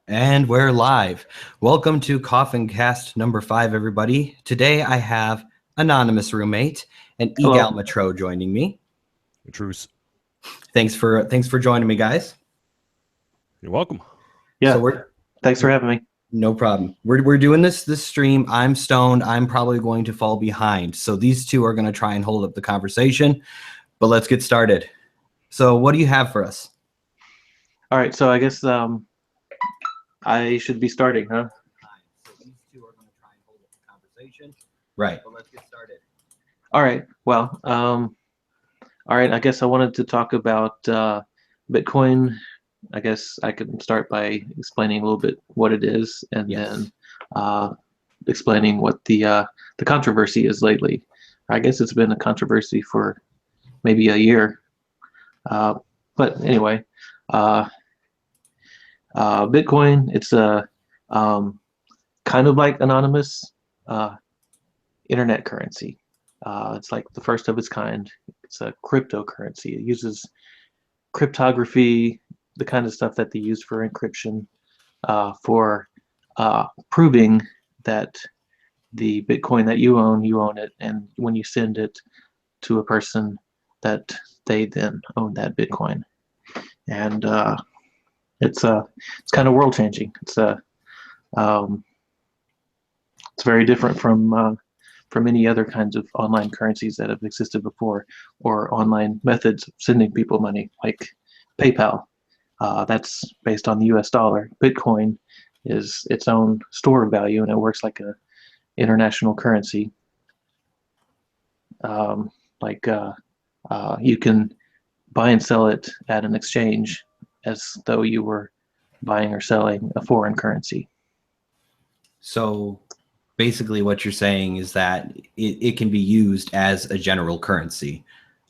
And we're live. Welcome to Coffin Cast number 5, everybody. Today I have anonymous roommate and Egal Matreaux joining me. Matreaux. Thanks for joining me, guys. You're welcome. Yeah. So thanks for having me. No problem. We're doing this stream. I'm stoned. I'm probably going to fall behind. So these two are going to try and hold up the conversation. But let's get started. So what do you have for us? All right. So I guess I should be starting, huh? So these two are going to try and hold up the conversation. Right. But let's get started. All right. Well, all right. I guess I wanted to talk about Bitcoin. I guess I could start by explaining a little bit what it is, and then explaining what the controversy is lately. I guess it's been a controversy for maybe a year. But anyway, Bitcoin, it's a kind of like anonymous internet currency. It's like the first of its kind. It's a cryptocurrency. It uses cryptography, the kind of stuff that they use for encryption, for proving that the Bitcoin that you own it, and when you send it to a person, that they then own that Bitcoin. And it's kind of world changing. It's very different from any other kinds of online currencies that have existed before, or online methods of sending people money, like PayPal. That's based on the U.S. dollar. Bitcoin is its own store of value, and it works like a international currency. You can buy and sell it at an exchange as though you were buying or selling a foreign currency. So basically what you're saying is that it can be used as a general currency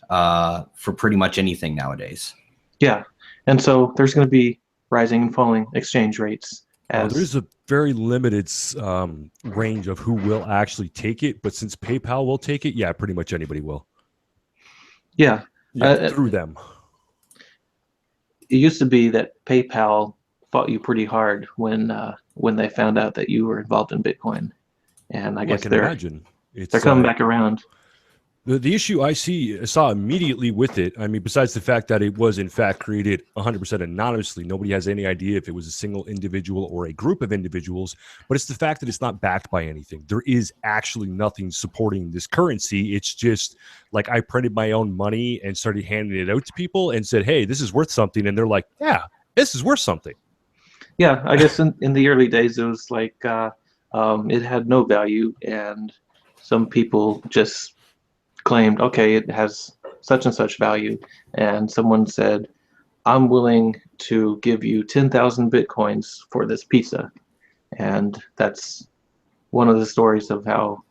for pretty much anything nowadays. Yeah. And so there's going to be rising and falling exchange rates. There's a very limited range of who will actually take it, but since PayPal will take it, yeah, pretty much anybody will. Yeah. Through them. It used to be that PayPal fought you pretty hard when they found out that you were involved in Bitcoin, and I guess they're coming back around. The issue I saw immediately with it, I mean, besides the fact that it was in fact created 100% anonymously, nobody has any idea if it was a single individual or a group of individuals, but it's the fact that it's not backed by anything. There is actually nothing supporting this currency. It's just like I printed my own money and started handing it out to people and said, hey, this is worth something. And they're like, yeah, this is worth something. Yeah, I guess in the early days, it was like it had no value, and some people just claimed, okay, it has such and such value, and someone said, I'm willing to give you 10,000 Bitcoins for this pizza. And that's one of the stories of how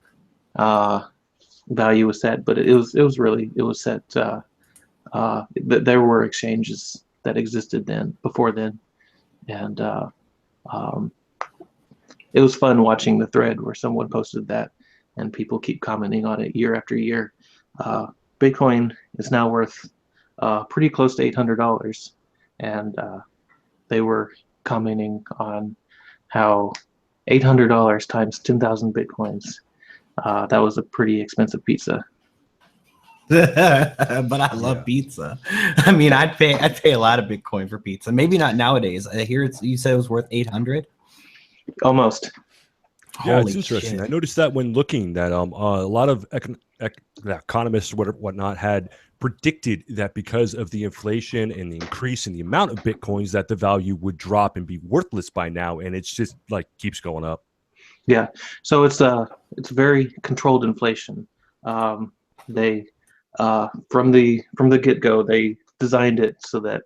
value was set, but it was set. There were exchanges that existed before then. And it was fun watching the thread where someone posted that, and people keep commenting on it year after year. Bitcoin is now worth pretty close to $800, and they were commenting on how $800 times 10,000 Bitcoins, that was a pretty expensive pizza. But I love pizza. I mean, I'd pay a lot of Bitcoin for pizza. Maybe not nowadays. I hear you said it was worth 800. Almost. Yeah, it's interesting. I noticed that when looking that a lot of economists or whatnot had predicted that because of the inflation and the increase in the amount of Bitcoins that the value would drop and be worthless by now, and it's just like keeps going up. Yeah, so it's very controlled inflation. They from the get-go, they designed it so that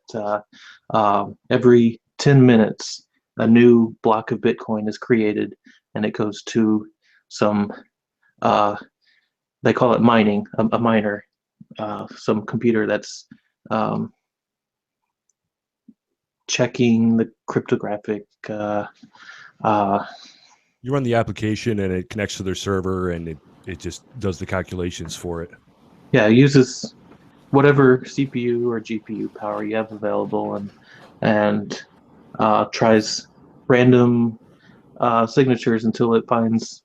every 10 minutes a new block of Bitcoin is created, and it goes to some they call it mining, a miner, some computer that's checking the cryptographic. You run the application and it connects to their server, and it just does the calculations for it. Yeah, it uses whatever CPU or GPU power you have available, and tries random signatures until it finds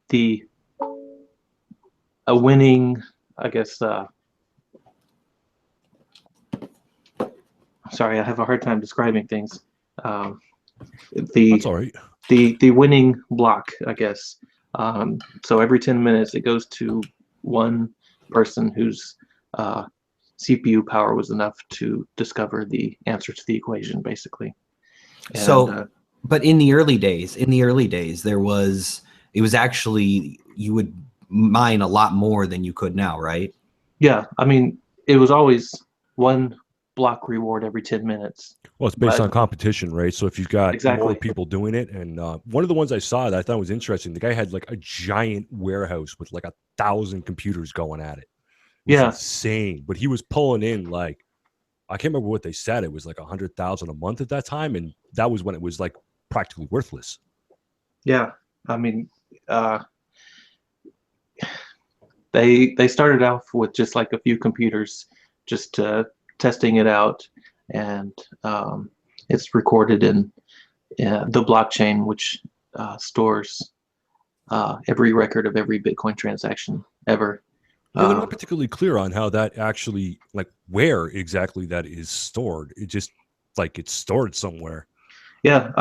the a winning, I guess. Sorry, I have a hard time describing things. That's all right. The winning block, I guess. So every 10 minutes, it goes to one person whose CPU power was enough to discover the answer to the equation, basically. And, So, but in the early days, it was actually, you would mine a lot more than you could now, right? yeah, I mean, it was always one block reward every 10 minutes. Well, it's based But- on competition, right? So if you've got Exactly. more people doing it, and one of the ones I saw that I thought was interesting, the guy had like a giant warehouse with like 1,000 computers going at it. It was Yeah. insane. But he was pulling in like, I can't remember what they said. It was like 100,000 a month at that time, and that was when it was like practically worthless. Yeah, I mean, they started off with just like a few computers, just testing it out, and it's recorded in the blockchain, which stores every record of every Bitcoin transaction ever. Yeah, they're not particularly clear on how that actually, like, where exactly that is stored. It just like it's stored somewhere. Yeah,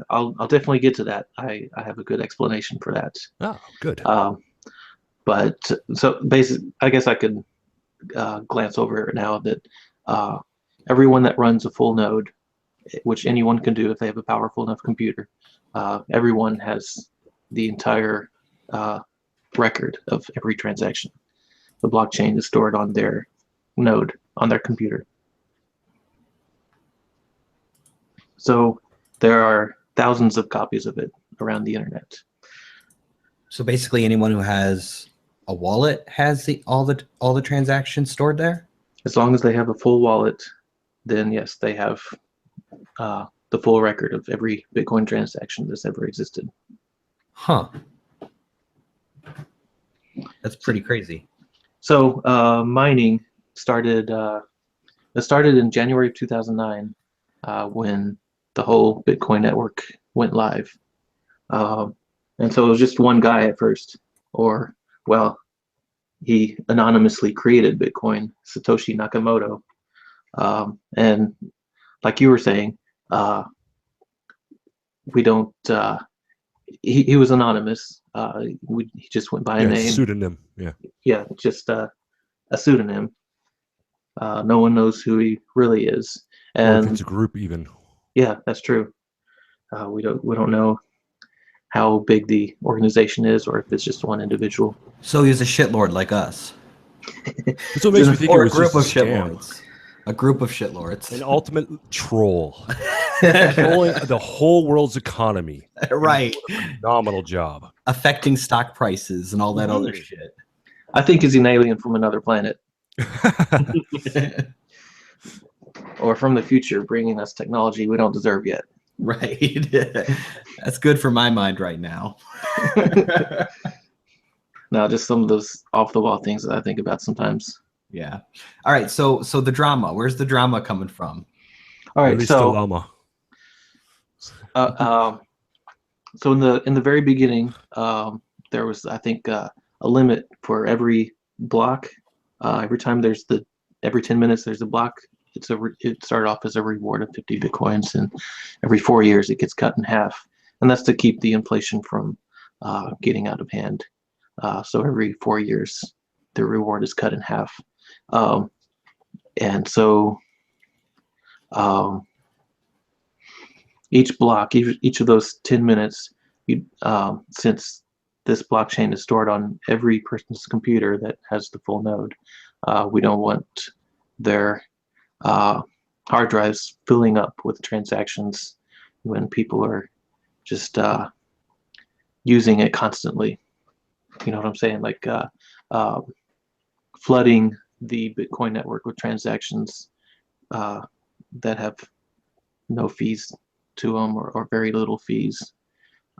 I'll definitely get to that. I have a good explanation for that. Oh, good. But so basically, I guess I could glance over it now that everyone that runs a full node, which anyone can do if they have a powerful enough computer, everyone has the entire record of every transaction. The blockchain is stored on their node, on their computer. So there are thousands of copies of it around the internet. So basically, anyone who has a wallet has all the transactions stored there. As long as they have a full wallet, then yes, they have the full record of every Bitcoin transaction that's ever existed. Huh. That's pretty crazy. So mining started. It started in January of 2009 when the whole Bitcoin network went live, and so it was just one guy at first, or well, he anonymously created Bitcoin, Satoshi Nakamoto, and like you were saying, we don't. He was anonymous. He just went by a name. Pseudonym. Yeah, just a pseudonym. No one knows who he really is, Or if and it's a group, even. yeah, that's true. We don't know how big the organization is, or if it's just one individual. So he's a shitlord like us. That's what makes me think it Or a was group just of a scam. shitlords. A group of shitlords. An ultimate troll. Trolling the whole world's economy. Right. Phenomenal job. Affecting stock prices and all that other shit. I think he's an alien from another planet, or from the future, bringing us technology we don't deserve yet. Right. That's good for my mind right now. Now, just some of those off-the-wall things that I think about sometimes. Yeah. All right. So the drama. Where's the drama coming from? All right, Release the so llama. so in the very beginning, there was, I think, a limit for every block. Every time every 10 minutes there's a block. It started off as a reward of 50 Bitcoins, and every 4 years it gets cut in half, and that's to keep the inflation from getting out of hand. So every 4 years the reward is cut in half, and so each block, each of those 10 minutes, since this blockchain is stored on every person's computer that has the full node, we don't want their hard drives filling up with transactions when people are just using it constantly. You know what I'm saying? Like flooding the Bitcoin network with transactions that have no fees to them, or very little fees,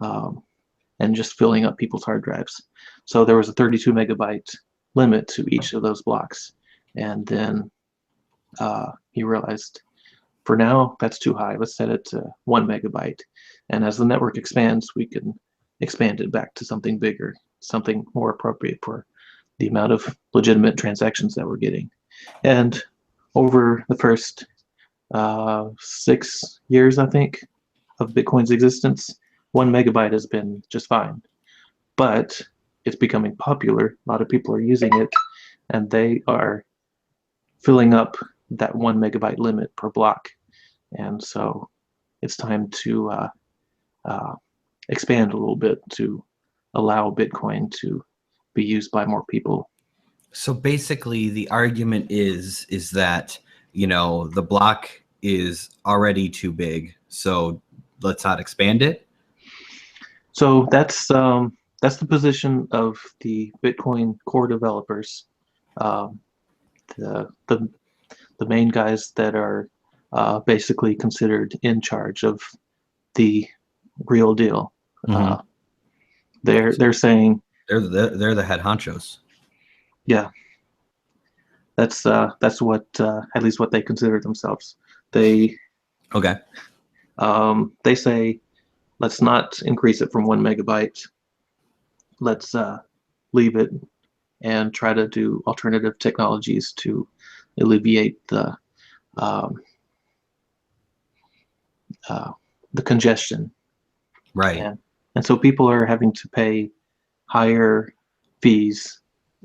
and just filling up people's hard drives. So there was a 32 megabyte limit to each of those blocks, and then he realized for now, that's too high. Let's set it to 1 MB. And as the network expands, we can expand it back to something bigger, something more appropriate for the amount of legitimate transactions that we're getting. And over the first 6 years, I think, of Bitcoin's existence, 1 MB has been just fine. But it's becoming popular. A lot of people are using it, and they are filling up that 1 MB limit per block. And so it's time to expand a little bit to allow Bitcoin to be used by more people. So basically the argument is that, the block is already too big, so let's not expand it. So that's the position of the Bitcoin core developers, the main guys that are basically considered in charge of the real deal. Mhm. They're saying They're the head honchos. yeah, that's what at least what they consider themselves. They Okay. they say, let's not increase it from 1 MB. Let's leave it and try to do alternative technologies to alleviate the congestion. Right. And so people are having to pay higher fees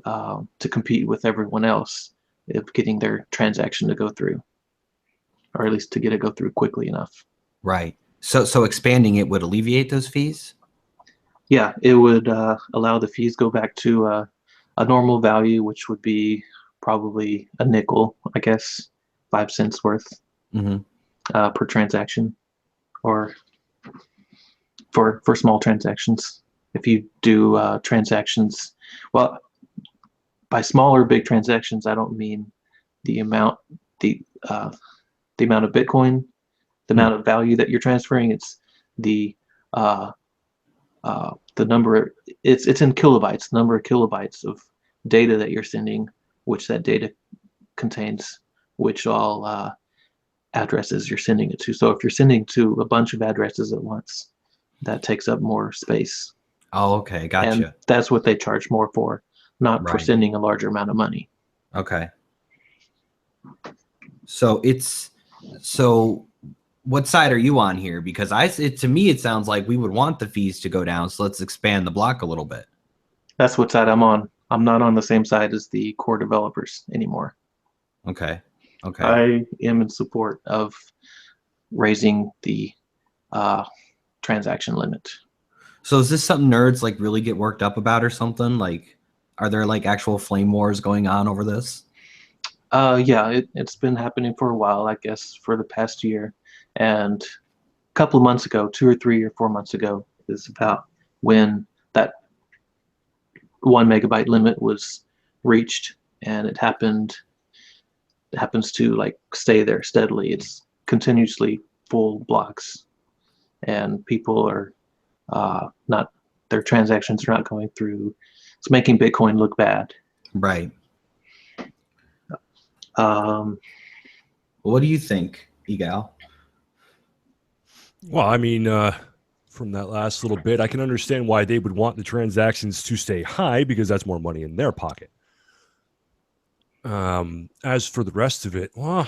to compete with everyone else of getting their transaction to go through, or at least to get it go through quickly enough. Right. So expanding it would alleviate those fees? Yeah, it would allow the fees go back to a normal value, which would be probably a nickel, I guess, 5 cents worth per transaction, or for small transactions. If you do transactions, well, by small or big transactions, I don't mean the amount of Bitcoin, the amount of value that you're transferring. It's the number. It's in kilobytes. The number of kilobytes of data that you're sending, which that data contains, which all addresses you're sending it to. So if you're sending to a bunch of addresses at once, that takes up more space. Oh, okay. Gotcha. And that's what they charge more for, not for Right. sending a larger amount of money. Okay. So what side are you on here? Because to me, it sounds like we would want the fees to go down. So let's expand the block a little bit. That's what side I'm on. I'm not on the same side as the core developers anymore. Okay. Okay. I am in support of raising the transaction limit. So is this something nerds like really get worked up about or something? Like, are there like actual flame wars going on over this? Yeah, it's been happening for a while, I guess, for the past year. And a couple of months ago, 2 or 3 or 4 months ago, is about when that 1 MB limit was reached, and it happens to like stay there steadily. It's continuously full blocks, and people are not, their transactions are not going through. It's making Bitcoin look bad. Right. What do you think, Egal? Well, I mean, from that last little bit, I can understand why they would want the transactions to stay high, because that's more money in their pocket. As for the rest of it, well,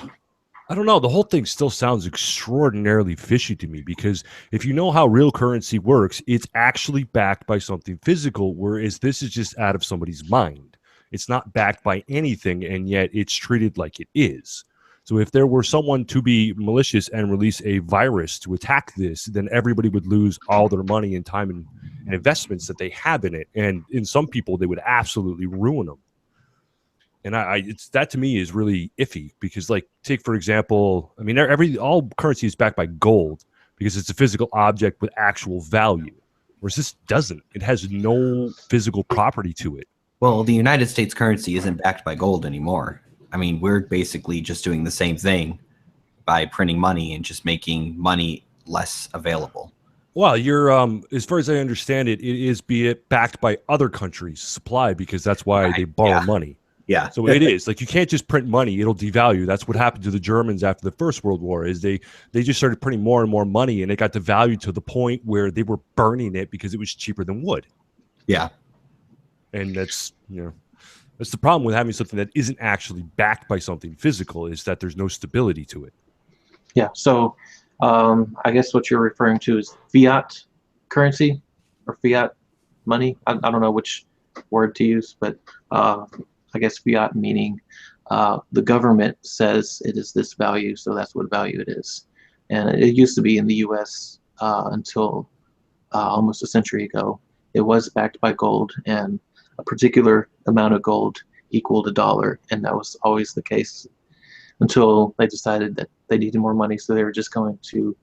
I don't know. The whole thing still sounds extraordinarily fishy to me, because if you know how real currency works, it's actually backed by something physical, whereas this is just out of somebody's mind. It's not backed by anything, and yet it's treated like it is. So if there were someone to be malicious and release a virus to attack this, then everybody would lose all their money and time and investments that they have in it. And in some people, they would absolutely ruin them. And it's that to me is really iffy, because, like, take for example, I mean, all currency is backed by gold because it's a physical object with actual value, whereas this doesn't. It has no physical property to it. Well, the United States currency isn't backed by gold anymore. I mean, we're basically just doing the same thing by printing money and just making money less available. Well, you're as far as I understand it, it is backed by other countries' supply, because that's why they borrow money. Yeah. So it is like you can't just print money; it'll devalue. That's what happened to the Germans after the First World War. Is they just started printing more and more money, and it got devalued to the point where they were burning it because it was cheaper than wood. Yeah. And that's that's the problem with having something that isn't actually backed by something physical, is that there's no stability to it. Yeah. So I guess what you're referring to is fiat currency or fiat money. I don't know which word to use, but I guess fiat meaning the government says it is this value, so that's what value it is. And it used to be in the U.S. Until almost a century ago. It was backed by gold, and a particular amount of gold equaled $1, and that was always the case until they decided that they needed more money, so they were just going to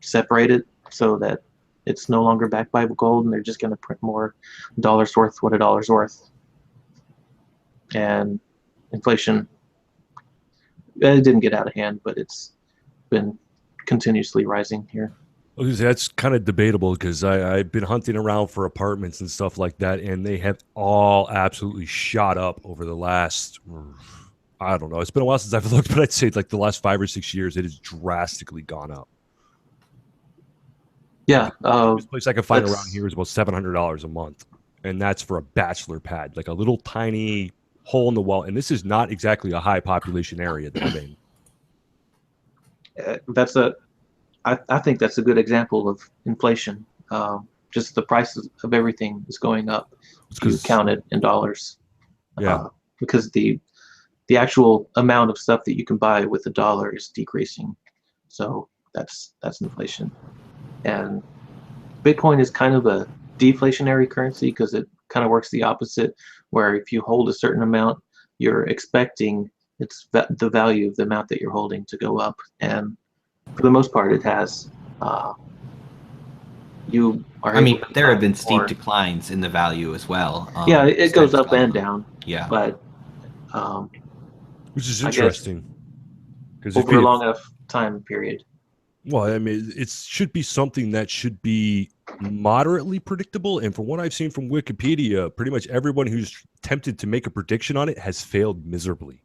separate it so that it's no longer backed by gold, and they're just going to print more dollars worth what $1's worth. And inflation, it didn't get out of hand, but it's been continuously rising here. Okay, that's kind of debatable because I've been hunting around for apartments and stuff like that, and they have all absolutely shot up over the last, I don't know, it's been a while since I've looked, but I'd say like the last 5 or 6 years, it has drastically gone up. Yeah. This place I can find around here is about $700 a month, and that's for a bachelor pad, like a little tiny hole in the wall. And this is not exactly a high population area that I'm in. I think that's a good example of inflation. Just the price of everything is going up. If you count it in dollars. Yeah. Because the actual amount of stuff that you can buy with $1 is decreasing. So that's inflation. And Bitcoin is kind of a deflationary currency because it kind of works the opposite, where if you hold a certain amount, you're expecting the value of the amount that you're holding to go up. And for the most part, it has. You are. I mean, but there have been steep declines in the value as well. Yeah, it goes up and down. Yeah. But which is interesting because over a long enough time period. Well, I mean, it should be something that should be moderately predictable. And from what I've seen from Wikipedia, pretty much everyone who's attempted to make a prediction on it has failed miserably.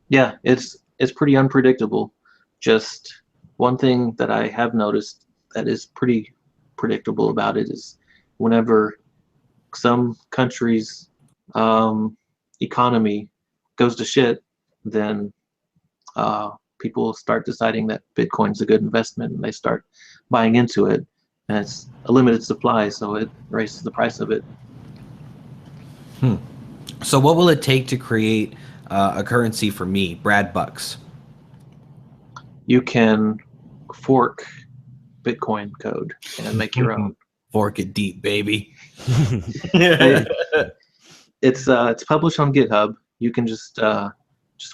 Yeah, it's pretty unpredictable. Just one thing that I have noticed that is pretty predictable about it is whenever some country's economy goes to shit, then people start deciding that Bitcoin's a good investment, and they start buying into it. And it's a limited supply, so it raises the price of it. So what will it take to create a currency for me, Brad Bucks? You can fork Bitcoin code and make your own. Fork it deep, baby. It's published on GitHub. You can just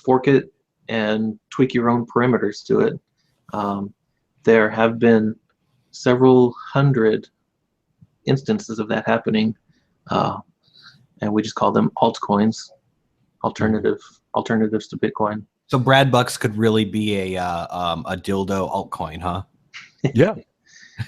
fork it and tweak your own parameters to it. There have been several hundred instances of that happening, and we just call them altcoins, alternatives to Bitcoin. So Brad Bucks could really be a dildo altcoin, huh? Yeah,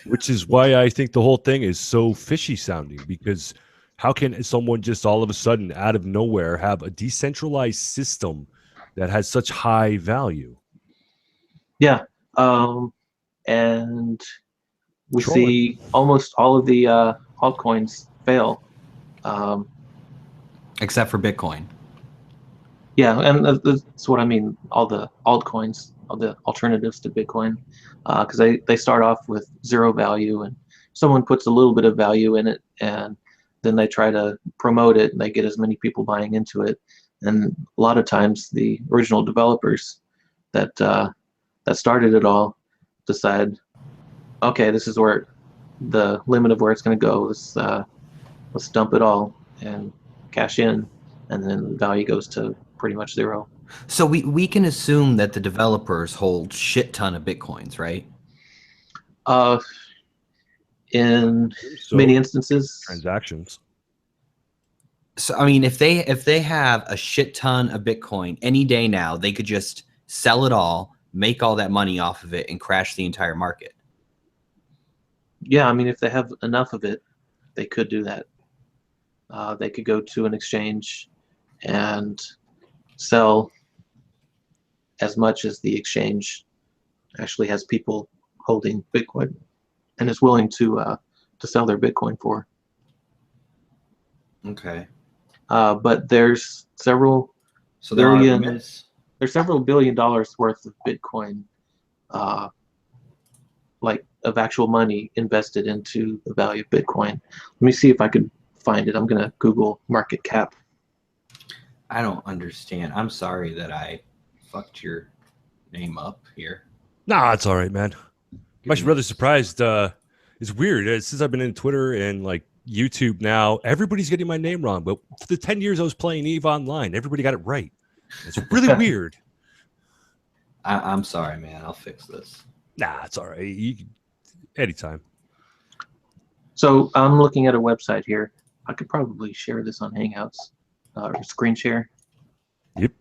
which is why I think the whole thing is so fishy sounding, because how can someone just all of a sudden out of nowhere have a decentralized system that has such high value? Yeah, and we see almost all of the altcoins fail. Except for Bitcoin. Yeah, and that's what I mean, all the altcoins, all the alternatives to Bitcoin, because they start off with zero value, and someone puts a little bit of value in it, and then they try to promote it, and they get as many people buying into it. And a lot of times the original developers that started it all decide, okay, this is where the limit of where it's going to go. Let's dump it all and cash in, and then the value goes to pretty much zero. So we can assume that the developers hold shit ton of Bitcoins, right? In many instances, transactions. So I mean, if they have a shit ton of Bitcoin any day now, they could just sell it all, make all that money off of it, and crash the entire market. Yeah, I mean, if they have enough of it, they could do that. they could go to an exchange and sell as much as the exchange actually has people holding Bitcoin and is willing to sell their Bitcoin for. Okay. But there's several So there are billion limits. there's several $billion worth of Bitcoin, like of actual money invested into the value of Bitcoin. Let me see if I could find it. I'm gonna Google market cap. I don't understand. I'm sorry that I fucked your name up here. Nah, it's all right, man. I'm actually rather surprised. It's weird. Since I've been in Twitter and like YouTube now, everybody's getting my name wrong. But for the 10 years I was playing EVE Online, everybody got it right. It's really weird. I'm sorry, man. I'll fix this. Nah, it's all right. Anytime. So I'm looking at a website here. I could probably share this on Hangouts or screen share. Yep.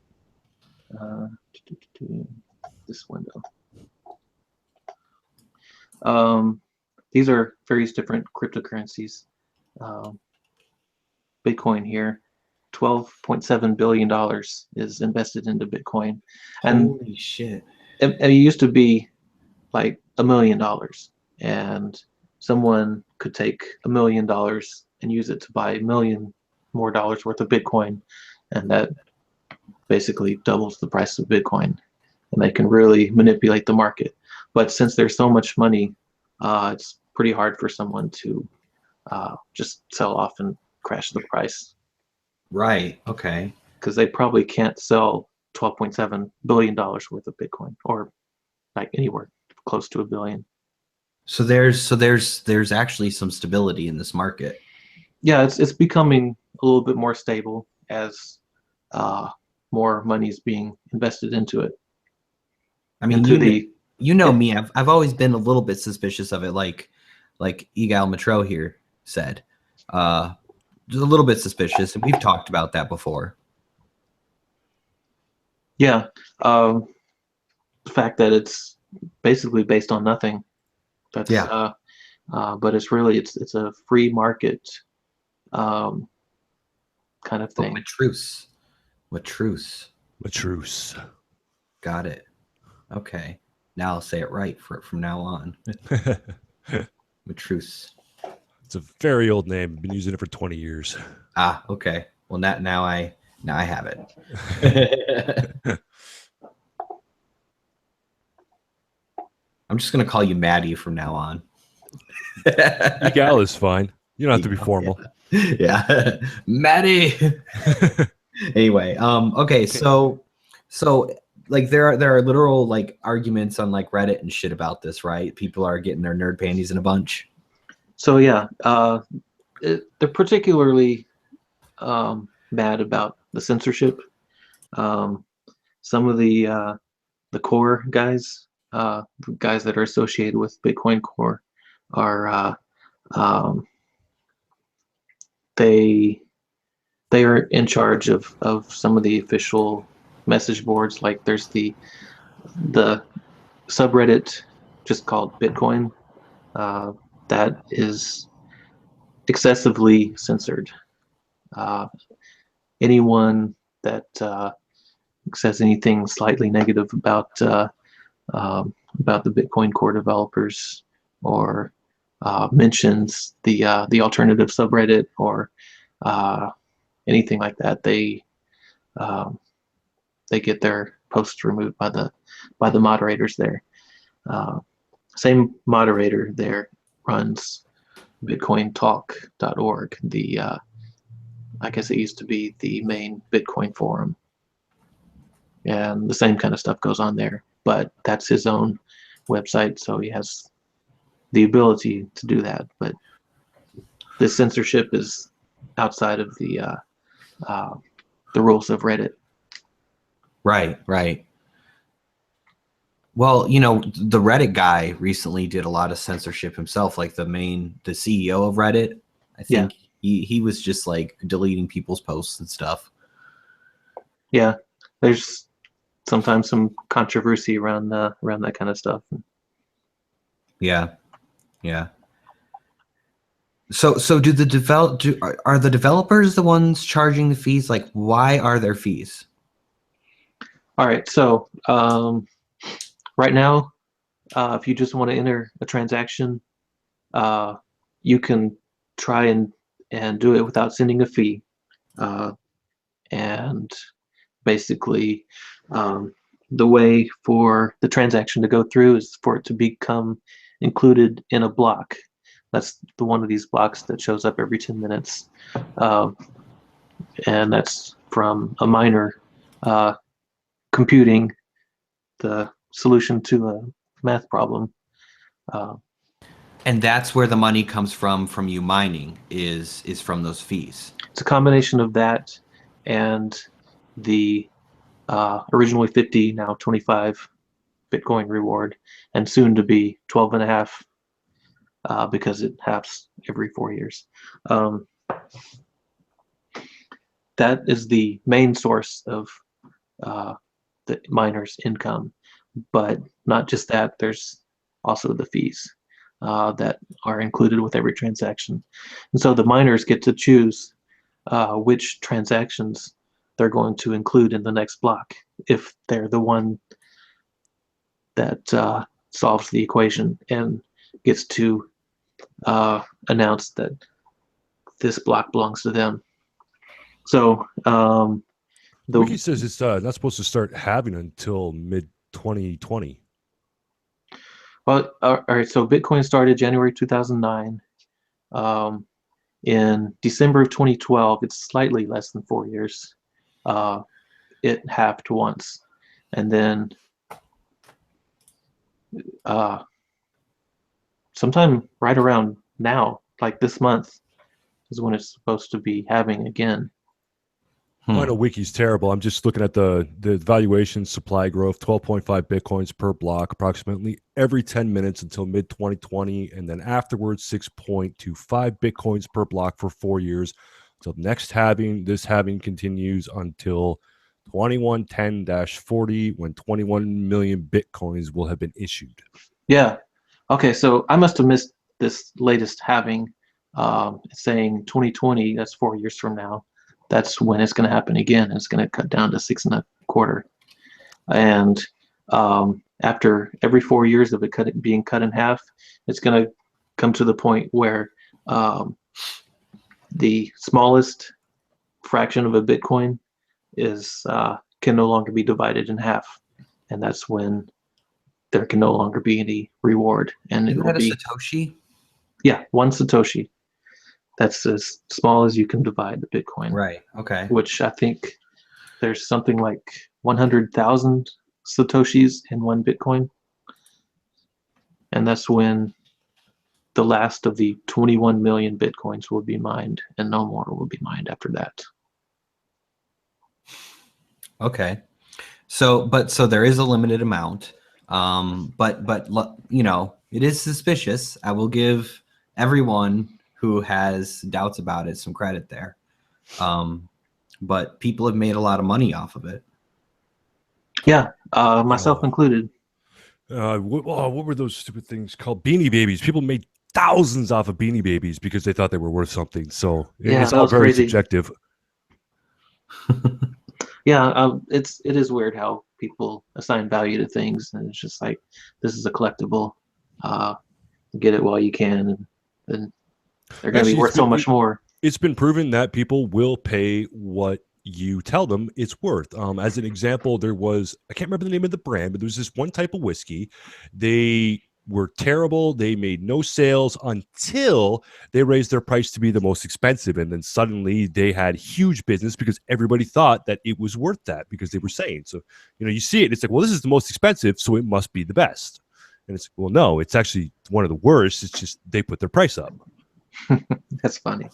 This window. These are various different cryptocurrencies. Bitcoin here, $12.7 billion is invested into Bitcoin. And holy shit. it used to be like $1 million. And someone could take $1 million and use it to buy $1 million more dollars worth of Bitcoin. And that basically doubles the price of Bitcoin. And they can really manipulate the market. But since there's so much money, it's pretty hard for someone to just sell off and crash the price. Right. Okay. Because they probably can't sell $12.7 billion worth of Bitcoin, or like anywhere close to $1 billion. So there's actually some stability in this market. Yeah, it's becoming a little bit more stable as more money is being invested into it. I mean, you know me. I've always been a little bit suspicious of it, like Egal Matreaux here said. Just a little bit suspicious, and we've talked about that before. Yeah, the fact that it's basically based on nothing. That's but it's really it's a free market kind of thing. Matreaux. Got it. Okay. Now I'll say it right from now on. Matreaux. It's a very old name. I've been using it for 20 years. Ah, okay. Well, now I have it. I'm just gonna call you Maddie from now on. Egal is fine. You don't have to be formal. Yeah. Maddie. Anyway, okay, so like there are literal like arguments on like Reddit and shit about this, right? People are getting their nerd panties in a bunch. So yeah, they're particularly mad about the censorship. Some of the core guys, the guys that are associated with Bitcoin Core, are they are in charge of some of the official message boards. Like there's the subreddit just called Bitcoin. That is excessively censored. Anyone that says anything slightly negative about the Bitcoin Core developers, or mentions the alternative subreddit, or anything like that, they get their posts removed by the moderators there. Same moderator there runs bitcointalk.org, the I guess it used to be the main Bitcoin forum. And the same kind of stuff goes on there, but that's his own website, so he has the ability to do that. But this censorship is outside of the rules of Reddit. Right. Well, you know, the Reddit guy recently did a lot of censorship himself, like the CEO of Reddit. I think he was just like deleting people's posts and stuff. Yeah, there's sometimes some controversy around that kind of stuff. Yeah. So do are the developers the ones charging the fees? Like, why are there fees? All right, so right now, if you just want to enter a transaction, you can try and do it without sending a fee. And basically, the way for the transaction to go through is for it to become included in a block. That's the one of these blocks that shows up every 10 minutes. And that's from a miner computing the solution to a math problem. And that's where the money comes from you mining is from those fees. It's a combination of that and the originally 50, now 25 Bitcoin reward, and soon to be 12 and a half because it halves every 4 years. That is the main source of the miner's income. But not just that, there's also the fees that are included with every transaction. And so the miners get to choose which transactions they're going to include in the next block if they're the one that solves the equation and gets to announce that this block belongs to them. So Wiki says it's not supposed to start halving until mid 2020. Well, all right. So Bitcoin started January 2009. In December of 2012, it's slightly less than 4 years. It halved once, and then sometime right around now, like this month, is when it's supposed to be halving again. I know Wiki's terrible. I'm just looking at the valuation supply growth, 12.5 Bitcoins per block, approximately every 10 minutes until mid 2020. And then afterwards, 6.25 Bitcoins per block for 4 years until next halving. This halving continues until 2110-40 when 21 million Bitcoins will have been issued. Yeah. Okay. So I must have missed this latest halving. It's saying 2020, that's 4 years from now. That's when it's going to happen again. It's going to cut down to 6.25. And after every 4 years of it being cut in half, it's going to come to the point where the smallest fraction of a Bitcoin is can no longer be divided in half, and that's when there can no longer be any reward. And Isn't it will that a be Satoshi? Yeah, 1 Satoshi. That's as small as you can divide the Bitcoin. Right. Okay. Which I think there's something like 100,000 Satoshis in 1 Bitcoin. And that's when the last of the 21 million Bitcoins will be mined, and no more will be mined after that. Okay. So there is a limited amount. But you know, it is suspicious. I will give everyone who has doubts about it some credit there. But people have made a lot of money off of it. Yeah, myself included. What were those stupid things called? Beanie Babies. People made thousands off of Beanie Babies because they thought they were worth something. So it's all very crazy. subjective. Yeah, it is weird how people assign value to things, and it's just like, this is a collectible. Get it while you can, and they're going to be worth so much more. It's been proven that people will pay what you tell them it's worth. As an example, I can't remember the name of the brand, but there was this one type of whiskey. They were terrible. They made no sales until they raised their price to be the most expensive. And then suddenly they had huge business because everybody thought that it was worth that because they were saying. So, you see it. It's like, well, this is the most expensive, so it must be the best. And it's, well, no, it's actually one of the worst. It's just they put their price up. That's funny.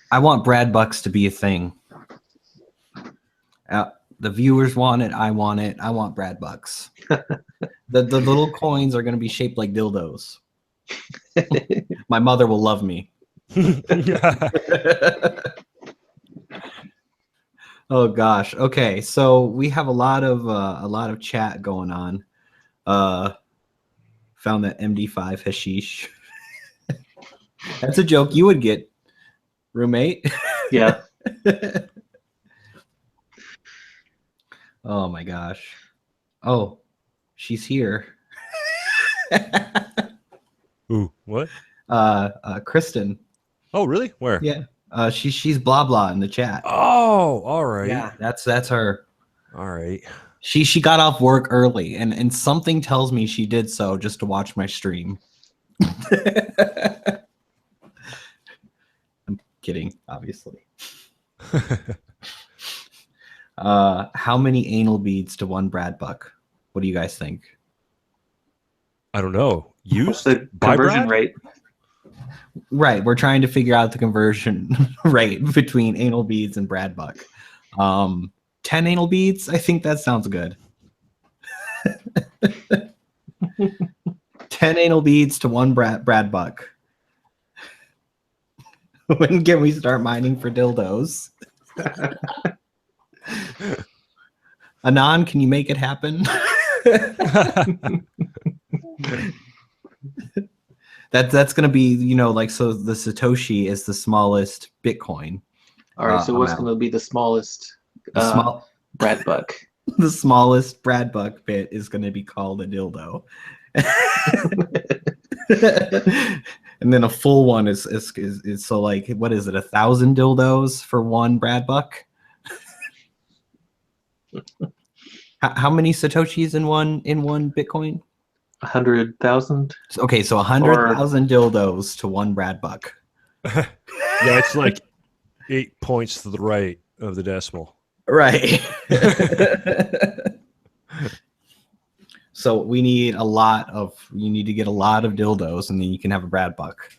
I want Brad Bucks to be a thing. The viewers want it. I want it. I want Brad Bucks. The little coins are going to be shaped like dildos. My mother will love me. Oh gosh. Okay, so we have a lot of chat going on. Found that MD5 hashish. That's a joke you would get, roommate. Yeah. Oh my gosh. Oh, she's here. Ooh, what? Kristen. Oh, really? Where? Yeah. She's blah blah in the chat. Oh, all right. Yeah, that's her. All right. She got off work early, and something tells me she did so just to watch my stream. I'm kidding, obviously. How many anal beads to one Brad Buck? What do you guys think? I don't know. What's the conversion rate? Right, we're trying to figure out the conversion rate between anal beads and Brad Buck. 10 anal beads, I think that sounds good. 10 anal beads to one Brad Buck. When can we start mining for dildos? Anon, can you make it happen? That's gonna be, like, so the Satoshi is the smallest Bitcoin. All right, so what's going to be the smallest Brad Buck? The smallest Brad Buck bit is going to be called a dildo. And then a full one is so, like, what is it, 1,000 dildos for one Brad Buck? How many Satoshis in one Bitcoin? 100,000. Okay, so 100,000 dildos to one Brad Buck. Yeah, it's like 8 points to the right of the decimal. Right. So you need to get a lot of dildos, and then you can have a Brad Buck.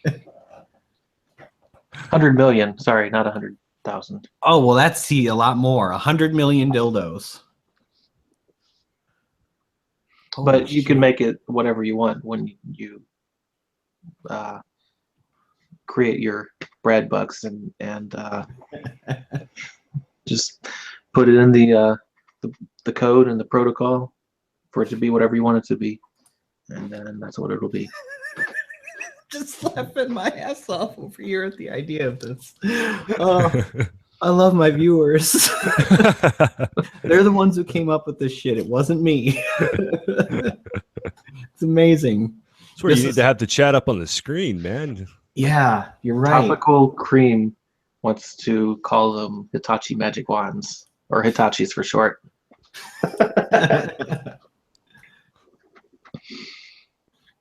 100 million. Sorry, not 100,000. Oh, well, that's a lot more. 100 million dildos. But you can make it whatever you want when you create your Brad Bucks and just put it in the code and the protocol for it to be whatever you want it to be, and then that's what it'll be. Just laughing my ass off over here at the idea of this. I love my viewers. They're the ones who came up with this shit. It wasn't me. It's amazing. That's where you need to have the chat up on the screen, man. Yeah, you're right. Topical Cream wants to call them Hitachi magic wands, or Hitachis for short.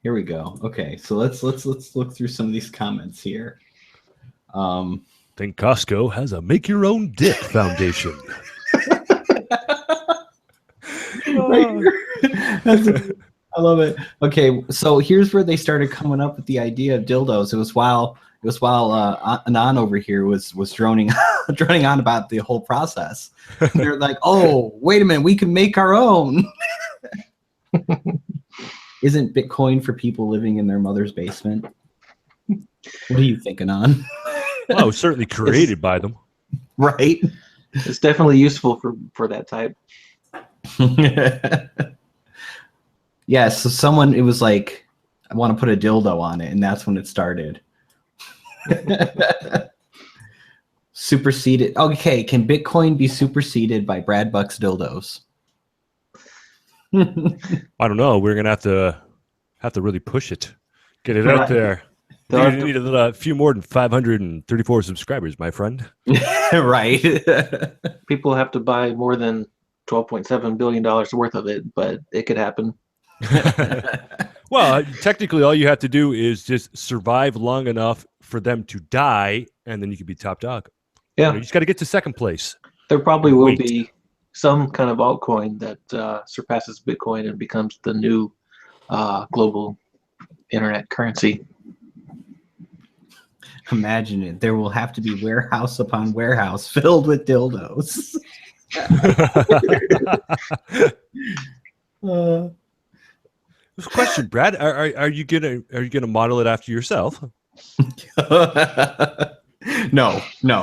Here we go. Okay, so let's look through some of these comments here. Think Costco has a make your own dick foundation. I love it. Okay, so here's where they started coming up with the idea of dildos. It was while Anon over here was droning on about the whole process. They're like, "Oh, wait a minute, we can make our own." Isn't Bitcoin for people living in their mother's basement? What do you think, Anon? Well, it was certainly created by them. Right? It's definitely useful for that type. Yeah, so it was like, I want to put a dildo on it, and that's when it started. Superseded. Okay, can Bitcoin be superseded by Brad Buck's dildos? I don't know. We're gonna have to really push it, get it out there. You need a few more than 534 subscribers, my friend. Right. People have to buy more than $12.7 billion worth of it, but it could happen. Well, technically, all you have to do is just survive long enough for them to die, and then you can be top dog. Yeah. You just got to get to second place. There probably will be some kind of altcoin that surpasses Bitcoin and becomes the new global internet currency. Imagine it. There will have to be warehouse upon warehouse filled with dildos. Question, Brad, are you gonna model it after yourself? No,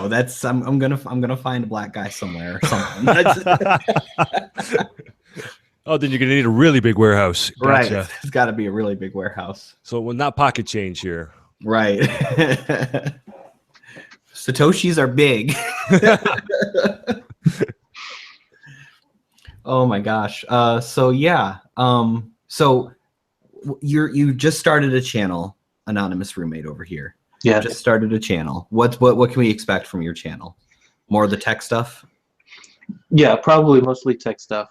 that's I'm gonna find a black guy somewhere or something. Oh, then you're gonna need a really big warehouse. Gotcha. Right, it's got to be a really big warehouse. So, well, not pocket change here. Right. Satoshis are big. Oh my gosh. So yeah. So you just started a channel, Anonymous Roommate over here. Yeah. Just started a channel. What can we expect from your channel? More of the tech stuff? Yeah, probably mostly tech stuff.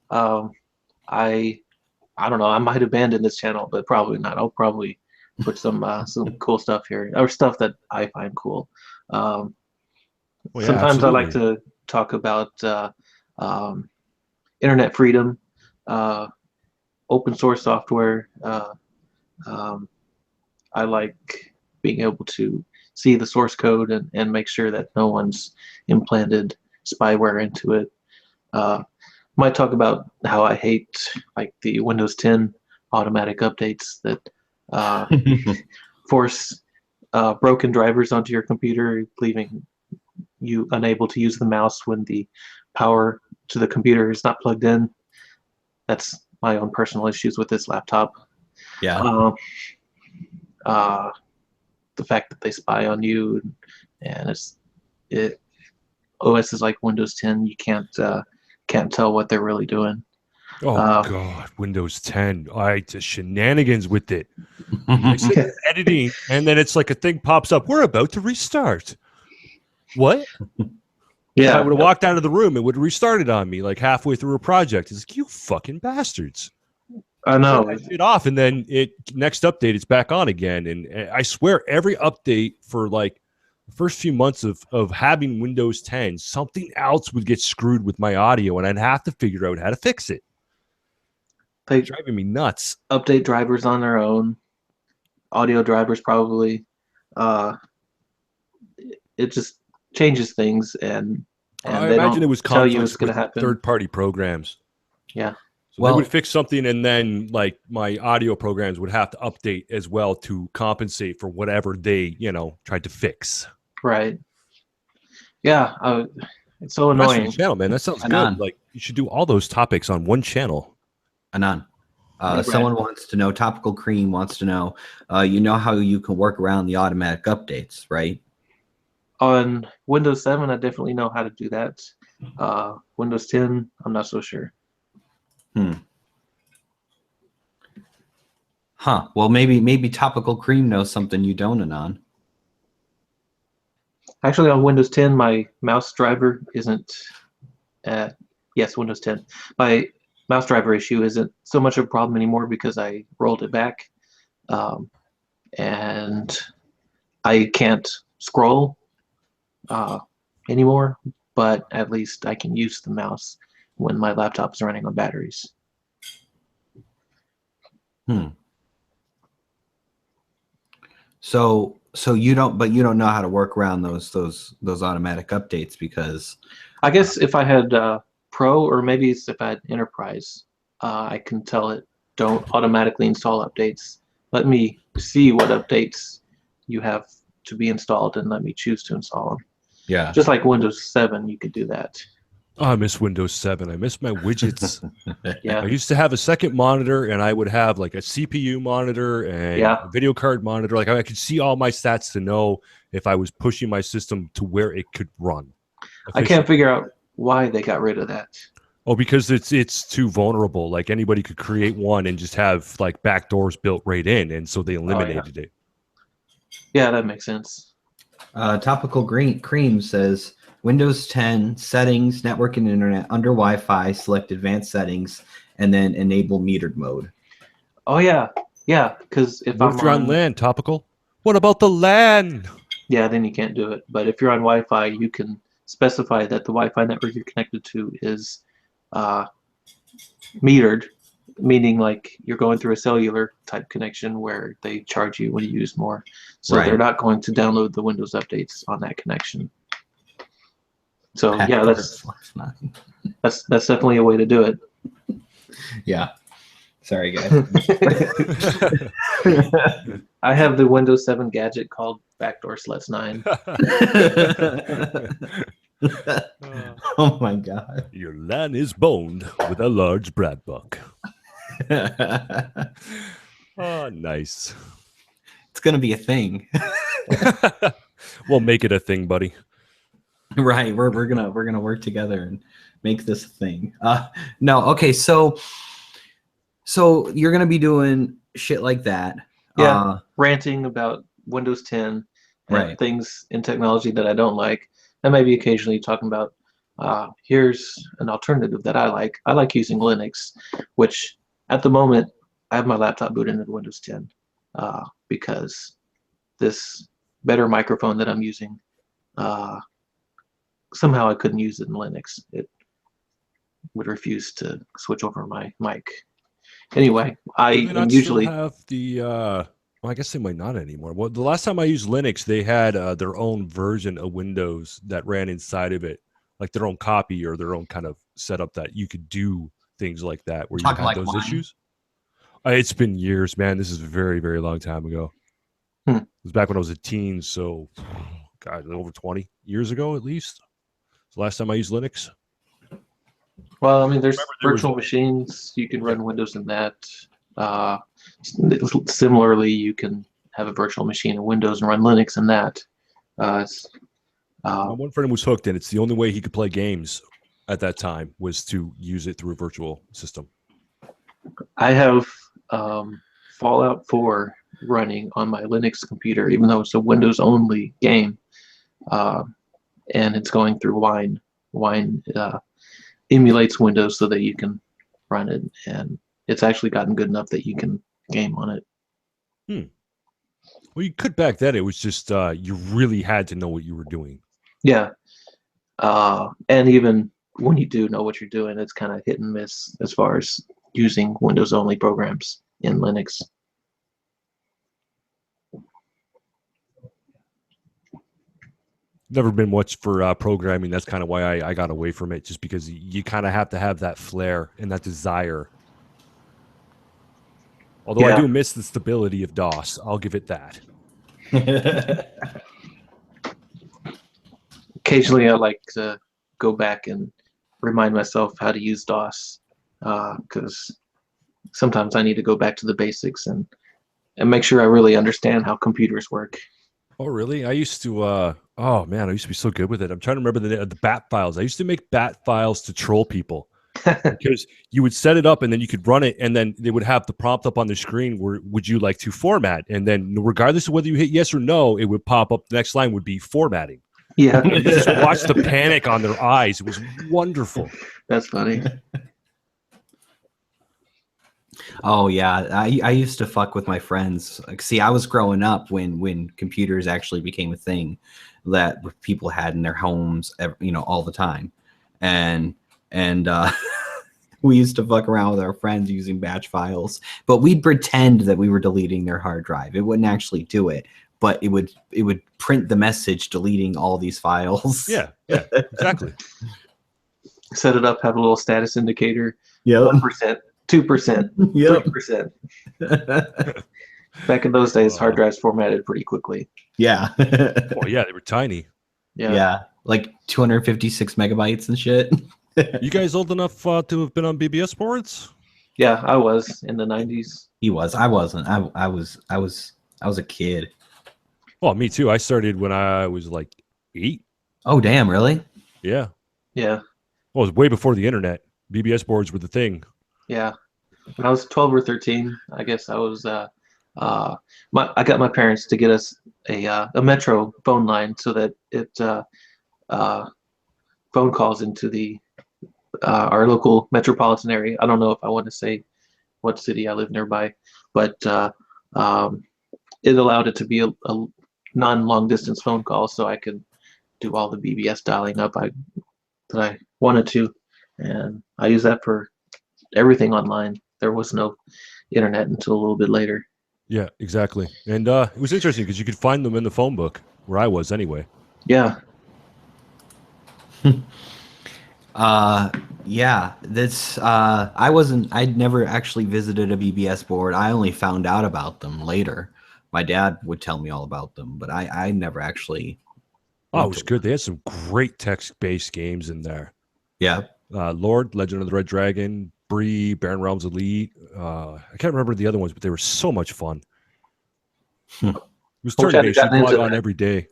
I don't know. I might abandon this channel, but probably not. I'll probably put some cool stuff here, or stuff that I find cool. Well, yeah, Sometimes I like absolutely. to talk about internet freedom, open source software. I like being able to see the source code and make sure that no one's implanted spyware into it. Might talk about how I hate like the Windows 10 automatic updates that force broken drivers onto your computer, leaving you unable to use the mouse when the power to the computer is not plugged in. That's my own personal issues with this laptop. Yeah. The fact that they spy on you, and it OS is like Windows 10. You can't tell what they're really doing. Oh God, Windows 10. The shenanigans with it. I sit there editing, and then it's like a thing pops up. We're about to restart. What? If I would have walked out of the room, it would have restarted on me like halfway through a project. It's like, you fucking bastards. I know. Turn that shit off, and then next update, it's back on again. And I swear, every update for like the first few months of having Windows 10, something else would get screwed with my audio, and I'd have to figure out how to fix it. They Driving me nuts. update drivers on their own, audio drivers probably. It just changes things, and I they imagine don't it was tell you conflicts it's going with to happen. third-party programs. Yeah. So they would fix something, and then like my audio programs would have to update as well to compensate for whatever they, tried to fix. Right. Yeah. It's so That's annoying. your channel, man. That sounds Anon. good. Like you should do all those topics on one channel. Anon. Someone wants to know, Topical Cream wants to know, you know how you can work around the automatic updates, right? On Windows 7, I definitely know how to do that. Windows 10, I'm not so sure. Huh. Well, maybe Topical Cream knows something you don't, Anon. Actually, on Windows 10, my mouse driver isn't. Yes, Windows 10. My mouse driver issue isn't so much of a problem anymore because I rolled it back, and I can't scroll anymore. But at least I can use the mouse when my laptop is running on batteries. So you don't know how to work around those automatic updates because I guess if I had Pro, or maybe if I had Enterprise, I can tell it don't automatically install updates. Let me see what updates you have to be installed and let me choose to install them. Yeah. Just like Windows 7, you could do that. Oh, I miss Windows 7. I miss my widgets. Yeah. I used to have a second monitor, and I would have like a CPU monitor and a video card monitor. Like I could see all my stats to know if I was pushing my system to where it could run. I can't figure out why they got rid of that. Oh, because it's too vulnerable. Like anybody could create one and just have like backdoors built right in, and so they eliminated it. Yeah, that makes sense. Topical Cream says Windows 10 settings, network and internet, under Wi-Fi, select advanced settings, and then enable metered mode. Oh yeah, because if what if you're on LAN, Topical? What about the LAN? Yeah, then you can't do it. But if you're on Wi-Fi, you can specify that the Wi-Fi network you're connected to is metered, meaning like you're going through a cellular type connection where they charge you when you use more. So they're not going to download the Windows updates on that connection. So yeah, that's definitely a way to do it. Yeah. Sorry, guys. I have the Windows 7 gadget called Backdoor Sluts 9. Oh my God. Your LAN is boned with a large Bradbuck. Oh, nice. It's gonna be a thing. We'll make it a thing, buddy. Right. We're gonna work together and make this a thing. No, okay, so you're gonna be doing shit like that. Yeah, ranting about Windows 10 and Right. things in technology that I don't like, and maybe occasionally talking about here's an alternative that I like. I like using Linux, which at the moment I have my laptop booted into Windows 10 because this better microphone that I'm using, somehow I couldn't use it in Linux. It would refuse to switch over my mic. Anyway, I Do they am not usually still have the well, I guess they might not anymore. Well, the last time I used Linux, they had their own version of Windows that ran inside of it, like their own copy or their own kind of setup that you could do things like that where you Talking had like those mine. issues. It's been years, man. This is a very, very long time ago. Hmm. It was back when I was a teen, so God, over 20 years ago at least. It's the last time I used Linux. Well, I mean, there's Remember, there was virtual machines. You can run Windows in that. Similarly, you can have a virtual machine in Windows and run Linux in that. My one friend was hooked, and it's the only way he could play games at that time was to use it through a virtual system. I have Fallout 4 running on my Linux computer, even though it's a Windows-only game, and it's going through Wine. Wine emulates Windows so that you can run it, and it's actually gotten good enough that you can game on it. Well, you could back then. It was just you really had to know what you were doing. Yeah, and even when you do know what you're doing, it's kind of hit and miss as far as using Windows-only programs in Linux. Never been much for programming. That's kind of why I got away from it, just because you kind of have to have that flair and that desire. Although I do miss the stability of DOS. I'll give it that. Occasionally, I like to go back and remind myself how to use DOS because sometimes I need to go back to the basics and make sure I really understand how computers work. Oh, really? I used to, oh man, I used to be so good with it. I'm trying to remember the bat files. I used to make bat files to troll people because you would set it up and then you could run it and then they would have the prompt up on the screen where would you like to format? And then regardless of whether you hit yes or no, it would pop up. The next line would be formatting. Yeah. You just watch the panic on their eyes. It was wonderful. That's funny. Oh yeah, I used to fuck with my friends. Like, see, I was growing up when computers actually became a thing that people had in their homes, all the time, and we used to fuck around with our friends using batch files. But we'd pretend that we were deleting their hard drive. It wouldn't actually do it, but it would print the message deleting all these files. Yeah, exactly. Set it up, have a little status indicator. Yeah. 1%. 2%, Yep. 3%. Back in those days, hard drives formatted pretty quickly. Yeah. Oh yeah, they were tiny. Yeah, like 256 megabytes and shit. You guys old enough to have been on BBS boards? Yeah, I was in the 90s. He was. I wasn't. I was a kid. Well, me too. I started when I was like 8. Oh damn! Really? Yeah. Well, it was way before the internet. BBS boards were the thing. Yeah. When I was 12 or 13, I guess I was. I got my parents to get us a Matreaux phone line so that it phone calls into the our local metropolitan area. I don't know if I want to say what city I live nearby, but it allowed it to be a non-long distance phone call, so I could do all the BBS dialing up that I wanted to, and I use that for everything online. There was no internet until a little bit later. Yeah, exactly. And it was interesting because you could find them in the phone book where I was anyway. Yeah. Yeah, that's I'd never actually visited a BBS board. I only found out about them later. My dad would tell me all about them, but I never actually. Oh, it was good. They had some great text-based games in there. Yeah. Lord, Legend of the Red Dragon, Bree, Baron Realms Elite. I can't remember the other ones, but they were so much fun. It was I wish I'd turn-based. gotten You'd log into on that. every day.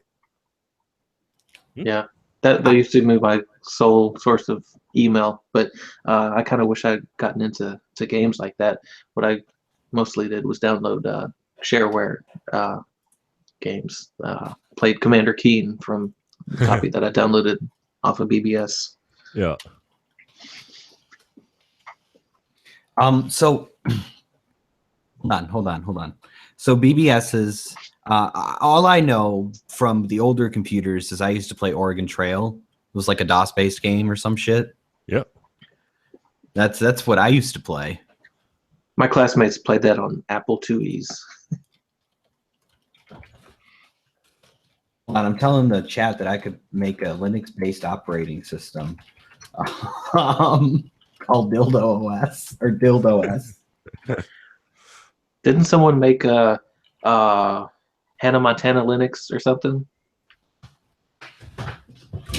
Yeah, that used to be my sole source of email, but I kind of wish I'd gotten into games like that. What I mostly did was download shareware games. Played Commander Keen from the copy that I downloaded off of BBS. Yeah. So hold on. So BBS's all I know from the older computers is I used to play Oregon Trail. It was like a DOS-based game or some shit. Yep. That's what I used to play. My classmates played that on Apple IIes. Hold on, I'm telling the chat that I could make a Linux-based operating system called Dildo OS or Dildo OS. Didn't someone make a Hannah Montana Linux or something?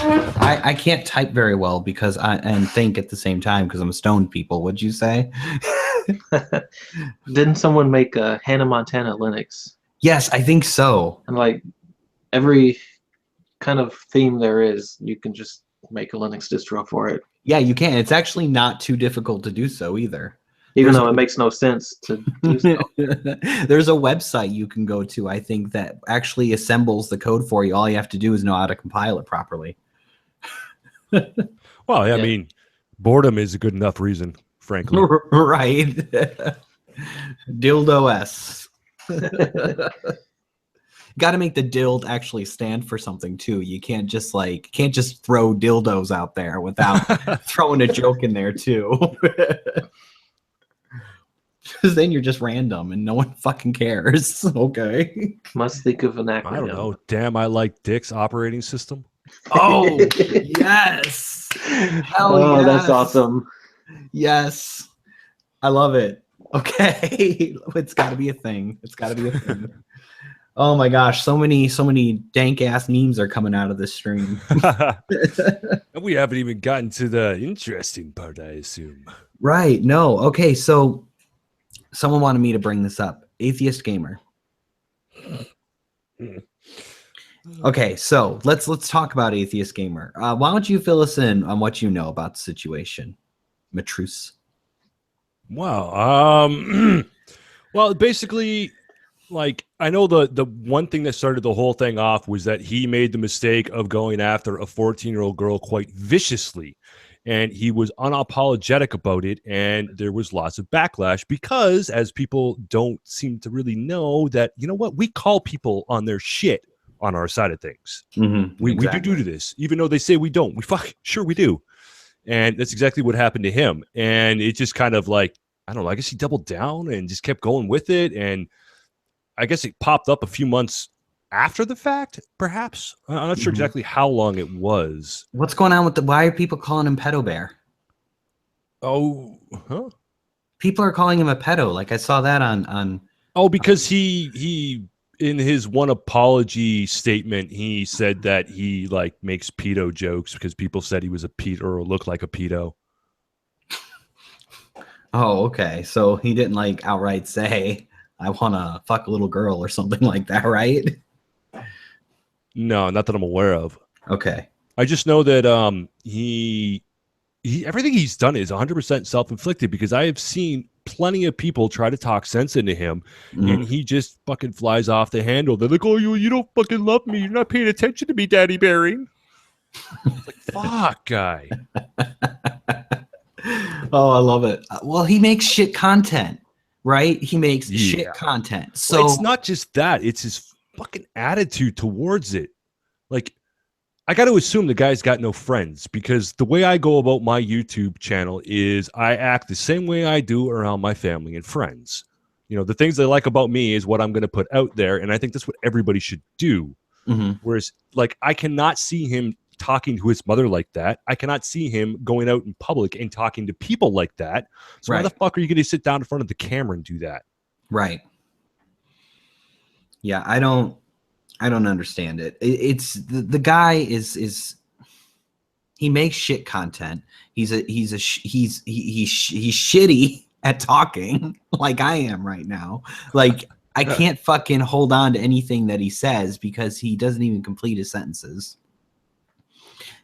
I can't type very well because and think at the same time because I'm a stoned people. What'd you say? Didn't someone make a Hannah Montana Linux? Yes, I think so. And like every kind of theme there is, you can just make a Linux distro for it. Yeah, you can. It's actually not too difficult to do so either. Even though it makes no sense to do so. There's a website you can go to, I think, that actually assembles the code for you. All you have to do is know how to compile it properly. Well, I mean, boredom is a good enough reason, frankly. Right. Dildo S. Got to make the dild actually stand for something too. You can't just throw dildos out there without throwing a joke in there too. Because then you're just random and no one fucking cares. Okay. Must think of an acronym. I don't know. Damn, I like Dick's operating system. Oh, yes. Hell yes. That's awesome. Yes. I love it. Okay. It's got to be a thing. It's got to be a thing. Oh my gosh, so many dank ass memes are coming out of this stream. And we haven't even gotten to the interesting part, I assume. Right. No. Okay, so someone wanted me to bring this up. Atheist gamer. Okay, so let's talk about Atheist gamer. Why don't you fill us in on what you know about the situation, Matreaux? Wow. Well, basically, like, I know the one thing that started the whole thing off was that he made the mistake of going after a 14-year-old girl quite viciously. And he was unapologetic about it, and there was lots of backlash because, as people don't seem to really know, that, you know what, we call people on their shit on our side of things. Mm-hmm, we do this, even though they say we don't. Sure we do. And that's exactly what happened to him. And it just kind of like, I don't know, I guess he doubled down and just kept going with it. And I guess it popped up a few months after the fact, perhaps. I'm not sure exactly how long it was. What's going on with why are people calling him Pedo Bear? Oh, huh? People are calling him a pedo. Like I saw that on Oh, because he in his one apology statement, he said that he like makes pedo jokes because people said he was a pedo or looked like a pedo. Oh, okay. So he didn't like outright say, I want to fuck a little girl or something like that, right? No, not that I'm aware of. Okay. I just know that he everything he's done is 100% self-inflicted because I have seen plenty of people try to talk sense into him, and he just fucking flies off the handle. They're like, oh, you don't fucking love me. You're not paying attention to me, Daddy Bearing. Like, fuck, guy. Oh, I love it. Well, he makes shit content, right? He makes shit content. So it's not just that. It's his fucking attitude towards it. Like, I got to assume the guy's got no friends because the way I go about my YouTube channel is I act the same way I do around my family and friends. You know, the things they like about me is what I'm going to put out there. And I think that's what everybody should do. Whereas, like, I cannot see him talking to his mother like that. I cannot see him going out in public and talking to people like that. So why the fuck are you going to sit down in front of the camera and do that? Right. Yeah, I don't understand it. It's the guy is he makes shit content. He's shitty at talking like I am right now. Like I can't fucking hold on to anything that he says because he doesn't even complete his sentences.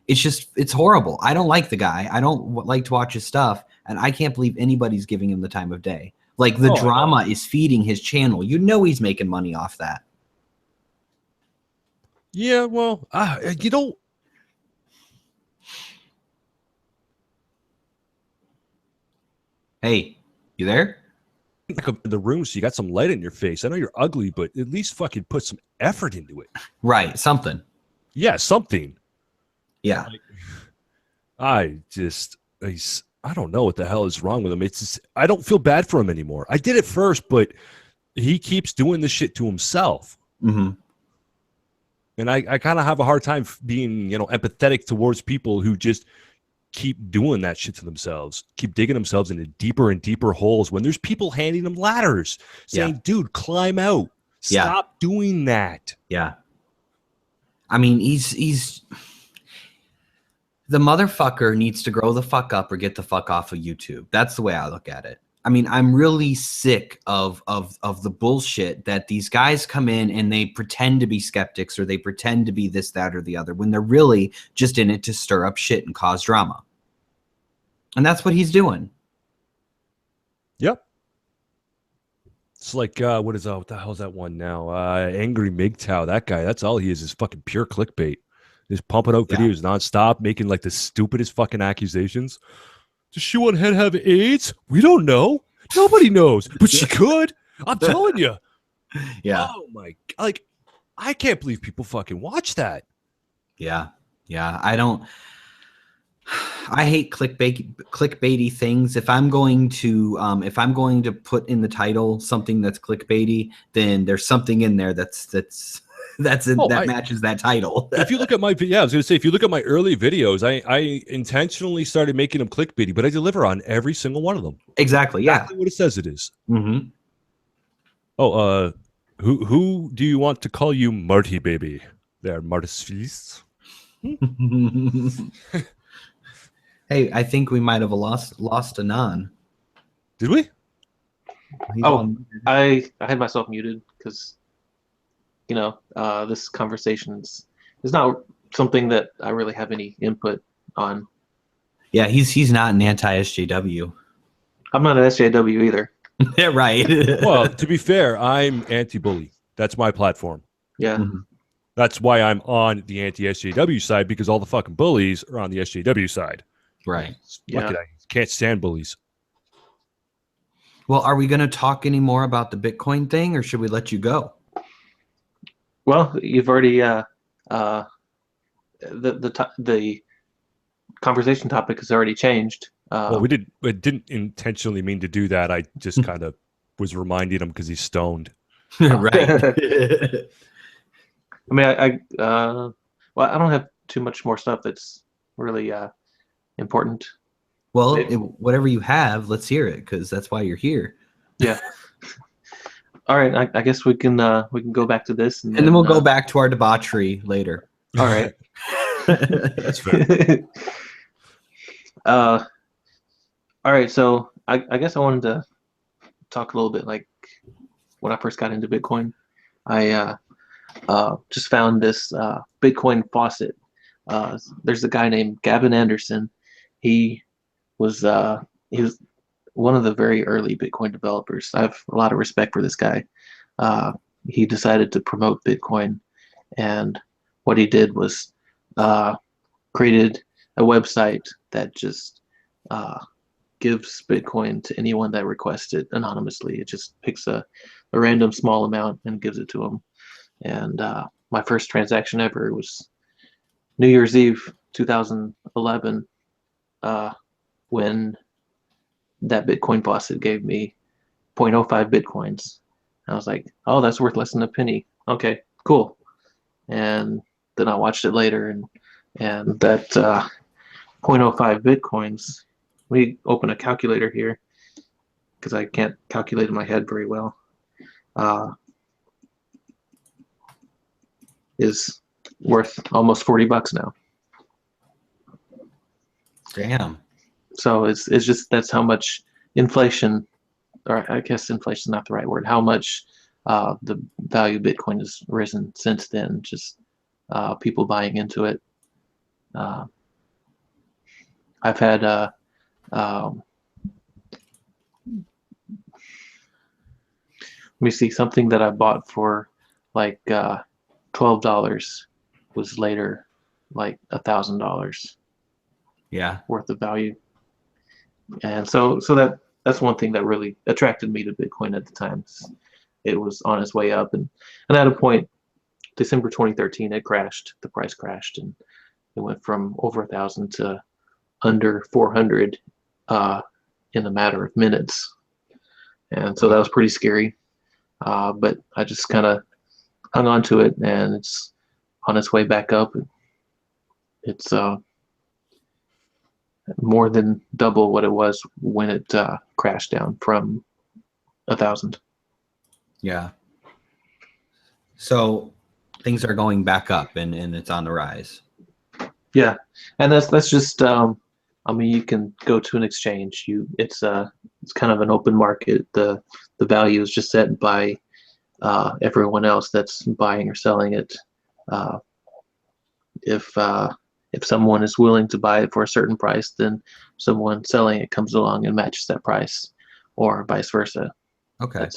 It's horrible. I don't like the guy. I don't like to watch his stuff, and I can't believe anybody's giving him the time of day. Like, the drama is feeding his channel. You know he's making money off that. Yeah, well, you don't. Hey, you there? Back up in the room so you got some light in your face. I know you're ugly, but at least fucking put some effort into it. Right, something. Yeah, something. Yeah. I don't know what the hell is wrong with him. It's just, I don't feel bad for him anymore. I did it first, but he keeps doing this shit to himself. Mm-hmm. And I kind of have a hard time being, empathetic towards people who just keep doing that shit to themselves, keep digging themselves into deeper and deeper holes when there's people handing them ladders saying, dude, climb out. Stop doing that. Yeah. I mean, he's the motherfucker needs to grow the fuck up or get the fuck off of YouTube. That's the way I look at it. I mean, I'm really sick of the bullshit that these guys come in and they pretend to be skeptics or they pretend to be this, that, or the other when they're really just in it to stir up shit and cause drama. And that's what he's doing. Yep. It's like, what the hell's that one now? Angry MGTOW, that guy, that's all he is fucking pure clickbait. Just pumping out videos nonstop, making like the stupidest fucking accusations. Does she want to have AIDS? We don't know. Nobody knows, but she could. I'm telling you. Yeah. Oh my, like, I can't believe people fucking watch that. Yeah. Yeah. I hate clickbaity things. If I'm going to put in the title something that's clickbaity, then there's something in there that matches that title. If you look at my I was gonna say, if you look at my early videos, I intentionally started making them clickbaity, but I deliver on every single one of them. Exactly. Exactly what it says it is. Mm-hmm. Oh, who do you want to call you, Marty baby? There, Marty's feast. Hey, I think we might have lost Anon. Did we? I had myself muted because this conversation is not something that I really have any input on. Yeah, he's not an anti-SJW. I'm not an SJW either. Yeah, right. Well, to be fair, I'm anti-bully. That's my platform. Yeah. Mm-hmm. That's why I'm on the anti-SJW side, because all the fucking bullies are on the SJW side. Right. Yeah. I can't stand bullies. Well, are we going to talk any more about the Bitcoin thing, or should we let you go? Well, you've already the conversation topic has already changed. Well, we didn't intentionally mean to do that. I just kind of was reminding him because he's stoned. Right. I mean, I don't have too much more stuff that's really important. Well, whatever you have, let's hear it, because that's why you're here. Yeah. All right. I guess we can go back to this, and then we'll go back to our debauchery later. All right. That's fair. All right. So I guess I wanted to talk a little bit like when I first got into Bitcoin. I just found this Bitcoin faucet. There's a guy named Gavin Anderson. He was one of the very early Bitcoin developers. I have a lot of respect for this guy. He decided to promote Bitcoin, and what he did was created a website that just gives Bitcoin to anyone that requests it anonymously. It just picks a random small amount and gives it to them. And my first transaction ever was New Year's Eve 2011, when that Bitcoin faucet gave me 0.05 Bitcoins. I was like, oh, that's worth less than a penny. Okay, cool. And then I watched it later, and that 0.05 Bitcoins, we open a calculator here because I can't calculate in my head very well, is worth almost $40 now. Damn. So it's just, that's how much inflation, or I guess inflation is not the right word, how much the value of Bitcoin has risen since then. Just people buying into it. I've had let me see, something that I bought for like $12 was later like $1,000 Yeah. worth of value. And so that's one thing that really attracted me to Bitcoin at the time. It was on its way up, and at a point, December 2013, it crashed. The price crashed, and it went from over 1,000 to under 400 in a matter of minutes. And so that was pretty scary. But I just kind of hung on to it, and it's on its way back up. It's more than double what it was when it crashed down from 1,000. Yeah. So things are going back up, and it's on the rise. Yeah, and that's just I mean, you can go to an exchange. It's kind of an open market. The value is just set by everyone else that's buying or selling it. If someone is willing to buy it for a certain price, then someone selling it comes along and matches that price, or vice versa. Okay.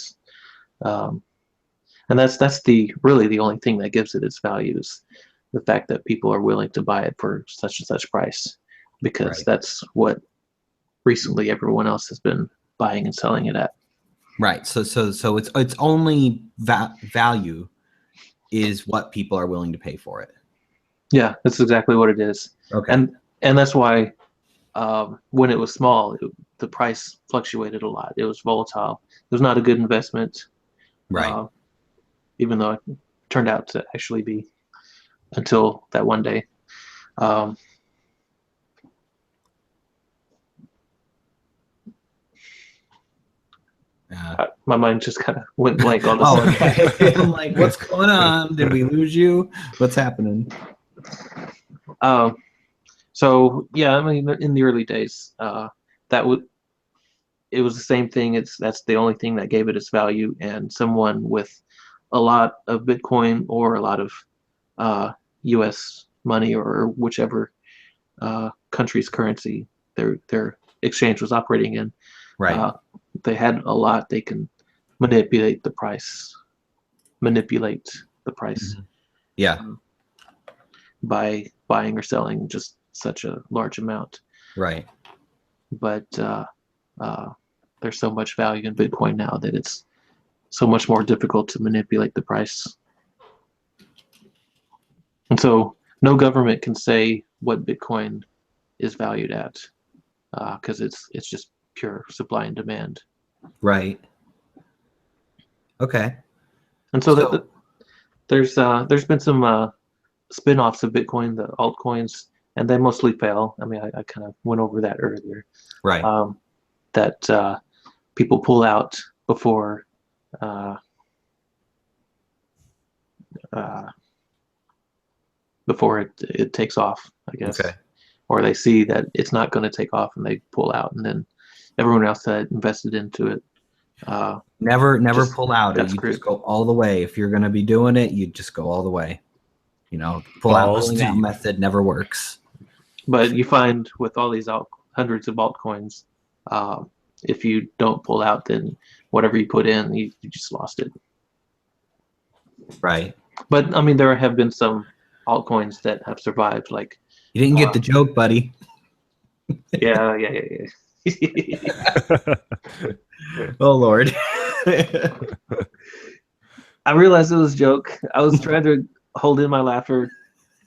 And that's really the only thing that gives it its value is the fact that people are willing to buy it for such and such price, because that's what recently everyone else has been buying and selling it at. Right. So it's only value is what people are willing to pay for it. Yeah, that's exactly what it is. Okay. And that's why when it was small, the price fluctuated a lot. It was volatile. It was not a good investment. Right. Even though it turned out to actually be, until that one day. My mind just kind of went blank all of a sudden. Okay. I'm like, what's going on? Did we lose you? What's happening? So yeah, I mean, in the early days, it was the same thing. That's the only thing that gave it its value, and someone with a lot of Bitcoin or a lot of U.S. money or whichever country's currency their exchange was operating in, Right. they had a lot. They can manipulate the price. Mm-hmm. Yeah. By buying or selling just such a large amount. Right. But there's so much value in Bitcoin now that it's so much more difficult to manipulate the price. And so no government can say what Bitcoin is valued at, because it's just pure supply and demand. Right. Okay. And so there's been some spin-offs of Bitcoin, the altcoins, and they mostly fail. I mean, I kind of went over that earlier. Right. That people pull out before it takes off, I guess. Okay. Or they see that it's not going to take off and they pull out, and then everyone else that invested into it never pull out. You screwed. just go all the way. If you're going to be doing it, you just go all the way. Pulling out method never works. But you find with all these hundreds of altcoins, if you don't pull out, then whatever you put in, you just lost it. Right. But I mean, there have been some altcoins that have survived. Like, you didn't get the joke, buddy. Yeah. Oh Lord. I realized it was a joke. I was trying to hold in my laughter.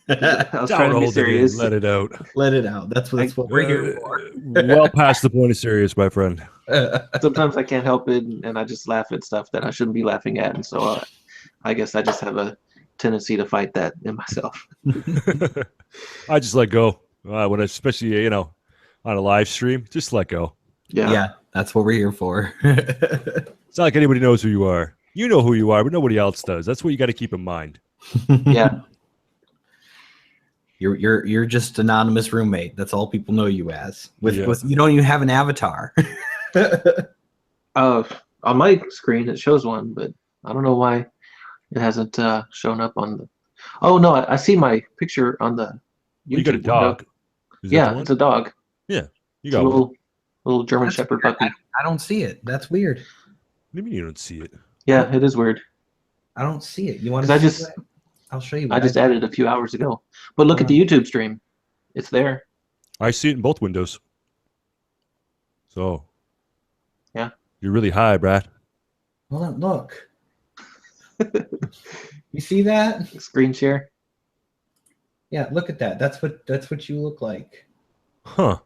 I was trying to be serious. Let it out. Let it out. That's what we're here for. Well past the point of serious, my friend. Sometimes I can't help it, and I just laugh at stuff that I shouldn't be laughing at, and so I guess I just have a tendency to fight that in myself. I just let go when, especially on a live stream. Just let go. Yeah, that's what we're here for. It's not like anybody knows who you are. You know who you are, but nobody else does. That's what you got to keep in mind. Yeah. You're just anonymous roommate. That's all people know you as. With you don't even have an avatar. On my screen it shows one, but I don't know why it hasn't shown up on the. Oh no, I see my picture on the You got a YouTube window. dog. Is that the Yeah, one? it's a dog. Yeah, you It's a got one. What little German That's Shepherd weird. puppy. I don't see it. That's weird. do you mean you don't see it? Yeah, it is weird. I don't see it. You want Because to see it? I'll show you. I just added a few hours ago. But look at the YouTube stream. It's there. I see it in both windows. So, yeah, you're really high, Brad. Hold on, look. You see that? Screen share. Yeah, look at that. That's what you look like. Huh.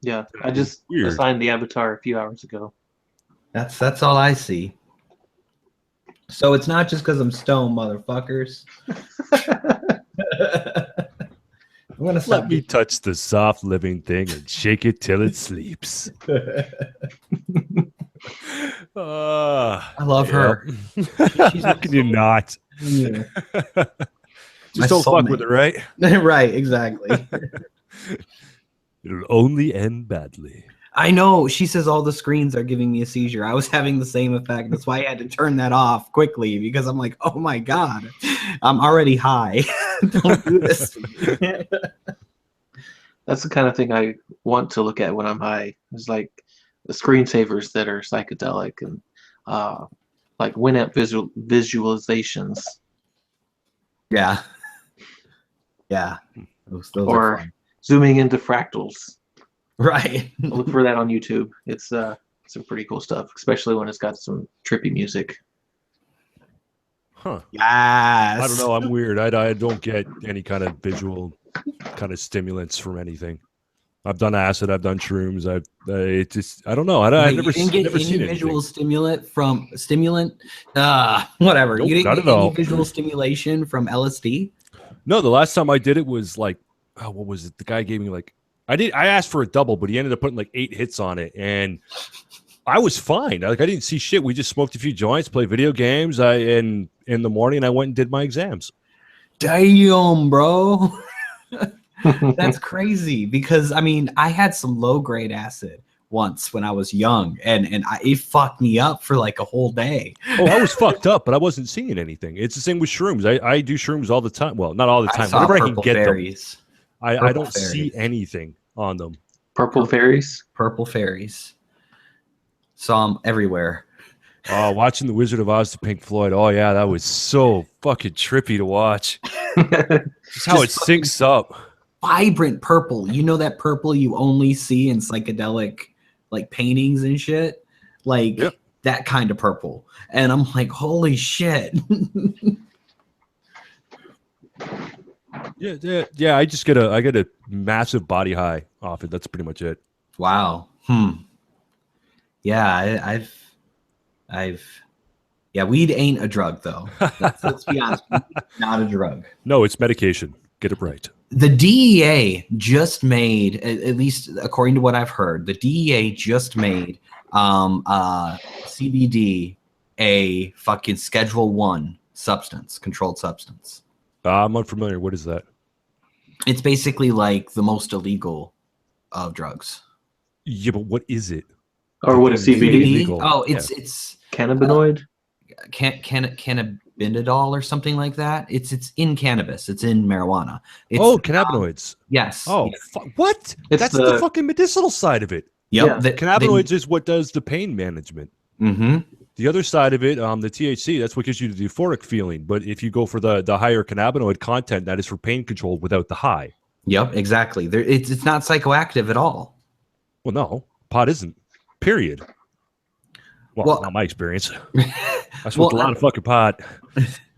Yeah, I just assigned the avatar a few hours ago. That's all I see. So it's not just because I'm stoned, motherfuckers. I'm gonna let me touch the soft living thing and shake it till it sleeps. I love her. How can you not? Yeah. Just don't fuck with her, right? Right, exactly. It'll only end badly. I know. She says all the screens are giving me a seizure. I was having the same effect. That's why I had to turn that off quickly because I'm like, oh my God, I'm already high. Don't do this. That's the kind of thing I want to look at when I'm high. It's like the screensavers that are psychedelic and like Winamp visualizations. Yeah. Yeah. Those or zooming into fractals. Right. Look for that on YouTube. It's some pretty cool stuff, especially when it's got some trippy music. Huh. Yes. I don't know. I'm weird. I don't get any kind of visual kind of stimulants from anything. I've done acid. I've done shrooms. I don't know. I've never seen any visual anything. stimulant. Whatever. Nope, You didn't get any visual stimulation from LSD? No, the last time I did it was like, what was it? The guy gave me like, I asked for a double, but he ended up putting like 8 hits on it, and I was fine. Like I didn't see shit. We just smoked a few joints, played video games. And in the morning, I went and did my exams. Damn, bro. That's crazy because I mean I had some low grade acid once when I was young and it fucked me up for like a whole day. Oh, I was fucked up, but I wasn't seeing anything. It's the same with shrooms. I do shrooms all the time. Well, not all the time. Whenever I can get fairies. them, I don't see anything on them. Purple fairies. Purple fairies. Saw them everywhere. Oh, watching The Wizard of Oz to Pink Floyd. Oh yeah, that was so fucking trippy to watch. Just how it syncs up. Vibrant purple. You know that purple you only see in psychedelic like paintings and shit? Like that kind of purple. And I'm like, holy shit. Yeah. I just get a massive body high off it. That's pretty much it. Wow. Yeah, yeah, weed ain't a drug though. Let's be honest. Not a drug. No, it's medication. Get it right. The DEA just made, at least according to what I've heard, the DEA just made CBD a fucking Schedule 1 substance, controlled substance. I'm unfamiliar. What is that? It's basically like the most illegal of drugs. Yeah, but what is it? Or what is CBD? Oh, it's cannabinoid. Cannabinidol or something like that. It's in cannabis. It's in marijuana. It's, cannabinoids. Yes. Oh, yes. What? That's the fucking medicinal side of it. Yep. Yeah. Cannabinoids is what does the pain management. Mm-hmm. The other side of it, the THC, that's what gives you the euphoric feeling. But if you go for the higher cannabinoid content, that is for pain control without the high. Yep, exactly. It's not psychoactive at all. Well, no, pot isn't. Period. Well, not my experience. I smoked a lot of fucking pot.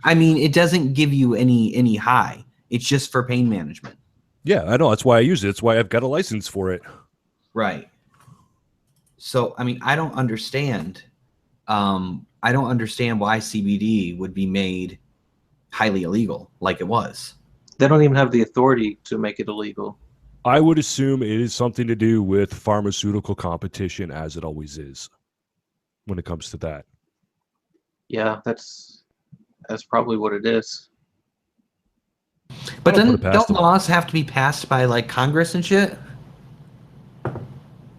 I mean, it doesn't give you any high. It's just for pain management. Yeah, I know. That's why I use it. That's why I've got a license for it. Right. So, I mean, I don't understand. I don't understand why CBD would be made highly illegal like it was. They don't even have the authority to make it illegal. I would assume it is something to do with pharmaceutical competition, as it always is when it comes to that. Yeah, that's probably what it is. But then don't laws have to be passed by like Congress and shit?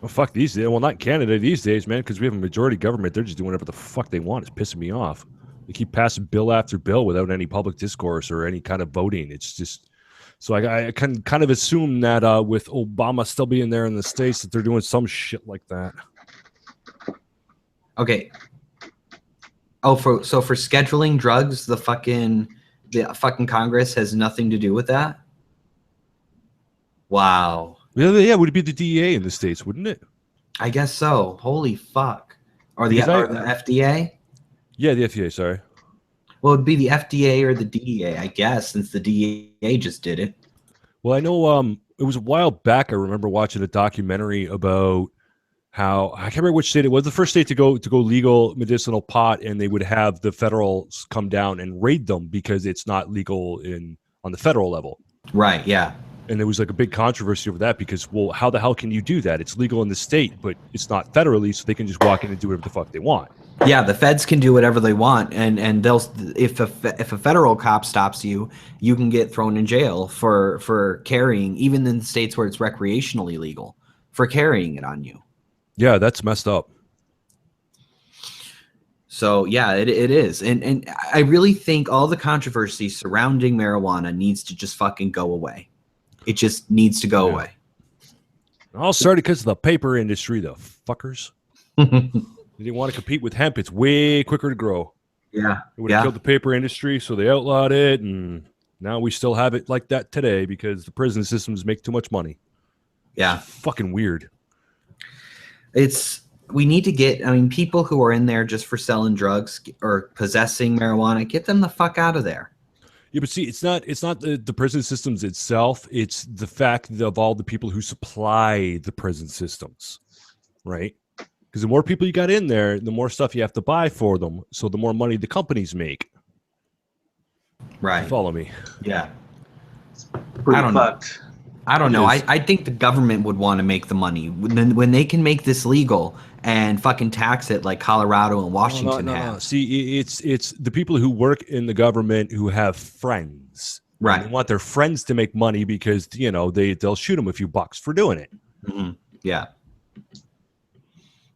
Well, fuck these days. Well, not Canada these days, man, because we have a majority government. They're just doing whatever the fuck they want. It's pissing me off. They keep passing bill after bill without any public discourse or any kind of voting. It's just so I can kind of assume that with Obama still being there in the States that they're doing some shit like that. Okay. Oh, for scheduling drugs, the fucking Congress has nothing to do with that. Wow. Yeah, would it be the DEA in the States, wouldn't it? I guess so. Holy fuck. Or the FDA? Yeah, the FDA, sorry. Well, it'd be the FDA or the DEA, I guess, since the DEA just did it. Well, I know it was a while back. I remember watching a documentary about how, I can't remember which state it was, the first state to go legal medicinal pot, and they would have the federals come down and raid them because it's not legal on the federal level. Right, yeah. And there was like a big controversy over that because, well, how the hell can you do that? It's legal in the state, but it's not federally, so they can just walk in and do whatever the fuck they want. Yeah, the feds can do whatever they want, and they'll if a federal cop stops you, you can get thrown in jail for carrying, even in the states where it's recreationally legal, for carrying it on you. Yeah, that's messed up. So yeah, it is, and I really think all the controversy surrounding marijuana needs to just fucking go away. It just needs to go away. It all started because of the paper industry, the fuckers. They didn't want to compete with hemp. It's way quicker to grow. Yeah. It would have killed the paper industry, so they outlawed it, and now we still have it like that today because the prison systems make too much money. Yeah. It's fucking weird. We need to get, I mean, people who are in there just for selling drugs or possessing marijuana, get them the fuck out of there. Yeah, but see, it's not the prison systems itself. It's the fact of all the people who supply the prison systems, right? Because the more people you got in there, the more stuff you have to buy for them. So the more money the companies make. Right. Follow me. Yeah. I don't know. I don't know. I think the government would want to make the money when they can make this legal and fucking tax it like Colorado and Washington have. No. See, it's the people who work in the government who have friends. Right. They want their friends to make money because, they'll shoot them a few bucks for doing it. Mm-hmm. Yeah.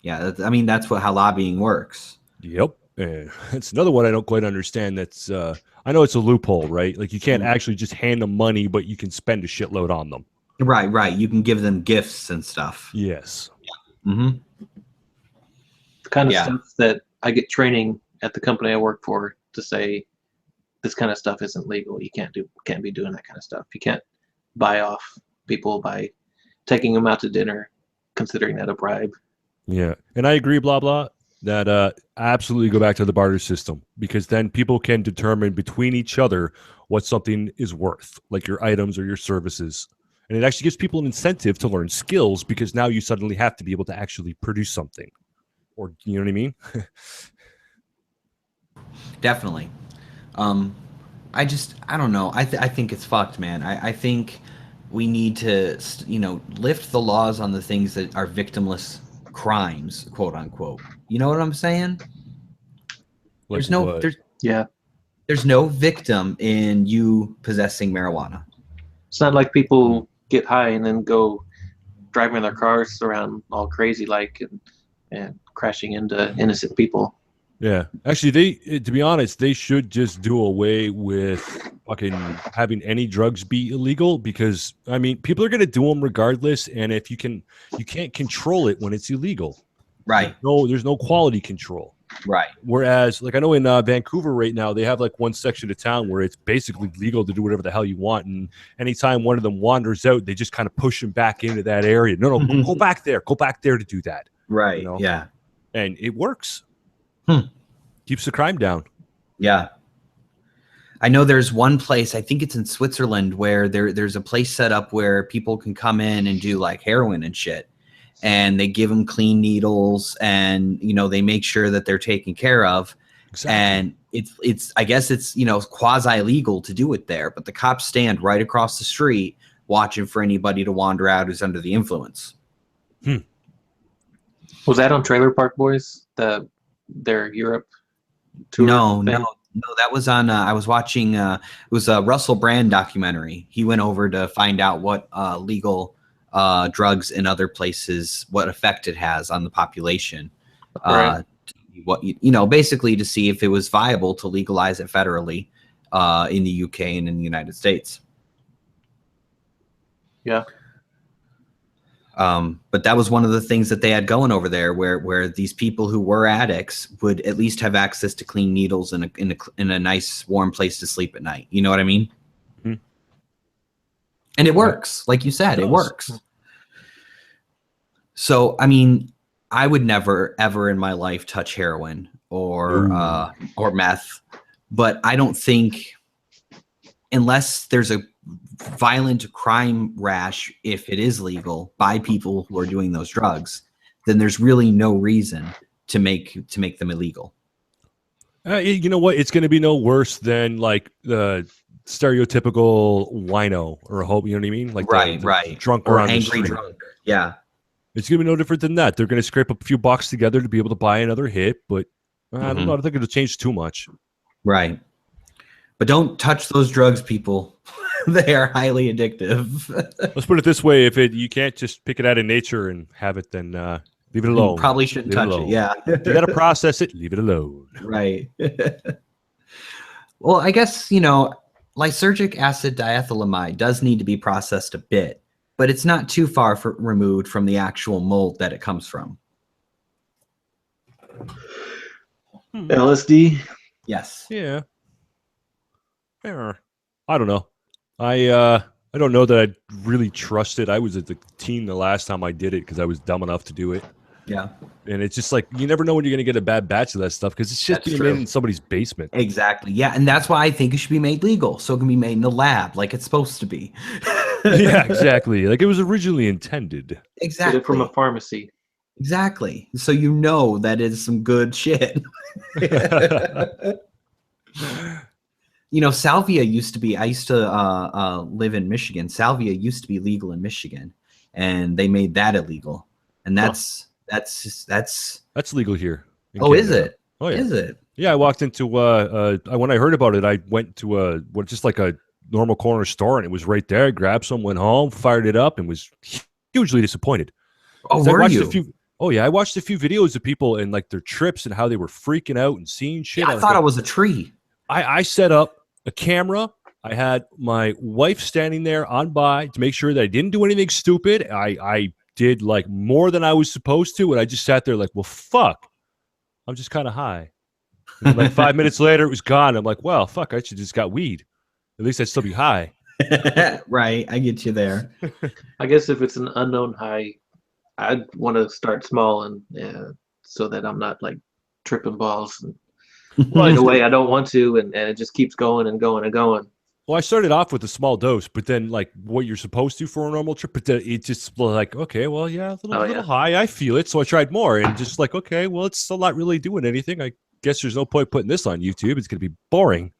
Yeah, I mean, that's how lobbying works. Yep. It's another one I don't quite understand. That's I know it's a loophole, right? Like you can't actually just hand them money, but you can spend a shitload on them. Right. You can give them gifts and stuff. Yes. Yeah. Mm-hmm. The kind of stuff that I get training at the company I work for to say this kind of stuff isn't legal. You can't be doing that kind of stuff. You can't buy off people by taking them out to dinner, considering that a bribe. Yeah, and I agree, blah, blah, that absolutely go back to the barter system because then people can determine between each other what something is worth, like your items or your services. And it actually gives people an incentive to learn skills because now you suddenly have to be able to actually produce something. Or, you know what I mean? Definitely. I don't know. I think it's fucked, man. I think we need to, lift the laws on the things that are victimless crimes, quote unquote. You know what I'm saying? Like there's no victim in you possessing marijuana. It's not like people get high and then go driving their cars around all crazy and crashing into innocent people. Yeah, actually, to be honest, they should just do away with fucking having any drugs be illegal because, I mean, people are going to do them regardless. And if you can't control it when it's illegal. Right. There's no quality control. Right. Whereas, like I know in Vancouver right now, they have like one section of town where it's basically legal to do whatever the hell you want. And anytime one of them wanders out, they just kind of push them back into that area. No, go back there. Go back there to do that. Right. Yeah. And it works. Keeps the crime down. Yeah. I know there's one place, I think it's in Switzerland, where there's a place set up where people can come in and do like heroin and shit. And they give them clean needles and, they make sure that they're taken care of. Exactly. And it's I guess it's, quasi legal to do it there, but the cops stand right across the street watching for anybody to wander out who's under the influence. Was that on Trailer Park Boys? Their Europe tour? No, that was on I was watching it was a Russell Brand documentary. He went over to find out what legal drugs in other places, what effect it has on the population. Right. What basically to see if it was viable to legalize it federally in the UK and in the United States. Yeah. But that was one of the things that they had going over there, where these people who were addicts would at least have access to clean needles in a nice warm place to sleep at night. You know what I mean? Mm-hmm. And it works, like you said, it works. So, I mean, I would never ever in my life touch heroin or meth, but I don't think, unless there's a violent crime rash, if it is legal by people who are doing those drugs, then there's really no reason to make them illegal. You know what? It's going to be no worse than like the stereotypical wino or a hope. You know what I mean? Like the drunk or on angry the street. drunk. Yeah, it's going to be no different than that. They're going to scrape up a few bucks together to be able to buy another hit, but I don't know. I don't think it'll change too much. Right. But don't touch those drugs, people. They are highly addictive. Let's put it this way: if you can't just pick it out of nature and have it, then leave it alone. You probably shouldn't touch it. Yeah, you got to process it. Leave it alone. Right. Well, I guess lysergic acid diethylamide does need to be processed a bit, but it's not too far removed from the actual mold that it comes from. LSD. Yes. Yeah. I don't know. I don't know that I really trust it. I was at the team the last time I did it because I was dumb enough to do it. Yeah. And it's just like, you never know when you're going to get a bad batch of that stuff because it's just being made in somebody's basement. Exactly. Yeah. And that's why I think it should be made legal. So it can be made in the lab like it's supposed to be. Yeah, exactly. Like it was originally intended. Exactly. Get it from a pharmacy. Exactly. So that is some good shit. Salvia used to be, I used to live in Michigan. Salvia used to be legal in Michigan, and they made that illegal. And that's legal here. Oh, Canada. Is it? Oh, yeah. Is it? Yeah, I walked into when I heard about it, I went to just like a normal corner store, and it was right there. I grabbed some, went home, fired it up, and was hugely disappointed. Oh, were you? I watched a few videos of people and like their trips and how they were freaking out and seeing shit. Yeah, I thought it was a tree. I set up a camera. I had my wife standing there on by to make sure that I didn't do anything stupid. I did like more than I was supposed to, and I just sat there like, well, fuck, I'm just kind of high. And like 5 minutes later, it was gone. I'm like, well, fuck, I should just got weed. At least I'd still be high. Right, I get you there. I guess if it's an unknown high, I'd want to start small and so that I'm not like tripping balls. Well, in a way, I don't want to, and it just keeps going and going and going. Well, I started off with a small dose, but then like what you're supposed to for a normal trip, but then it just like, okay, well, yeah, a little high, I feel it, so I tried more, and just like, okay, well, it's still not really doing anything. I guess there's no point putting this on YouTube. It's going to be boring.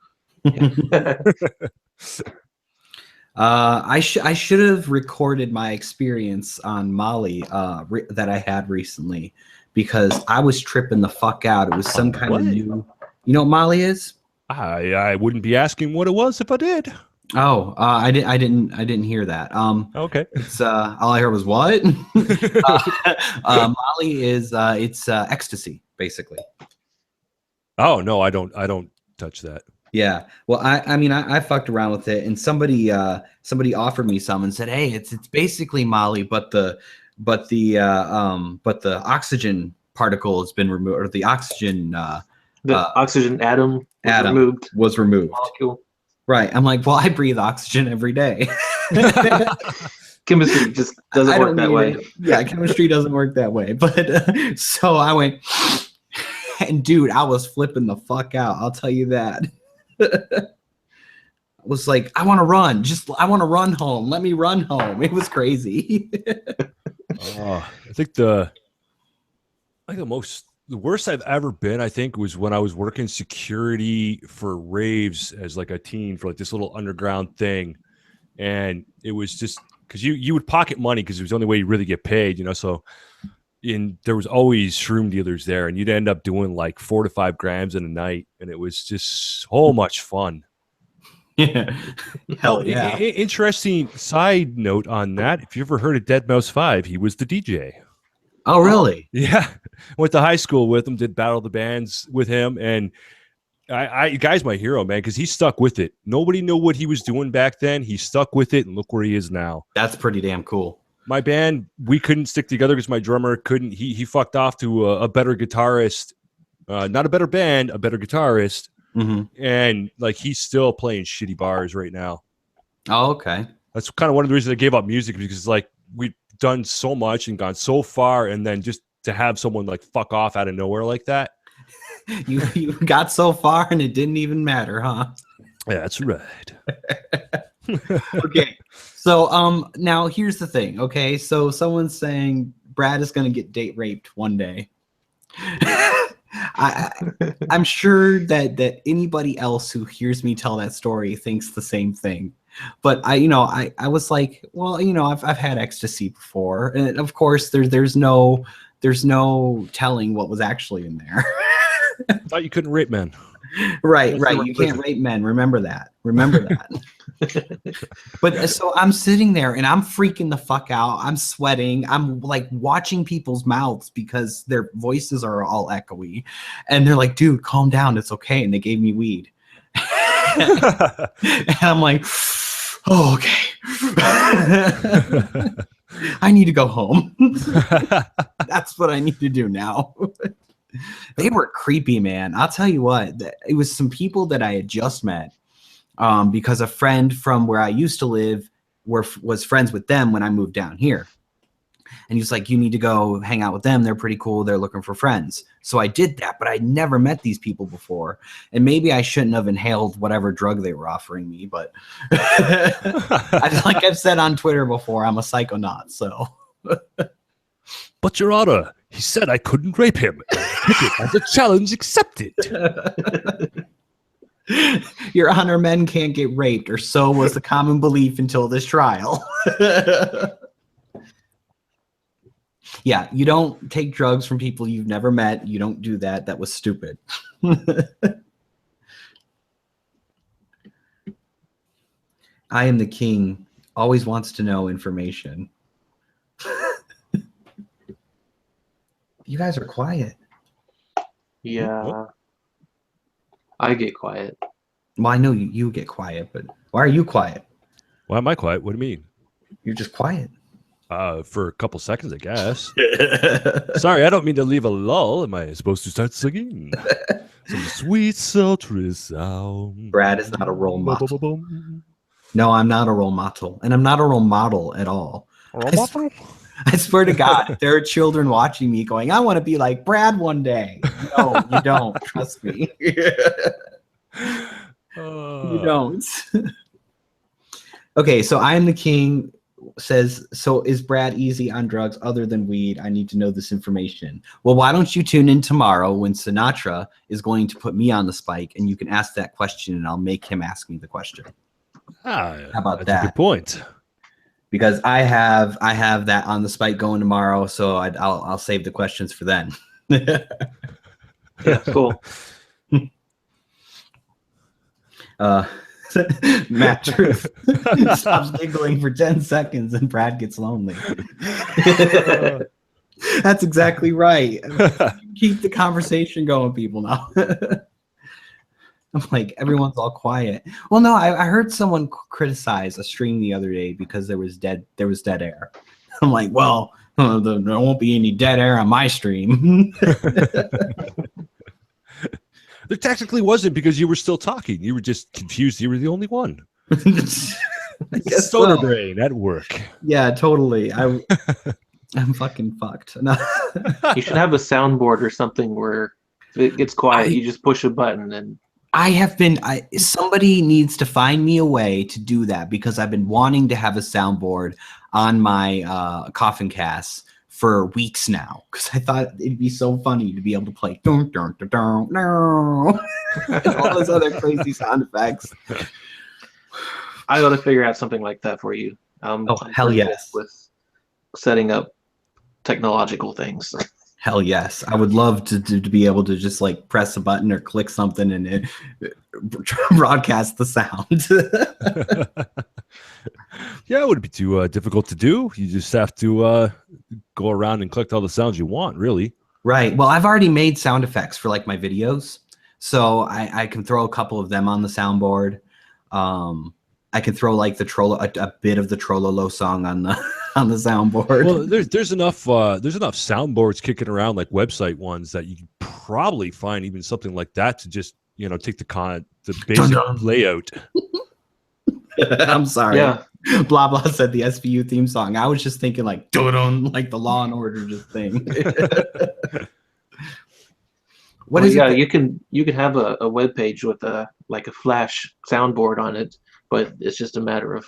I should have recorded my experience on Molly that I had recently, because I was tripping the fuck out. It was some kind of new. You know what Molly is? I wouldn't be asking what it was if I did. Oh, I didn't hear that. Okay. It's all I heard was what? Molly is it's ecstasy, basically. Oh no, I don't touch that. Yeah. Well, I fucked around with it, and somebody offered me some and said, hey, it's basically Molly, but the oxygen particle has been removed, or the oxygen oxygen atom was removed. Molecule. Right. I'm like, well, I breathe oxygen every day. Chemistry just doesn't work that way. Yeah, chemistry doesn't work that way. But so I went, and dude, I was flipping the fuck out. I'll tell you that. I was like, I want to run. I want to run home. Let me run home. It was crazy. I think the worst I've ever been, I think, was when I was working security for raves as like a teen for like this little underground thing. And it was just because you would pocket money because it was the only way you really get paid, so there was always shroom dealers there, and you'd end up doing like 4 to 5 grams in a night, and it was just so much fun. Hell yeah. Interesting side note on that. If you ever heard of Dead Mouse 5, he was the DJ. Oh, really? Yeah. Went to high school with him, did Battle of the Bands with him. And guy's my hero, man, because he stuck with it. Nobody knew what he was doing back then. He stuck with it, and look where he is now. That's pretty damn cool. My band, we couldn't stick together because my drummer couldn't. He fucked off to a better guitarist. Not a better band, a better guitarist. Mm-hmm. And like he's still playing shitty bars right now. Oh, okay. That's kind of one of the reasons I gave up music, because like we've done so much and gone so far, and then just to have someone like fuck off out of nowhere like that. You got so far and it didn't even matter, huh? Yeah, that's right. Okay. So now here's the thing. Okay, so someone's saying Brad is gonna get date raped one day. I'm sure that anybody else who hears me tell that story thinks the same thing. But I was like, well, I've had ecstasy before, and of course there's no telling what was actually in there. Thought you couldn't rape men. Right. You can't rape men. Remember that. But so I'm sitting there and I'm freaking the fuck out. I'm sweating. I'm like watching people's mouths because their voices are all echoey. And they're like, dude, calm down. It's okay. And they gave me weed. And I'm like, oh, okay. I need to go home. That's what I need to do now. They were creepy, man. I'll tell you what, it was some people that I had just met because a friend from where I used to live was friends with them when I moved down here. And he was like, you need to go hang out with them. They're pretty cool. They're looking for friends. So I did that, but I'd never met these people before. And maybe I shouldn't have inhaled whatever drug they were offering me. But like I've said on Twitter before, I'm a psychonaut. So. But Your Honor, he said I couldn't rape him. Took it as a challenge accepted. Your Honor, men can't get raped, or so was the common belief until this trial. Yeah, you don't take drugs from people you've never met. You don't do that. That was stupid. I am the king. Always wants to know information. You guys are quiet. Yeah. I get quiet. Well, I know you get quiet, but why are you quiet? Why am I quiet? What do you mean? You're just quiet. For a couple seconds, I guess. Sorry, I don't mean to leave a lull. Am I supposed to start singing? Some sweet, sultry sound. Brad is not a role model. No, I'm not a role model. And I'm not a role model at all. I swear to God, there are children watching me going, I want to be like Brad one day. No, you don't. Trust me. You don't. Okay, so I am the king says, so is Brad easy on drugs other than weed? I need to know this information. Well, why don't you tune in tomorrow when Sinatra is going to put me on the spike, and you can ask that question and I'll make him ask me the question. How about that's that? A good point. Because I have that on the spike going tomorrow, so I'll save the questions for then. Yeah, cool. Matreaux stops giggling for 10 seconds and Brad gets lonely. That's exactly right. Keep the conversation going, people, now. I'm like, everyone's all quiet. Well, no, I heard someone criticize a stream the other day because there was dead air. I'm like, well, there won't be any dead air on my stream. There technically wasn't, because you were still talking. You were just confused. You were the only one. Stoner brain at work. Yeah, totally. I'm fucking fucked. No. You should have a soundboard or something where if it gets quiet, you just push a button and. Somebody needs to find me a way to do that, because I've been wanting to have a soundboard on my Coffin casts for weeks now, because I thought it'd be so funny to be able to play dun, dun, dun, dun, no, and all those other crazy sound effects. I got to figure out something like that for you. Oh, hell yes. With setting up technological things. Hell yes. I would love to be able to just like press a button or click something and it broadcast the sound. Yeah, it wouldn't be too difficult to do. You just have to go around and collect all the sounds you want, really. Right. Well, I've already made sound effects for like my videos. So I can throw a couple of them on the soundboard. I can throw like the a bit of the Trollolo song on the on the soundboard. Well, there's enough soundboards kicking around, like website ones, that you can probably find even something like that to just take the basic layout. I'm sorry. Yeah. Blah blah said the SVU theme song. I was just thinking like dun like the Law and Order just thing. What is it? You can have a web page with a Flash soundboard on it, but it's just a matter of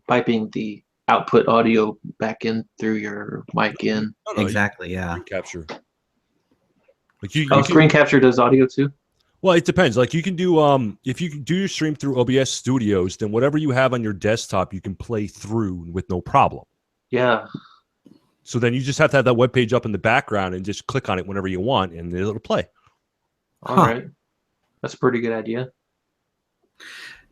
piping the output audio back in through your mic in. Exactly. Yeah. Screen capture. Screen capture does audio too. Well, it depends. Like you can do if you do your stream through OBS Studios, then whatever you have on your desktop, you can play through with no problem. Yeah. So then you just have to have that web page up in the background and just click on it whenever you want, and it'll play. All right, that's a pretty good idea.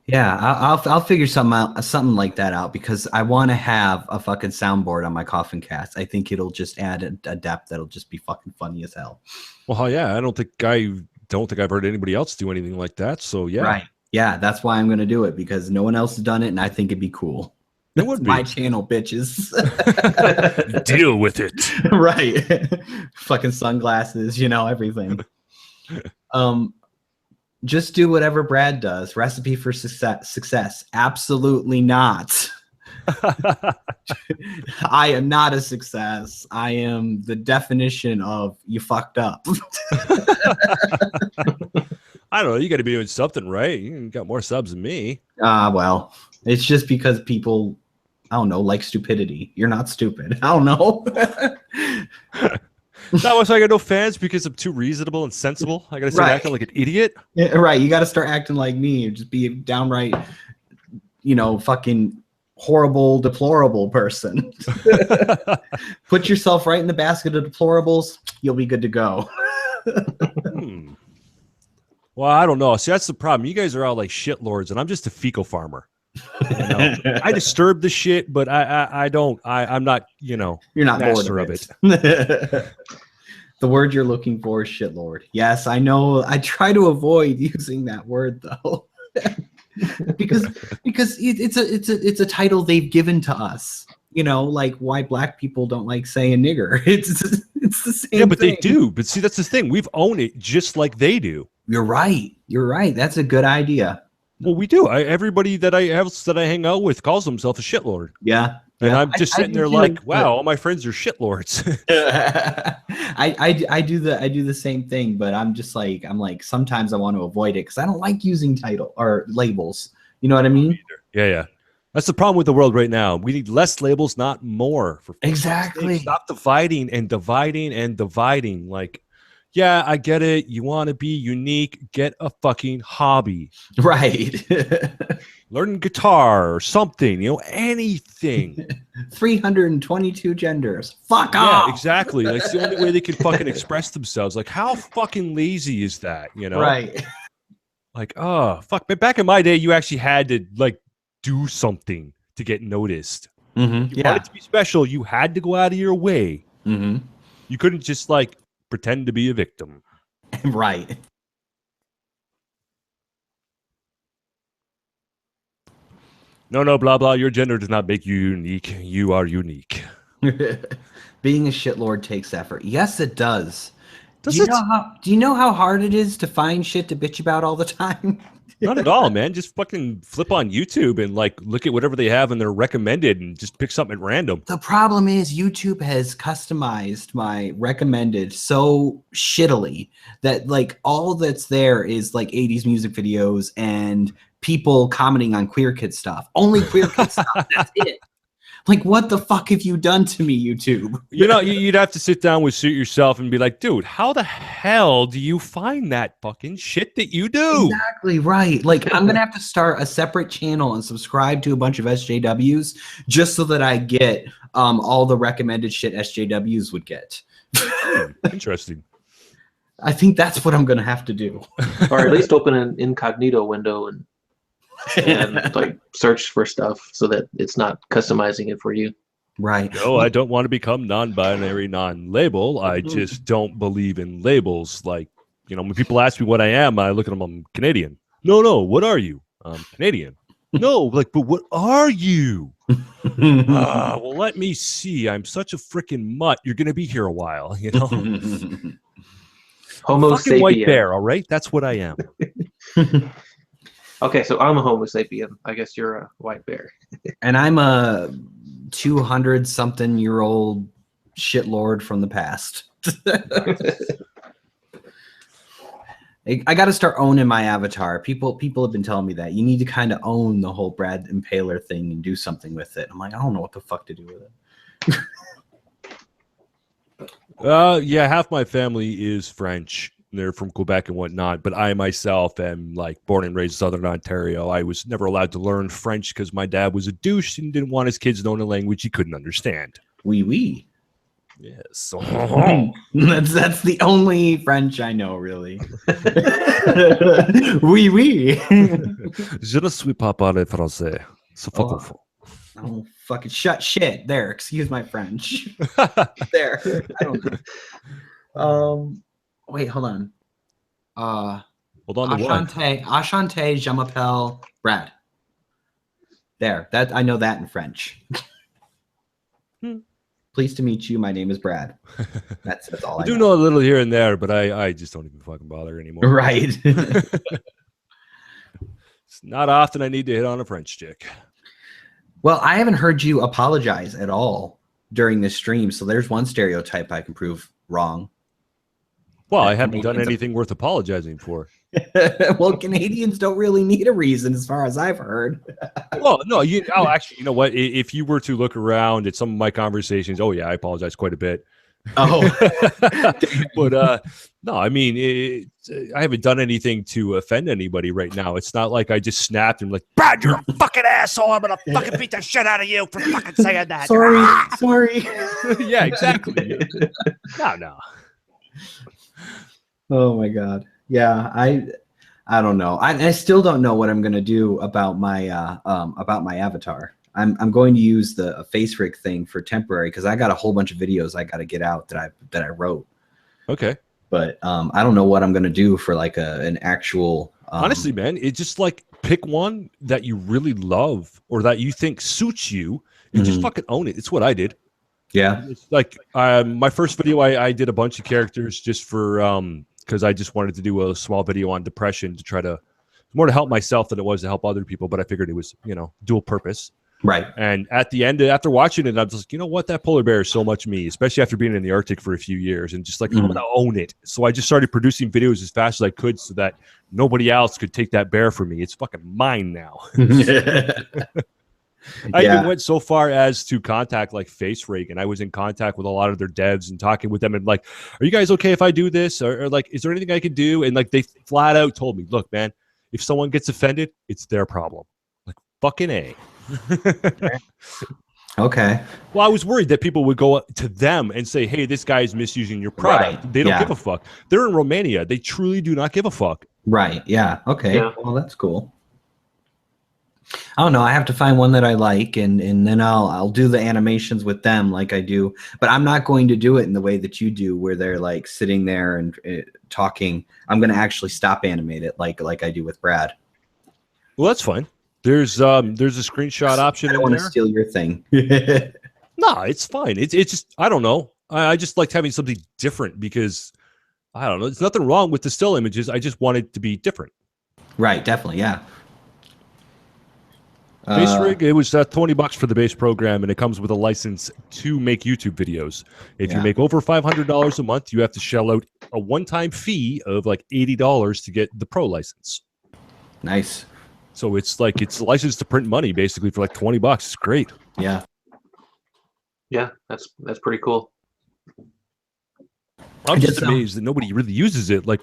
Yeah, I'll figure something like that out, because I want to have a fucking soundboard on my Coffin cast. I think it'll just add a depth that'll just be fucking funny as hell. Well, yeah, I don't think I've heard anybody else do anything like that. So yeah, right. Yeah, that's why I'm gonna do it, because no one else has done it, and I think it'd be cool. It would be my channel, bitches. Deal with it. Right. Fucking sunglasses, everything. Just do whatever Brad does. Recipe for success. Absolutely not. I am not a success. I am the definition of you fucked up. I don't know. You got to be doing something right. You got more subs than me. Well, it's just because people, I don't know, like stupidity. You're not stupid. I don't know. That was I got no fans because I'm too reasonable and sensible. I got to start acting like an idiot. Yeah, right. You got to start acting like me. Just be a downright, fucking horrible, deplorable person. Put yourself right in the basket of deplorables. You'll be good to go. Well, I don't know. See, that's the problem. You guys are all like shitlords, and I'm just a fecal farmer. I disturb the shit, but I don't. I'm not. You're not master of it. The word you're looking for is shitlord. Yes, I know. I try to avoid using that word though, because it's a title they've given to us. Like why black people don't like saying nigger. It's the same. Yeah, but thing. they do. But see, that's the thing. We've owned it just like they do. You're right. That's a good idea. Well, we do. Everybody that I hang out with calls themselves a shitlord. Yeah. And I'm just sitting there like, wow, all my friends are shitlords. I do the same thing, but I'm like sometimes I want to avoid it because I don't like using title or labels. You know what I mean? Yeah. That's the problem with the world right now. We need less labels, not more. Exactly. Stop dividing and dividing and dividing. Like, yeah, I get it. You want to be unique. Get a fucking hobby. Right. Learn guitar or something, anything. 322 genders. Fuck off. Yeah, exactly. That's the only way they can fucking express themselves. Like, how fucking lazy is that, Right. Like, oh, fuck. But back in my day, you actually had to, like, do something to get noticed. Mm-hmm. You wanted to be special, you had to go out of your way. Mm-hmm. You couldn't just, like, pretend to be a victim. Right. No, blah, blah. Your gender does not make you unique. You are unique. Being a shitlord takes effort. Yes, it does. Do you know how hard it is to find shit to bitch about all the time? Not at all, man. Just fucking flip on YouTube and like look at whatever they have and they're recommended and just pick something at random. The problem is YouTube has customized my recommended so shittily that like all that's there is like 80s music videos and people commenting on queer kid stuff. Only queer kid stuff. That's it. Like, what the fuck have you done to me, YouTube? You'd have to sit down with yourself and be like, dude, how the hell do you find that fucking shit that you do? Exactly right. Like, I'm going to have to start a separate channel and subscribe to a bunch of SJWs just so that I get all the recommended shit SJWs would get. Interesting. I think that's what I'm gonna have to do. Or at least open an incognito window and like search for stuff so that it's not customizing it for you. Right. No, I don't want to become non-binary, non-label. I just don't believe in labels. Like, when people ask me what I am, I look at them, I'm Canadian. No, what are you? I'm Canadian. No, like, but what are you? Well, let me see. I'm such a freaking mutt. You're going to be here a while, Homo fucking sapien. white bear, all right? That's what I am. Okay, so I'm a Homo sapien. I guess you're a white bear. And I'm a 200-something-year-old shitlord from the past. I got to start owning my avatar. People have been telling me that you need to kind of own the whole Brad Impaler thing and do something with it. I'm like, I don't know what the fuck to do with it. Yeah, half my family is French. They're from Quebec and whatnot, but I myself am like born and raised in Southern Ontario. I was never allowed to learn French because my dad was a douche and didn't want his kids knowing a language he couldn't understand. Oui. Yes. That's the only French I know, really. Oui. Je ne suis pas parler français. C'est Oh, fucking shit. There, excuse my French. There. I don't know. Wait, hold on. Hold on to what? Enchanté, je m'appelle Brad. There. That I know that in French. Pleased to meet you. My name is Brad. That's all I do know a little here and there, but I just don't even fucking bother anymore. Right. It's not often I need to hit on a French chick. Well, I haven't heard you apologize at all during this stream, so there's one stereotype I can prove wrong. Well, I haven't done anything worth apologizing for. Well, Canadians don't really need a reason, as far as I've heard. Well, no, actually, you know what? If you were to look around at some of my conversations, oh yeah, I apologize quite a bit. Oh, but no, I mean, I haven't done anything to offend anybody right now. It's not like I just snapped and like, Brad, you're a fucking asshole. I'm gonna fucking beat the shit out of you for fucking saying that. Sorry. Yeah, exactly. No. Oh my God. Yeah, I don't know. I still don't know what I'm gonna do about my avatar. I'm going to use the face rig thing for temporary because I got a whole bunch of videos I got to get out that I wrote. Okay. But I don't know what I'm gonna do for like an actual. Honestly, man, it's just like pick one that you really love or that you think suits you and just fucking own it. It's what I did. Yeah. It's like my first video, I did a bunch of characters just for because I just wanted to do a small video on depression to try to more to help myself than it was to help other people. But I figured it was, dual purpose. Right. And at the end, after watching it, I was like, you know what? That polar bear is so much me, especially after being in the Arctic for a few years and just like, I'm going to own it. So I just started producing videos as fast as I could so that nobody else could take that bear from me. It's fucking mine now. I even went so far as to contact like FaceRig, and I was in contact with a lot of their devs and talking with them and like, are you guys okay if I do this? Or like, is there anything I can do? And like, they flat out told me, look, man, if someone gets offended, it's their problem. Like, fucking A. Okay. Well, I was worried that people would go to them and say, hey, this guy is misusing your product. Right. They don't give a fuck. They're in Romania. They truly do not give a fuck. Right. Yeah. Okay. Yeah. Well, that's cool. I don't know. I have to find one that I like, and then I'll do the animations with them like I do. But I'm not going to do it in the way that you do, where they're like sitting there and talking. I'm going to actually stop animate it like I do with Brad. Well, that's fine. There's a screenshot option. I don't want to steal your thing. No, it's fine. It's just I don't know. I just liked having something different because I don't know. There's nothing wrong with the still images. I just wanted to be different. Right. Definitely. Yeah. Base rig, it was $20 for the base program, and it comes with a license to make YouTube videos. If you make over $500 a month, you have to shell out a one-time fee of like $80 to get the pro license. Nice. So it's like it's a license to print money basically for like $20. It's great. Yeah. Yeah, that's pretty cool. I'm just amazed that nobody really uses it. Like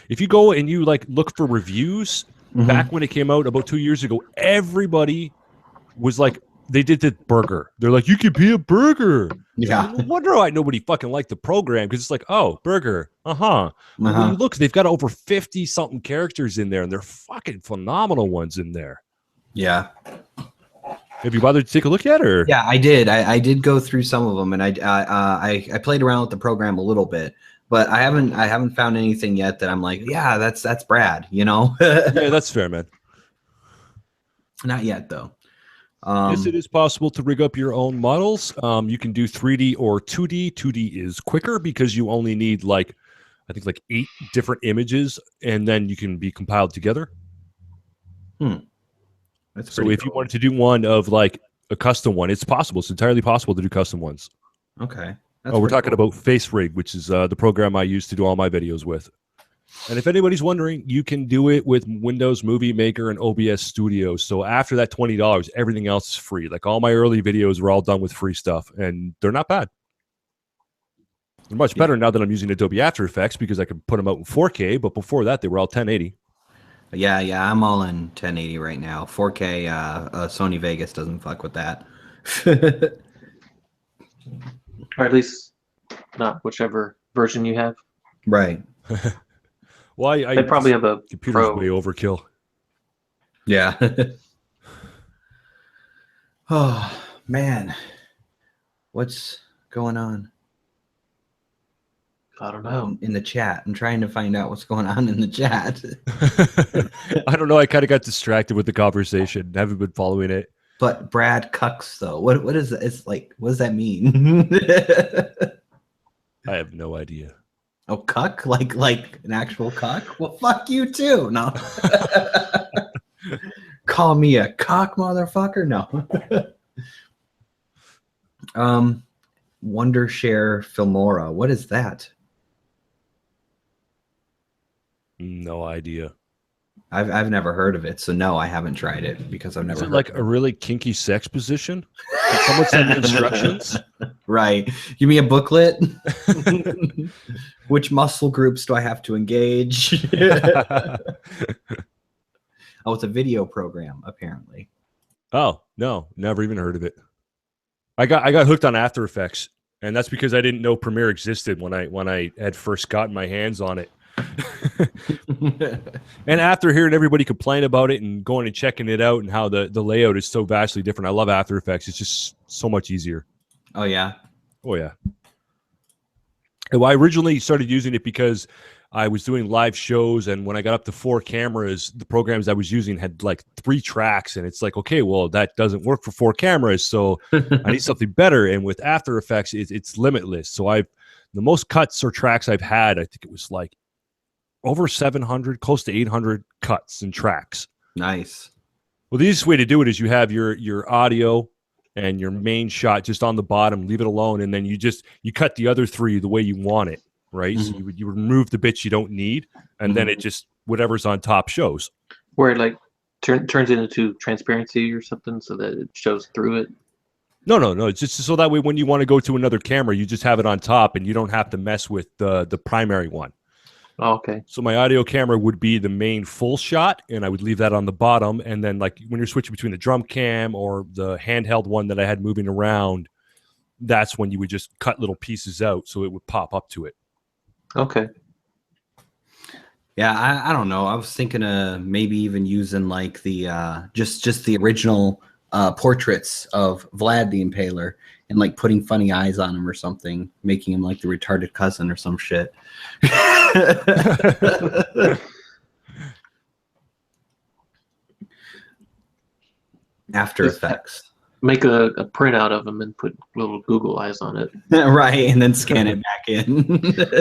if you go and you like look for reviews. Back when it came out about 2 years ago, everybody was like they did the burger. They're like, you could be a burger. Yeah. No wonder why nobody fucking liked the program, because it's like, oh, burger. But when you look, they've got over 50 something characters in there, and they're fucking phenomenal ones in there. Yeah. Have you bothered to take a look at it? Or? Yeah, I did. I did go through some of them, and I played around with the program a little bit, but I haven't found anything yet that I'm like, yeah, that's Brad, you know? Yeah, that's fair, man. Not yet, though. Yes, it is possible to rig up your own models. You can do 3D or 2D. 2D is quicker because you only need I think 8 different images, and then you can be compiled together. That's so if you wanted to do one of a custom one, it's possible. It's entirely possible to do custom ones. Okay. We're talking about Face Rig, which is the program I use to do all my videos with. And if anybody's wondering, you can do it with Windows Movie Maker and OBS Studio. So after that $20, everything else is free. Like all my early videos were all done with free stuff, and they're not bad. They're much better now that I'm using Adobe After Effects because I can put them out in 4K, but before that, they were all 1080. Yeah, I'm all in 1080 right now. 4K, Sony Vegas doesn't fuck with that. Or at least not whichever version you have. Right. Well, they probably have a computer's way overkill. Yeah. Oh, man. What's going on? I don't know. In the chat. I'm trying to find out what's going on in the chat. I don't know. I kind of got distracted with the conversation. Haven't been following it. But Brad cucks, though. What is it? It's like, what does that mean? I have no idea. Oh, cuck? Like an actual cuck? Well, fuck you too. No. Call me a cock, motherfucker? No. Wondershare Filmora. What is that? No idea. I've never heard of it, so no, I haven't tried it because I've never. Is it heard like of a really kinky sex position? Can someone send me instructions? Right. Give me a booklet. Which muscle groups do I have to engage? Oh, it's a video program, apparently. Oh, no, never even heard of it. I got hooked on After Effects, and that's because I didn't know Premiere existed when I had first gotten my hands on it. And after hearing everybody complain about it and going and checking it out and how the layout is so vastly different, I love After Effects. It's just so much easier. Oh, yeah? Oh, yeah. Well, I originally started using it because I was doing live shows, and when I got up to 4 cameras, the programs I was using had 3 tracks, and it's like, okay, well, that doesn't work for 4 cameras, so I need something better. And with After Effects, it's limitless. So the most cuts or tracks I've had, I think it was over 700, close to 800 cuts and tracks. Nice. Well, the easiest way to do it is you have your audio and your main shot just on the bottom, leave it alone, and then you cut the other 3 the way you want it, right? Mm-hmm. So you remove the bits you don't need, and then it just, whatever's on top shows. Where it turns it into transparency or something so that it shows through it? No. It's just so that way when you want to go to another camera, you just have it on top, and you don't have to mess with the primary one. Oh, okay. So my audio camera would be the main full shot, and I would leave that on the bottom. And then when you're switching between the drum cam or the handheld one that I had moving around, that's when you would just cut little pieces out so it would pop up to it. Okay. Yeah, I don't know. I was thinking of maybe even using the just the original portraits of Vlad the Impaler and putting funny eyes on him or something, making him like the retarded cousin or some shit. After Effects. Make a printout of them and put little Google eyes on it. Right, and then scan it back in.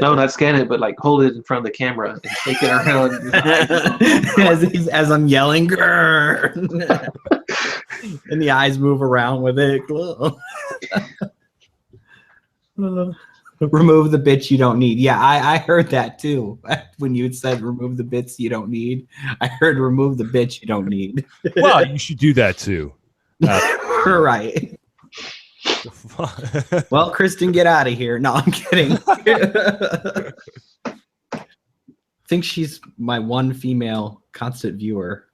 No, not scan it, but hold it in front of the camera and take it around. as I'm yelling, grrr. And the eyes move around with it. Remove the bits you don't need. Yeah, I heard that too. When you said remove the bits you don't need, I heard remove the bits you don't need. Well, you should do that too. Right. Well, Kristen, get out of here. No, I'm kidding. I think she's my one female constant viewer.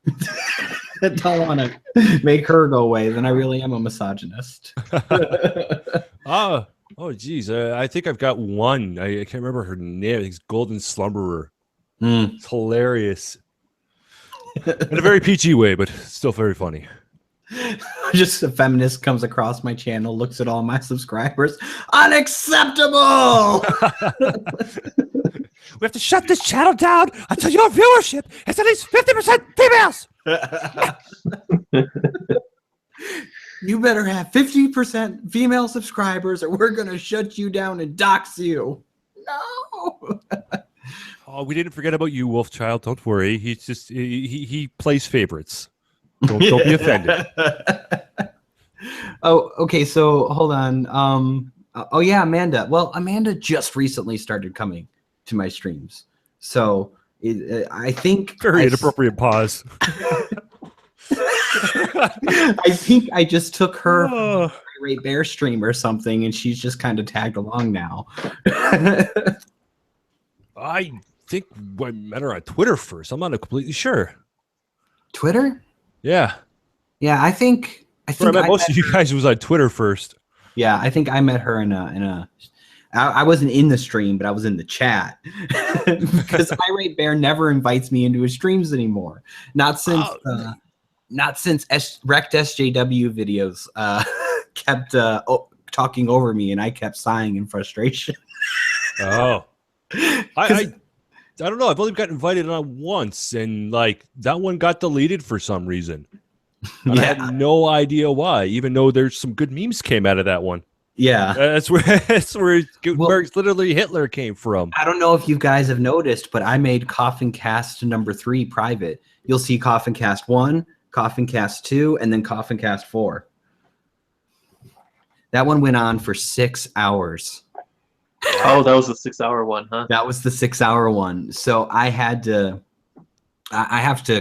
don't want to make her go away, then I really am a misogynist. Oh, geez. I think I've got one. I can't remember her name. I think it's Golden Slumberer. It's hilarious. In a very PG way, but still very funny. Just a feminist comes across my channel, looks at all my subscribers. Unacceptable! We have to shut this channel down until your viewership is at least 50% females. You better have 50% female subscribers or we're going to shut you down and dox you. No. Oh, we didn't forget about you, Wolfchild. Don't worry. He's just he plays favorites. Don't be offended. Oh, okay. So hold on. Oh yeah, Amanda. Well, Amanda just recently started coming to my streams, so I think Very inappropriate pause. I think I just took her Great Bear stream or something, and she's just kind of tagged along now. I think I met her on Twitter first. I'm not completely sure. Twitter? Yeah. Yeah, I think I met most of you guys was on Twitter first. Yeah, I think I met her in a I wasn't in the stream, but I was in the chat because Irate Bear never invites me into his streams anymore. Not since Wrecked SJW videos kept talking over me, and I kept sighing in frustration. Oh, I don't know. I've only got invited on once, and like that one got deleted for some reason. And I had no idea why, even though there's some good memes came out of that one. Yeah, that's where literally Hitler came from. I don't know if you guys have noticed, but I made Coffin Cast number 3 private. You'll see Coffin Cast 1, Coffin Cast 2, and then Coffin Cast 4. That one went on for 6 hours. Oh, that was the 6-hour one, huh? That was the 6-hour one. So I have to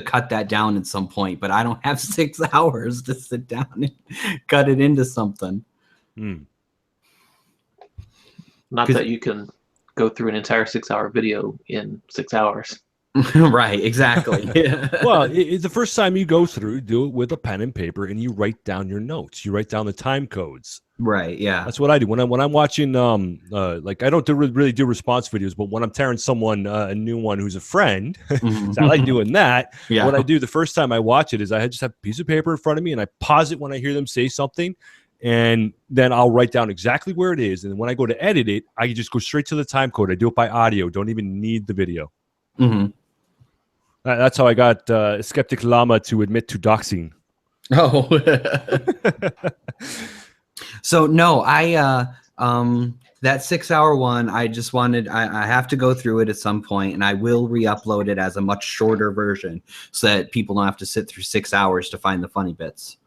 cut that down at some point, but I don't have 6 hours to sit down and cut it into something. Not that you can go through an entire 6-hour video in 6 hours. Right, exactly. Well, the first time you go through, do it with a pen and paper, and you write down your notes. You write down the time codes. Right. Yeah. That's what I do when I'm watching. Like I don't really do response videos, but when I'm tearing someone a new one who's a friend, so I like doing that. Yeah. What I do the first time I watch it is I just have a piece of paper in front of me, and I pause it when I hear them say something, and then I'll write down exactly where it is. And when I go to edit it, I just go straight to the time code. I do it by audio. Don't even need the video. That's how I got Skeptic Llama to admit to doxing. Oh. So no, I that 6-hour one, I just wanted I have to go through it at some point, and I will re-upload it as a much shorter version so that people don't have to sit through 6 hours to find the funny bits.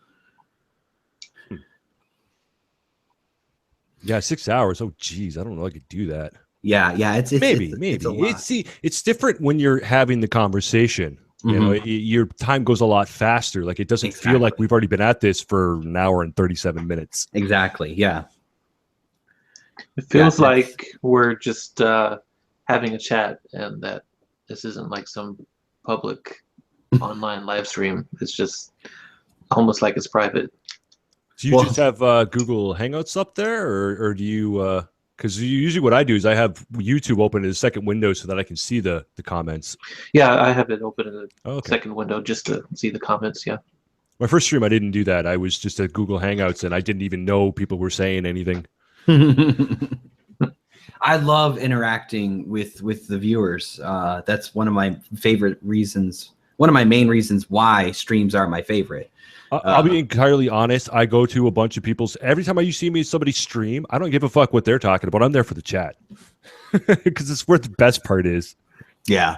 Yeah, 6 hours. Oh geez, I don't know if I could do that. Yeah, it's maybe. It's different when you're having the conversation. You know, your time goes a lot faster. Like it doesn't feel like we've already been at this for an hour and 37 minutes. Exactly. Yeah. It feels like we're just having a chat, and that this isn't like some public online live stream. It's just almost like it's private. Do you just have Google Hangouts up there, or do you? Because usually what I do is I have YouTube open in a second window so that I can see the comments. Yeah, I have it open in a second window just to see the comments. Yeah. My first stream, I didn't do that. I was just at Google Hangouts, and I didn't even know people were saying anything. I love interacting with the viewers. That's one of my favorite reasons. One of my main reasons why streams are my favorite. I'll be entirely honest. I go to a bunch of people's. Every time you see me somebody stream, I don't give a fuck what they're talking about. I'm there for the chat because it's where the best part is. Yeah.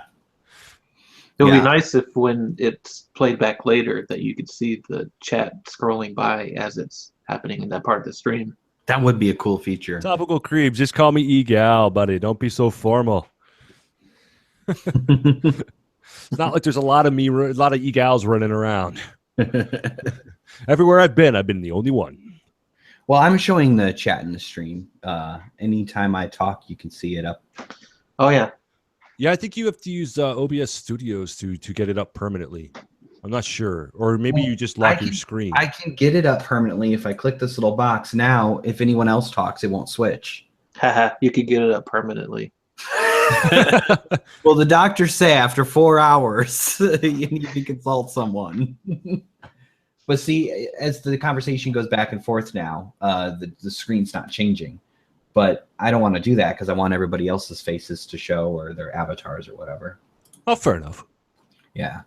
It would be nice if when it's played back later that you could see the chat scrolling by as it's happening in that part of the stream. That would be a cool feature. Topical creeps, just call me Egal, buddy. Don't be so formal. It's not like there's a lot of Egals running around. Everywhere I've been the only one. Well, I'm showing the chat in the stream. Anytime I talk, you can see it up. Oh yeah. Yeah, I think you have to use OBS Studios to get it up permanently. I'm not sure. Or maybe you just lock your screen. I can get it up permanently if I click this little box. Now, if anyone else talks, it won't switch. Haha, you could get it up permanently. Well, the doctors say after 4 hours, you need to consult someone. But see, as the conversation goes back and forth now, the screen's not changing. But I don't want to do that because I want everybody else's faces to show or their avatars or whatever. Oh, fair enough. Yeah.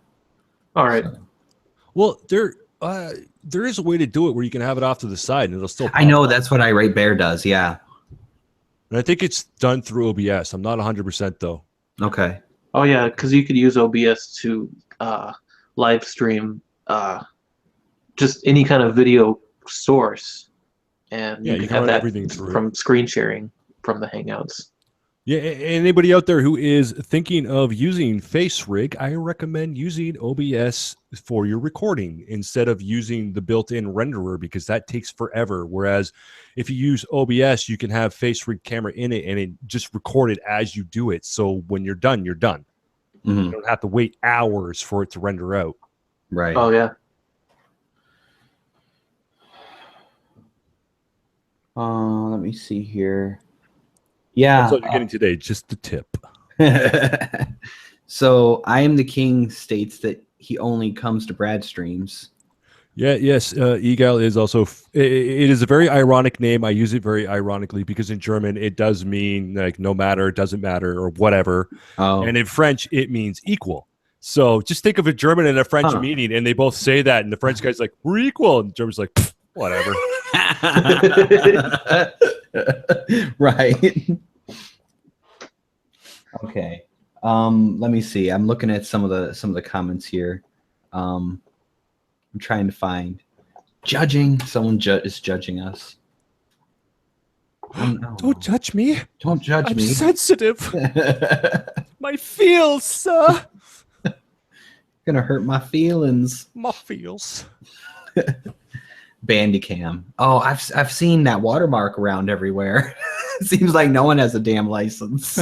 All right. So. Well, there is a way to do it where you can have it off to the side and it'll still. I know that's what Irate Bear does. Yeah. And I think it's done through OBS. I'm not 100% though. Okay. Oh yeah, because you could use OBS to live stream just any kind of video source, and Yeah, you you can can have run that everything through from screen sharing from the Hangouts. Yeah, anybody out there who is thinking of using FaceRig, I recommend using OBS for your recording instead of using the built-in renderer because that takes forever. Whereas if you use OBS, you can have FaceRig camera in it and it just record it as you do it. So when you're done, you're done. Mm-hmm. You don't have to wait hours for it to render out. Right. Oh yeah. Let me see here. Yeah. That's what you're getting today, just the tip. So I Am the King states that he only comes to Brad streams. Yeah, yes. Egal is also, it is a very ironic name. I use it very ironically because in German, it does mean like no matter, doesn't matter, or whatever. Oh. And in French, it means equal. So just think of a German and a French meeting, and they both say that, and the French guy's like, we're equal. And the German's like, whatever. Right. Okay. Let me see. I'm looking at some of the comments here. I'm trying to find judging. Someone is judging us. Don't judge me. Don't judge me. I'm sensitive. My feels, Gonna hurt my feelings. My feels. Bandicam. Oh, I've seen that watermark around everywhere. Seems like no one has a damn license.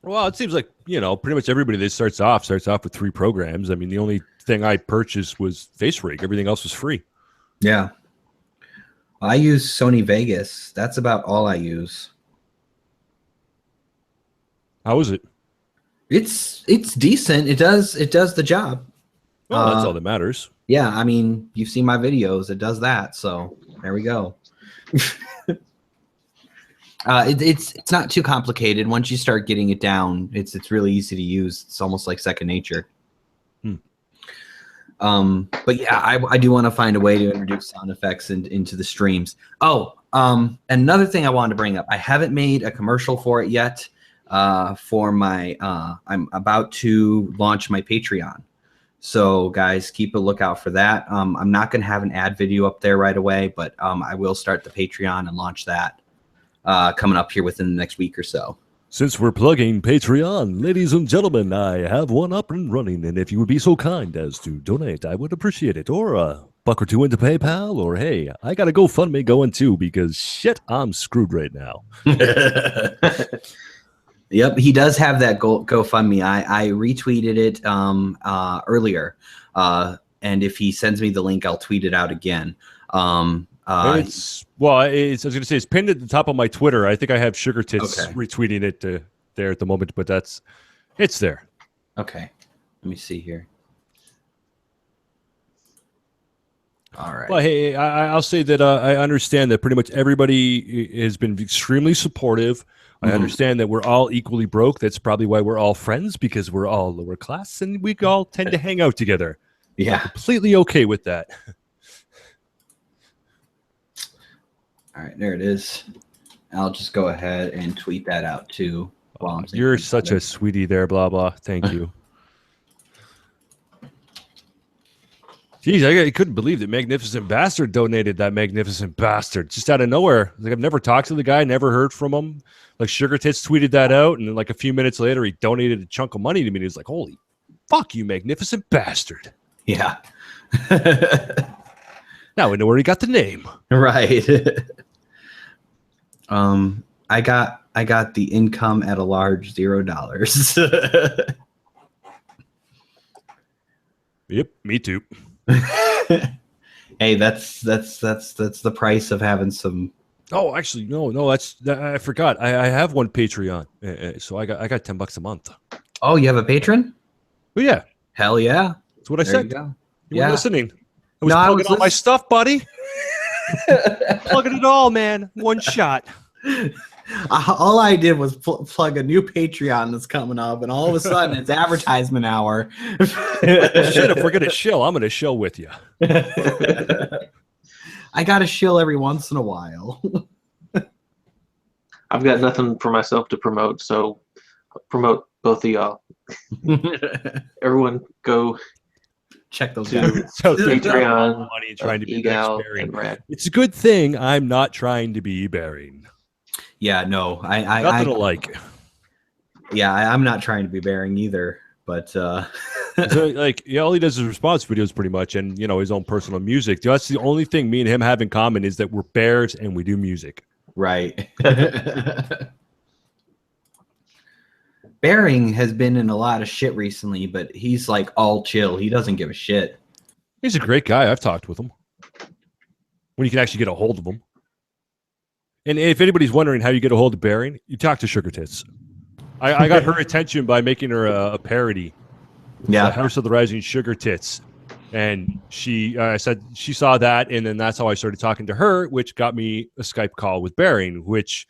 Well, it seems like, pretty much everybody that starts off with 3 programs. I mean, the only thing I purchased was FaceRig. Everything else was free. Yeah. I use Sony Vegas. That's about all I use. How is it? It's decent. It does the job. Well, that's all that matters. Yeah, I mean, you've seen my videos. It does that. So there we go. It's not too complicated. Once you start getting it down, it's really easy to use. It's almost like second nature. But yeah, I do want to find a way to introduce sound effects into the streams. Another thing I wanted to bring up. I haven't made a commercial for it yet. For my I'm about to launch my Patreon. So guys, keep a lookout for that. I'm not going to have an ad video up there right away, but I will start the Patreon and launch that coming up here within the next week or so. Since we're plugging Patreon, ladies and gentlemen, I have one up and running, and if you would be so kind as to donate, I would appreciate it. Or a buck or two into PayPal, or hey, I got a GoFundMe going too, because shit, I'm screwed right now. Yep, he does have that GoFundMe. I retweeted it earlier, and if he sends me the link, I'll tweet it out again. I was going to say it's pinned at the top of my Twitter. I think I have Sugar Tits retweeting it there at the moment, but it's there. Okay, let me see here. All right. Well, hey, I'll say that I understand that pretty much everybody has been extremely supportive. I understand that we're all equally broke. That's probably why we're all friends, because we're all lower class and we all tend to hang out together. Yeah. I'm completely okay with that. All right, there it is. I'll just go ahead and tweet that out too. You're such a sweetie there, blah, blah. Thank you. Jeez, I couldn't believe that Magnificent Bastard donated. That Magnificent Bastard just out of nowhere. Like, I've never talked to the guy, never heard from him. Like, Sugar Tits tweeted that out, and then like a few minutes later, he donated a chunk of money to me. And he was like, "Holy fuck, you Magnificent Bastard!" Yeah. Now we know where he got the name. Right. I got I got the income at a large $0. Yep, me too. Hey, that's the price of having some. Oh, actually, no. I forgot. I have one Patreon, so I got $10 a month. Oh, you have a patron? Oh yeah, Hell yeah! that's what I There said. you go. You were listening. I was No, I plugging was all my stuff, buddy. Plugging it all, man. One shot. All I did was plug a new Patreon that's coming up, and all of a sudden it's advertisement hour. Well, shit, if we're gonna shill, I'm gonna shill with you. I gotta shill every once in a while. I've got nothing for myself to promote, so I'll promote both of y'all. Everyone go Check those to guys. So Patreon, money and trying to be Egal, Bearing. and Rad. It's a good thing I'm not trying to be Bearing. Yeah, no, Nothing alike. Yeah, I'm not trying to be Bearing either, but So, like, yeah, all he does is response videos pretty much, and his own personal music. That's the only thing me and him have in common is that we're bears and we do music. right. Bearing has been in a lot of shit recently, but he's like all chill. He doesn't give a shit. He's a great guy. I've talked with him. When you can actually get a hold of him. And if anybody's wondering how you get a hold of Bearing, you talk to Sugar Tits. I got her attention by making her a parody. Yeah. The House of the Rising Sugar Tits. And she said she saw that, and then that's how I started talking to her, which got me a Skype call with Bearing, which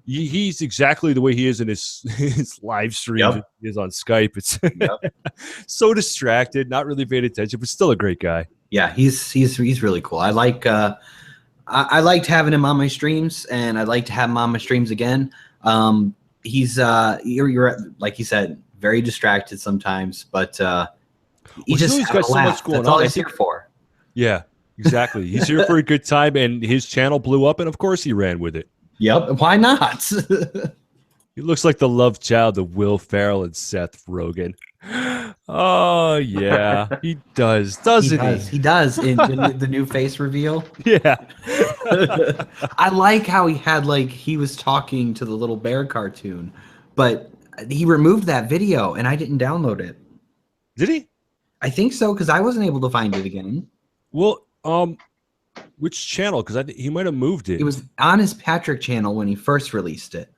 he's exactly the way he is in his live stream. Yep. He is on Skype. It's so distracted, not really paying attention, but still a great guy. Yeah, he's really cool. I liked having him on my streams, and I'd like to have him on my streams again. He's you're like you said, very distracted sometimes, but he just he's got so much going That's all on. he's here for. Yeah, exactly. He's here for a good time, and his channel blew up, and of course he ran with it. Yep. Why not? He looks like the love child of Will Ferrell and Seth Rogen. Oh yeah, he does, doesn't he? He does in the new face reveal. Yeah. I like how he was talking to the little bear cartoon, but he removed that video and I didn't download it. Did he? I think so, because I wasn't able to find it again. Well, which channel? Because he might have moved it. It was on his Patrick channel when he first released it.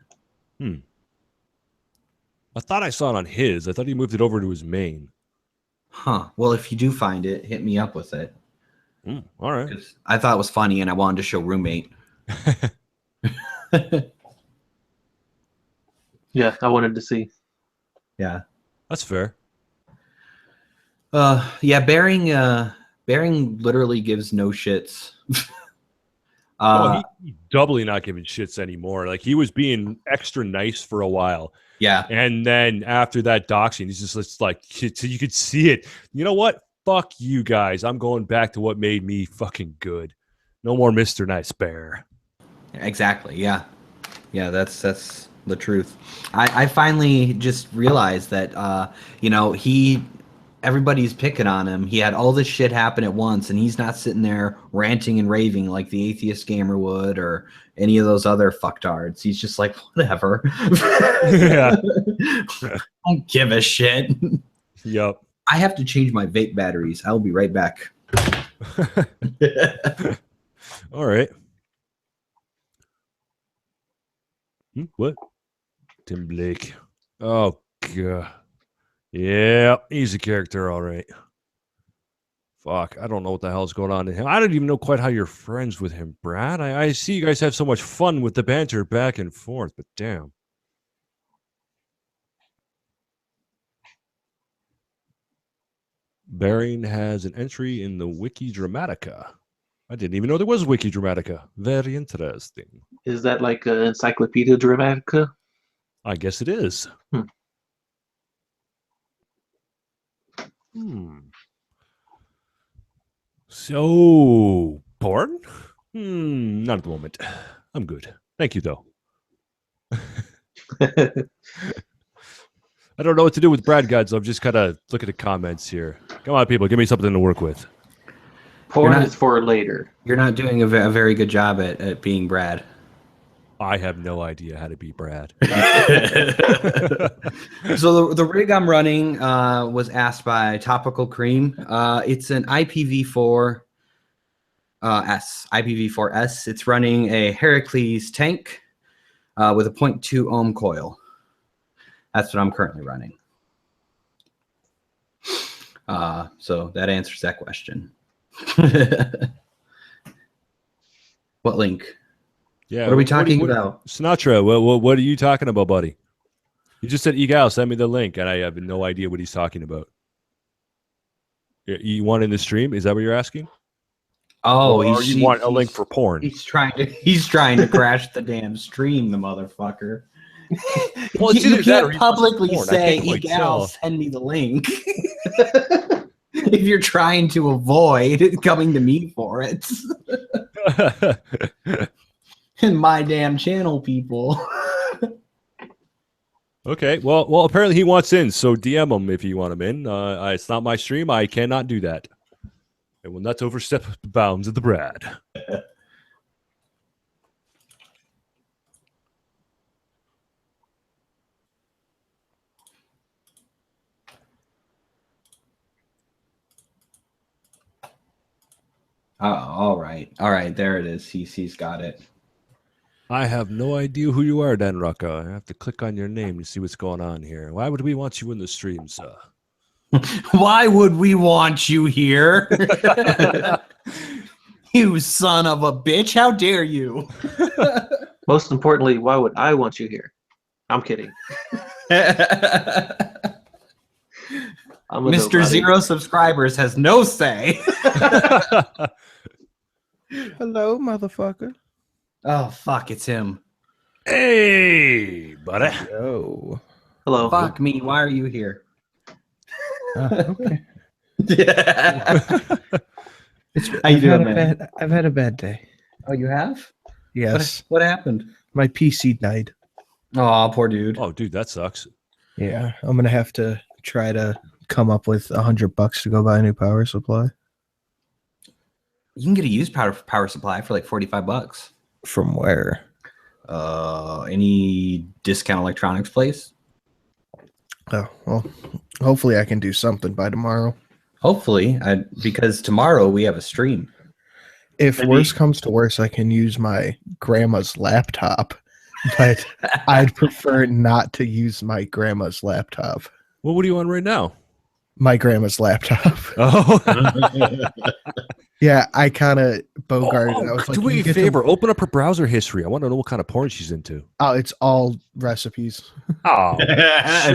I thought I saw it on his. I thought he moved it over to his main. Huh. Well, if you do find it, hit me up with it. All right. I thought it was funny and I wanted to show roommate. Yeah, I wanted to see. Yeah. That's fair. Yeah, Bearing literally gives no shits. He's doubly not giving shits anymore. Like, he was being extra nice for a while. Yeah. And then after that doxing, he's just like, so you could see it. You know what? Fuck you guys. I'm going back to what made me fucking good. No more Mr. Nice Bear. Exactly. Yeah. Yeah, that's the truth. I finally just realized that everybody's picking on him. He had all this shit happen at once, and he's not sitting there ranting and raving like the atheist gamer would or any of those other fucktards. He's just like, whatever. Yeah. Don't give a shit. Yep. I have to change my vape batteries. I'll be right back. All right. What? Tim Blake. Oh, God. Yeah, he's a character, all right. Fuck, I don't know what the hell's going on in him. I don't even know quite how you're friends with him, Brad. I see you guys have so much fun with the banter back and forth, but damn. Bearing has an entry in the Wiki Dramatica. I didn't even know there was Wiki Dramatica. Very interesting. Is that like an Encyclopedia Dramatica? I guess it is. So, porn? Not at the moment. I'm good. Thank you, though. I don't know what to do with Brad Guide, so I'm just kind of looking at comments here. Come on, people. Give me something to work with. Porn is for later. You're not doing a very good job at being Brad. I have no idea how to beat Brad. So the rig I'm running was asked by Topical Cream. It's an IPv4 IPv4S. It's running a Heracles tank with a 0.2 ohm coil. That's what I'm currently running. So that answers that question. What link? Yeah. What are we talking about? Sinatra, what are you talking about, buddy? You just said Egal, send me the link, and I have no idea what he's talking about. You want in the stream? Is that what you're asking? Oh, or you want a link for porn? He's trying to crash the damn stream, the motherfucker. Well, you can't publicly say, Egal, send me the link. If you're trying to avoid coming to me for it. In my damn channel, people. Okay, well, apparently he wants in, so DM him if you want him in. It's not my stream. I cannot do that. I will not overstep the bounds of the Brad. Oh, all right. There it is. He's got it. I have no idea who you are, Dan Rucka. I have to click on your name to see what's going on here. Why would we want you in the stream, sir? Why would we want you here? You son of a bitch. How dare you? Most importantly, why would I want you here? I'm kidding. Mr. Zero Subscribers has no say. Hello, motherfucker. Oh, fuck, it's him. Hey, buddy. Yo. Hello. Fuck me, why are you here? Okay. How you doing, man? I've had a bad day. Oh, you have? Yes. What happened? My PC died. Oh, poor dude. Oh, dude, that sucks. Yeah. I'm going to have to try to come up with $100 to go buy a new power supply. You can get a used power supply for like $45. From where? Any discount electronics place? Oh, well, hopefully I can do something by tomorrow. Hopefully, because tomorrow we have a stream. If worse comes to worse, I can use my grandma's laptop, but I'd prefer not to use my grandma's laptop. Well, what are you on right now? My grandma's laptop. Oh. Yeah, I kind of bogarted. I was like, do me a favor. Open up her browser history. I want to know what kind of porn she's into. Oh, it's all recipes. Oh,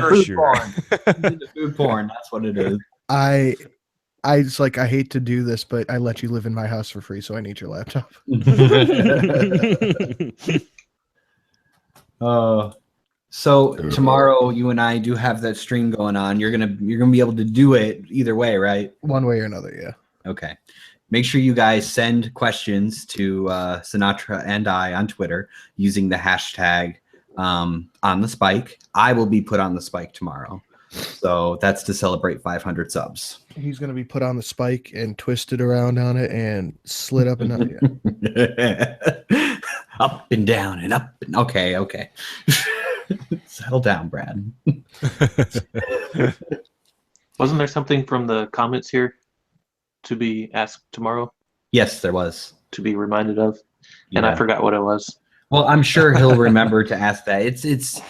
food porn. Food porn. That's what it is. I was like, I hate to do this, but I let you live in my house for free, so I need your laptop. So tomorrow you and I do have that stream going on. You're gonna be able to do it either way, right? One way or another, yeah. Okay. Make sure you guys send questions to Sinatra and I on Twitter using the hashtag on the spike. I will be put on the spike tomorrow. So that's to celebrate 500 subs. He's going to be put on the spike and twisted around on it and slid up and down. Yeah. Up and down and up. Okay. Settle down, Brad. Wasn't there something from the comments here to be asked tomorrow? Yes, there was. To be reminded of? Yeah. And I forgot what it was. Well, I'm sure he'll remember to ask that. It's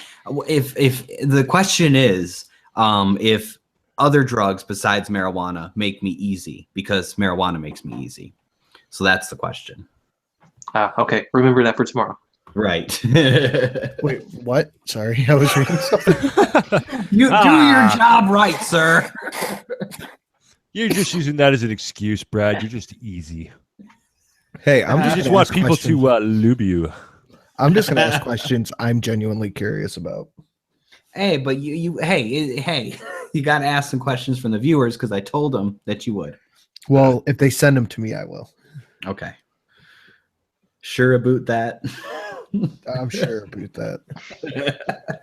if the question is if other drugs besides marijuana make me easy, because marijuana makes me easy. So that's the question. Okay. Remember that for tomorrow. Right. Wait, what? Sorry, I was reading something. You do your job right, sir. You're just using that as an excuse, Brad. You're just easy. Hey, I'm You just want people to lube you. I'm just gonna ask questions I'm genuinely curious about. Hey, but you got to ask some questions from the viewers because I told them that you would. Well, if they send them to me, I will. Okay. Sure about that. I'm sure about that.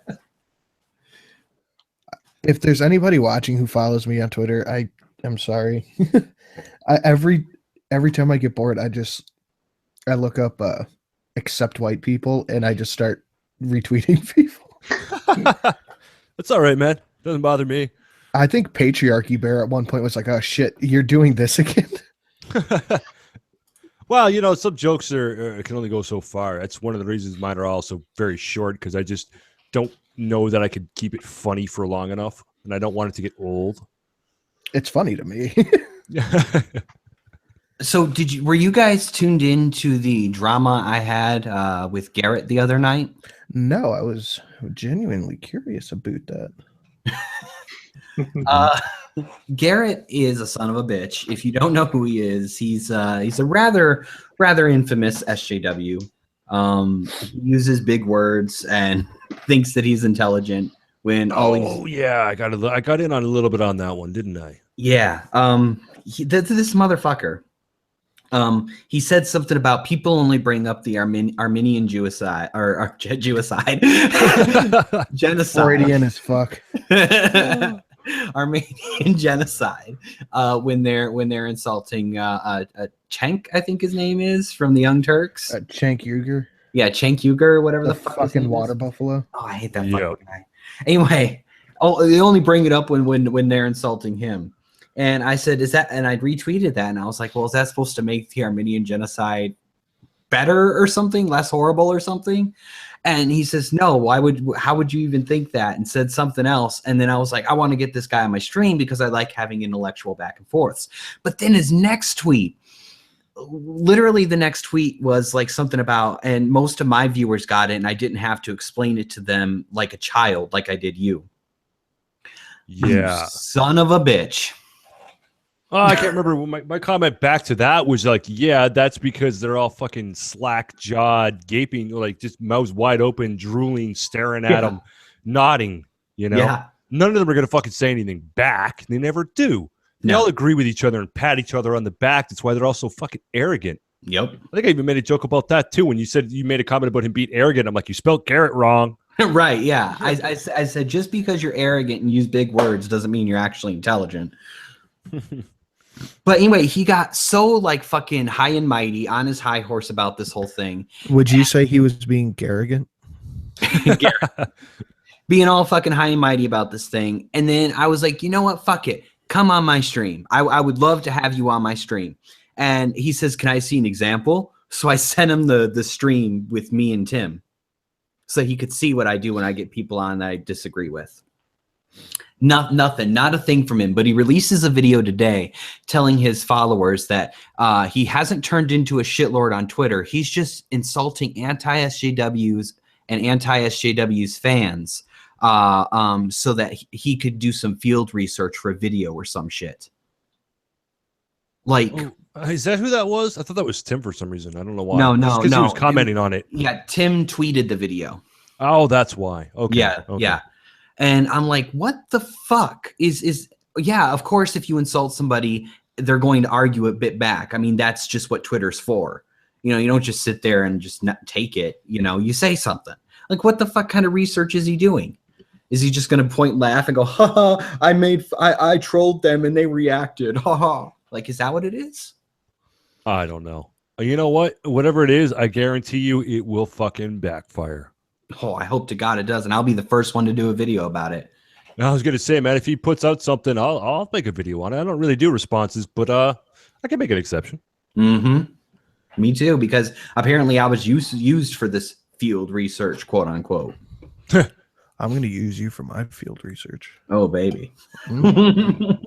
If there's anybody watching who follows me on Twitter, I'm sorry. Every time I get bored, I look up except white people, and I just start retweeting people. That's all right, man. Doesn't bother me. I think Patriarchy Bear at one point was like, "Oh shit, you're doing this again." Well, you know, some jokes can only go so far. That's one of the reasons mine are also very short, because I just don't know that I could keep it funny for long enough, and I don't want it to get old. It's funny to me. So were you guys tuned in to the drama I had with Garrett the other night? No, I was genuinely curious about that. Garrett is a son of a bitch. If you don't know who he is, he's a rather infamous SJW. He uses big words and thinks that he's intelligent when yeah, I got in on a little bit on that one, didn't I? Yeah. This motherfucker. He said something about people only bring up the Armenian genocide or genocide. Freudian as fuck. Armenian genocide when they're insulting Cenk, I think his name is, from the Young Turks. Cenk Uygur. Yeah, Cenk Uygur, whatever the fuck fucking water buffalo. Oh, I hate that fucking guy. Anyway, they only bring it up when they're insulting him. And I said, "Is that?" And I retweeted that, and I was like, "Well, is that supposed to make the Armenian genocide better or something, less horrible or something?" And he says, "No. How would you even think that?" And said something else. And then I was like, "I want to get this guy on my stream because I like having intellectual back and forths." But then his next tweet, literally the next tweet was like something about, and most of my viewers got it, and I didn't have to explain it to them like a child, like I did you. Yeah, You son of a bitch. Oh, I can't remember. My comment back to that was like, yeah, that's because they're all fucking slack-jawed, gaping, like just mouths wide open, drooling, staring at them, nodding, you know? Yeah. None of them are going to fucking say anything back. They never do. They all agree with each other and pat each other on the back. That's why they're all so fucking arrogant. Yep. I think I even made a joke about that, too, when you said you made a comment about him being arrogant. I'm like, you spelled Garrett wrong. Right, yeah. I said just because you're arrogant and use big words doesn't mean you're actually intelligent. But anyway, he got so like fucking high and mighty on his high horse about this whole thing. Would you say he was being Garrigant? Being all fucking high and mighty about this thing. And then I was like, you know what? Fuck it. Come on my stream. I would love to have you on my stream. And he says, can I see an example? So I sent him the stream with me and Tim so he could see what I do when I get people on that I disagree with. Nothing, not a thing from him, but he releases a video today telling his followers that he hasn't turned into a shitlord on Twitter. He's just insulting anti-SJWs and anti-SJWs fans so that he could do some field research for a video or some shit. Like, is that who that was? I thought that was Tim for some reason. I don't know why. No. Because he was commenting on it. Yeah, Tim tweeted the video. Oh, that's why. Okay. Yeah, okay. yeah. And I'm like, what the fuck is yeah, of course, if you insult somebody, they're going to argue a bit back. I mean, that's just what Twitter's for. You know, you don't just sit there and just not take it. You know, you say something. Like, what the fuck kind of research is he doing? Is he just going to point, laugh, and go, ha ha, I trolled them and they reacted. Ha ha. Like, is that what it is? I don't know. You know what? Whatever it is, I guarantee you it will fucking backfire. Oh, I hope to God it does, and I'll be the first one to do a video about it. I was gonna say, man, if he puts out something, I'll make a video on it. I don't really do responses, but I can make an exception. Mm-hmm. Me too, because apparently I was used for this field research, quote unquote. I'm gonna use you for my field research. Oh, baby. I'm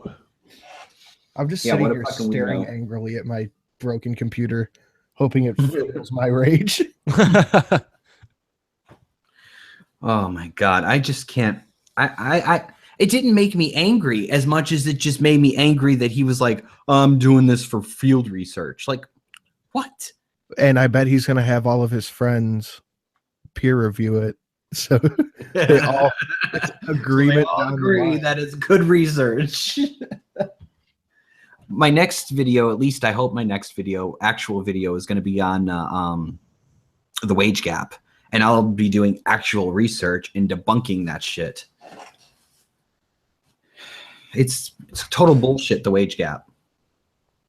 just sitting here fucking staring weirdo. angrily at my broken computer, hoping it fills my rage. Oh my God. I just can't. It didn't make me angry as much as it just made me angry that he was like, I'm doing this for field research. Like, what? And I bet he's gonna have all of his friends peer review it. So they all agreement. So they all agree that it's good research. My next video, at least I hope my next video, actual video, is going to be on the wage gap. And I'll be doing actual research and debunking that shit. It's total bullshit, the wage gap.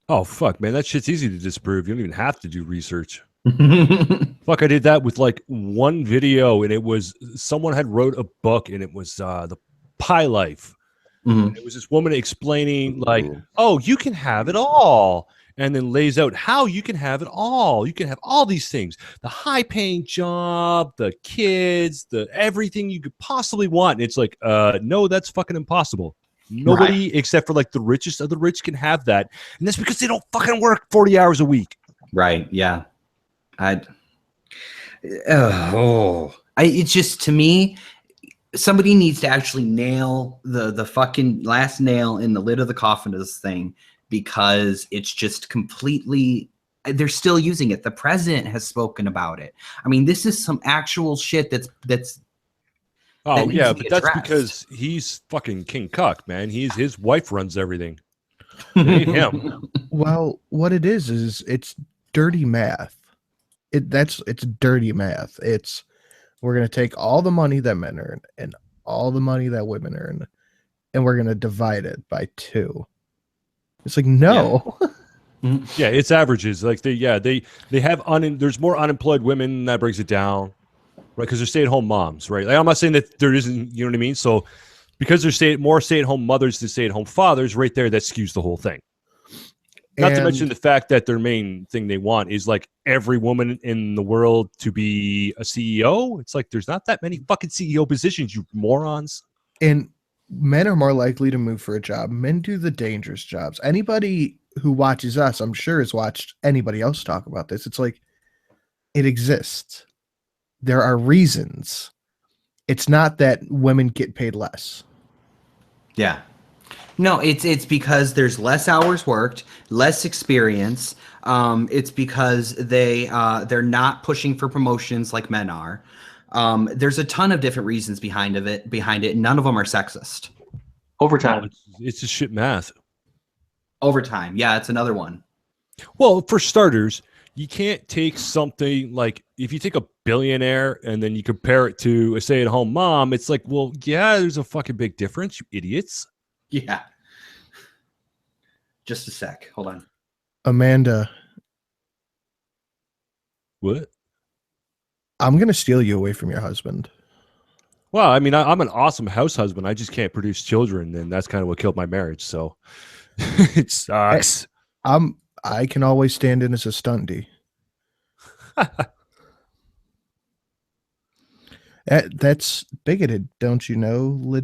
Oh, fuck, man. That shit's easy to disprove. You don't even have to do research. Fuck, I did that with like one video, and it was someone had wrote a book, and it was the Pie Life. Mhm. It was this woman explaining like, oh, you can have it all, and then lays out how you can have it all. You can have all these things: the high-paying job, the kids, the everything you could possibly want. And it's like, no, that's fucking impossible. Nobody except for like the richest of the rich can have that, and that's because they don't fucking work 40 hours a week. Right? Yeah. It's just, to me, somebody needs to actually nail the fucking last nail in the lid of the coffin of this thing, because it's just completely, they're still using it. The president has spoken about it. I mean, this is some actual shit that's Oh that yeah, but that's because he's fucking King Cuck, man. His wife runs everything. It ain't him. Well, what it is it's dirty math. It's dirty math. It's, we're gonna take all the money that men earn and all the money that women earn, and we're gonna divide it by 2. It's like, no. Yeah, it's averages. Like they have there's more unemployed women, that brings it down, right? Because they're stay-at-home moms, right? Like, I'm not saying that there isn't, you know what I mean? So because there's more stay-at-home mothers than stay-at-home fathers, right there, that skews the whole thing. Not to mention the fact that their main thing they want is like every woman in the world to be a CEO. It's like, there's not that many fucking CEO positions, you morons. And men are more likely to move for a job. Men do the dangerous jobs. Anybody who watches us, I'm sure, has watched anybody else talk about this. It's like, it exists. There are reasons. It's not that women get paid less. Yeah. No, it's because there's less hours worked, less experience. It's because they're not pushing for promotions like men are. There's a ton of different reasons behind it, and none of them are sexist. Overtime. It's just shit math. Overtime, yeah, it's another one. Well, for starters, you can't take something like, if you take a billionaire and then you compare it to a stay-at-home mom, it's like, well, yeah, there's a fucking big difference, you idiots. Yeah. Just a sec. Hold on. Amanda. What? I'm going to steal you away from your husband. Well, I mean, I'm an awesome house husband. I just can't produce children, and that's kind of what killed my marriage. So it sucks. I can always stand in as a stunty. That's bigoted, don't you know,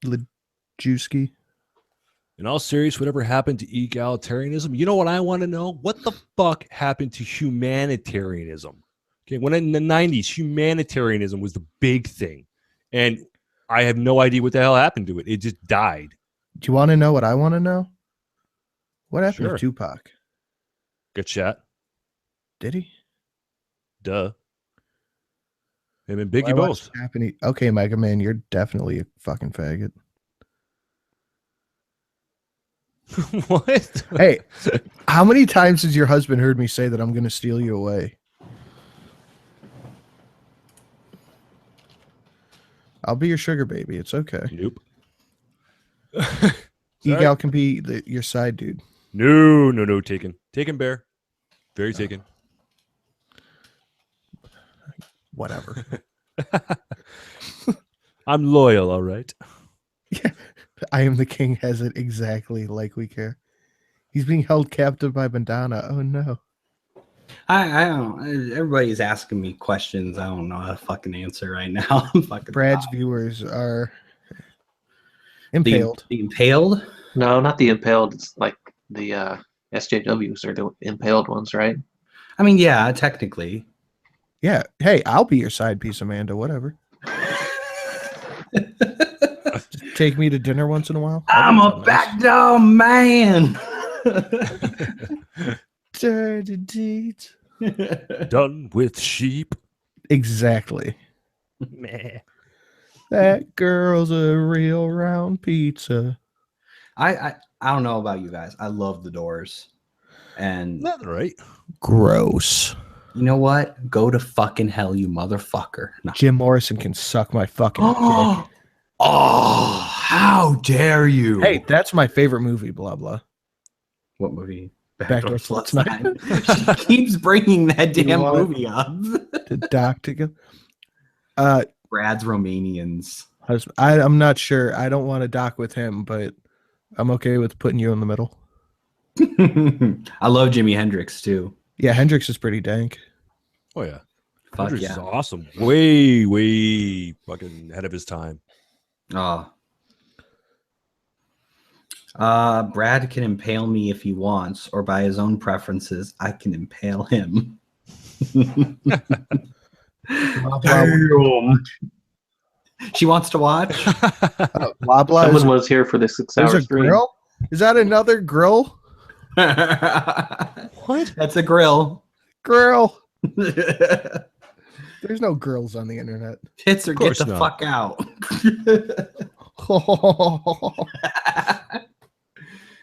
Lidjewski? In all serious, whatever happened to egalitarianism? You know what I want to know? What the fuck happened to humanitarianism? Okay, when in the 90s, humanitarianism was the big thing. And I have no idea what the hell happened to it. It just died. Do you want to know what I want to know? What happened to Tupac? Good shot. Did he? Duh. Him and Biggie both. Okay, Mega Man, you're definitely a fucking faggot. What? Hey, how many times has your husband heard me say that I'm going to steal you away? I'll be your sugar baby. It's okay. Nope. Egal can be your side dude. No. Taken, bear. Very taken. Whatever. I'm loyal, all right. Yeah. I am the king has it exactly like we care. He's being held captive by Bandana. Oh no. I don't. Everybody's asking me questions. I don't know how to fucking answer right now. Brad's viewers are impaled. The impaled? No, not the impaled. It's like the SJWs are the impaled ones, right? I mean, yeah, technically. Yeah. Hey, I'll be your side piece, Amanda. Whatever. Just take me to dinner once in a while. I'm a back door man. Dirty deeds. Done with sheep. Exactly. Meh. That girl's a real round pizza. I don't know about you guys. I love the Doors. And That's right. Gross. You know what? Go to fucking hell, you motherfucker. No. Jim Morrison can suck my fucking dick. Oh, how dare you? Hey, that's my favorite movie, blah blah. What movie? Backdoor Sluts Sluts Night. She keeps bringing that damn want movie up. The doc to go. Brad's Romanians. I'm not sure. I don't want to doc with him, but I'm okay with putting you in the middle. I love Jimi Hendrix too. Yeah, Hendrix is pretty dank. Oh yeah, Fuck Hendrix yeah. is awesome. Way fucking ahead of his time. Oh. Brad can impale me if he wants, or by his own preferences, I can impale him. Damn. She wants to watch. Blah blah. Someone was here for the 6 There's hour a stream. grill. Is that another grill? What? That's a grill. Grill. There's no grills on the internet. Hits or get the not. fuck out.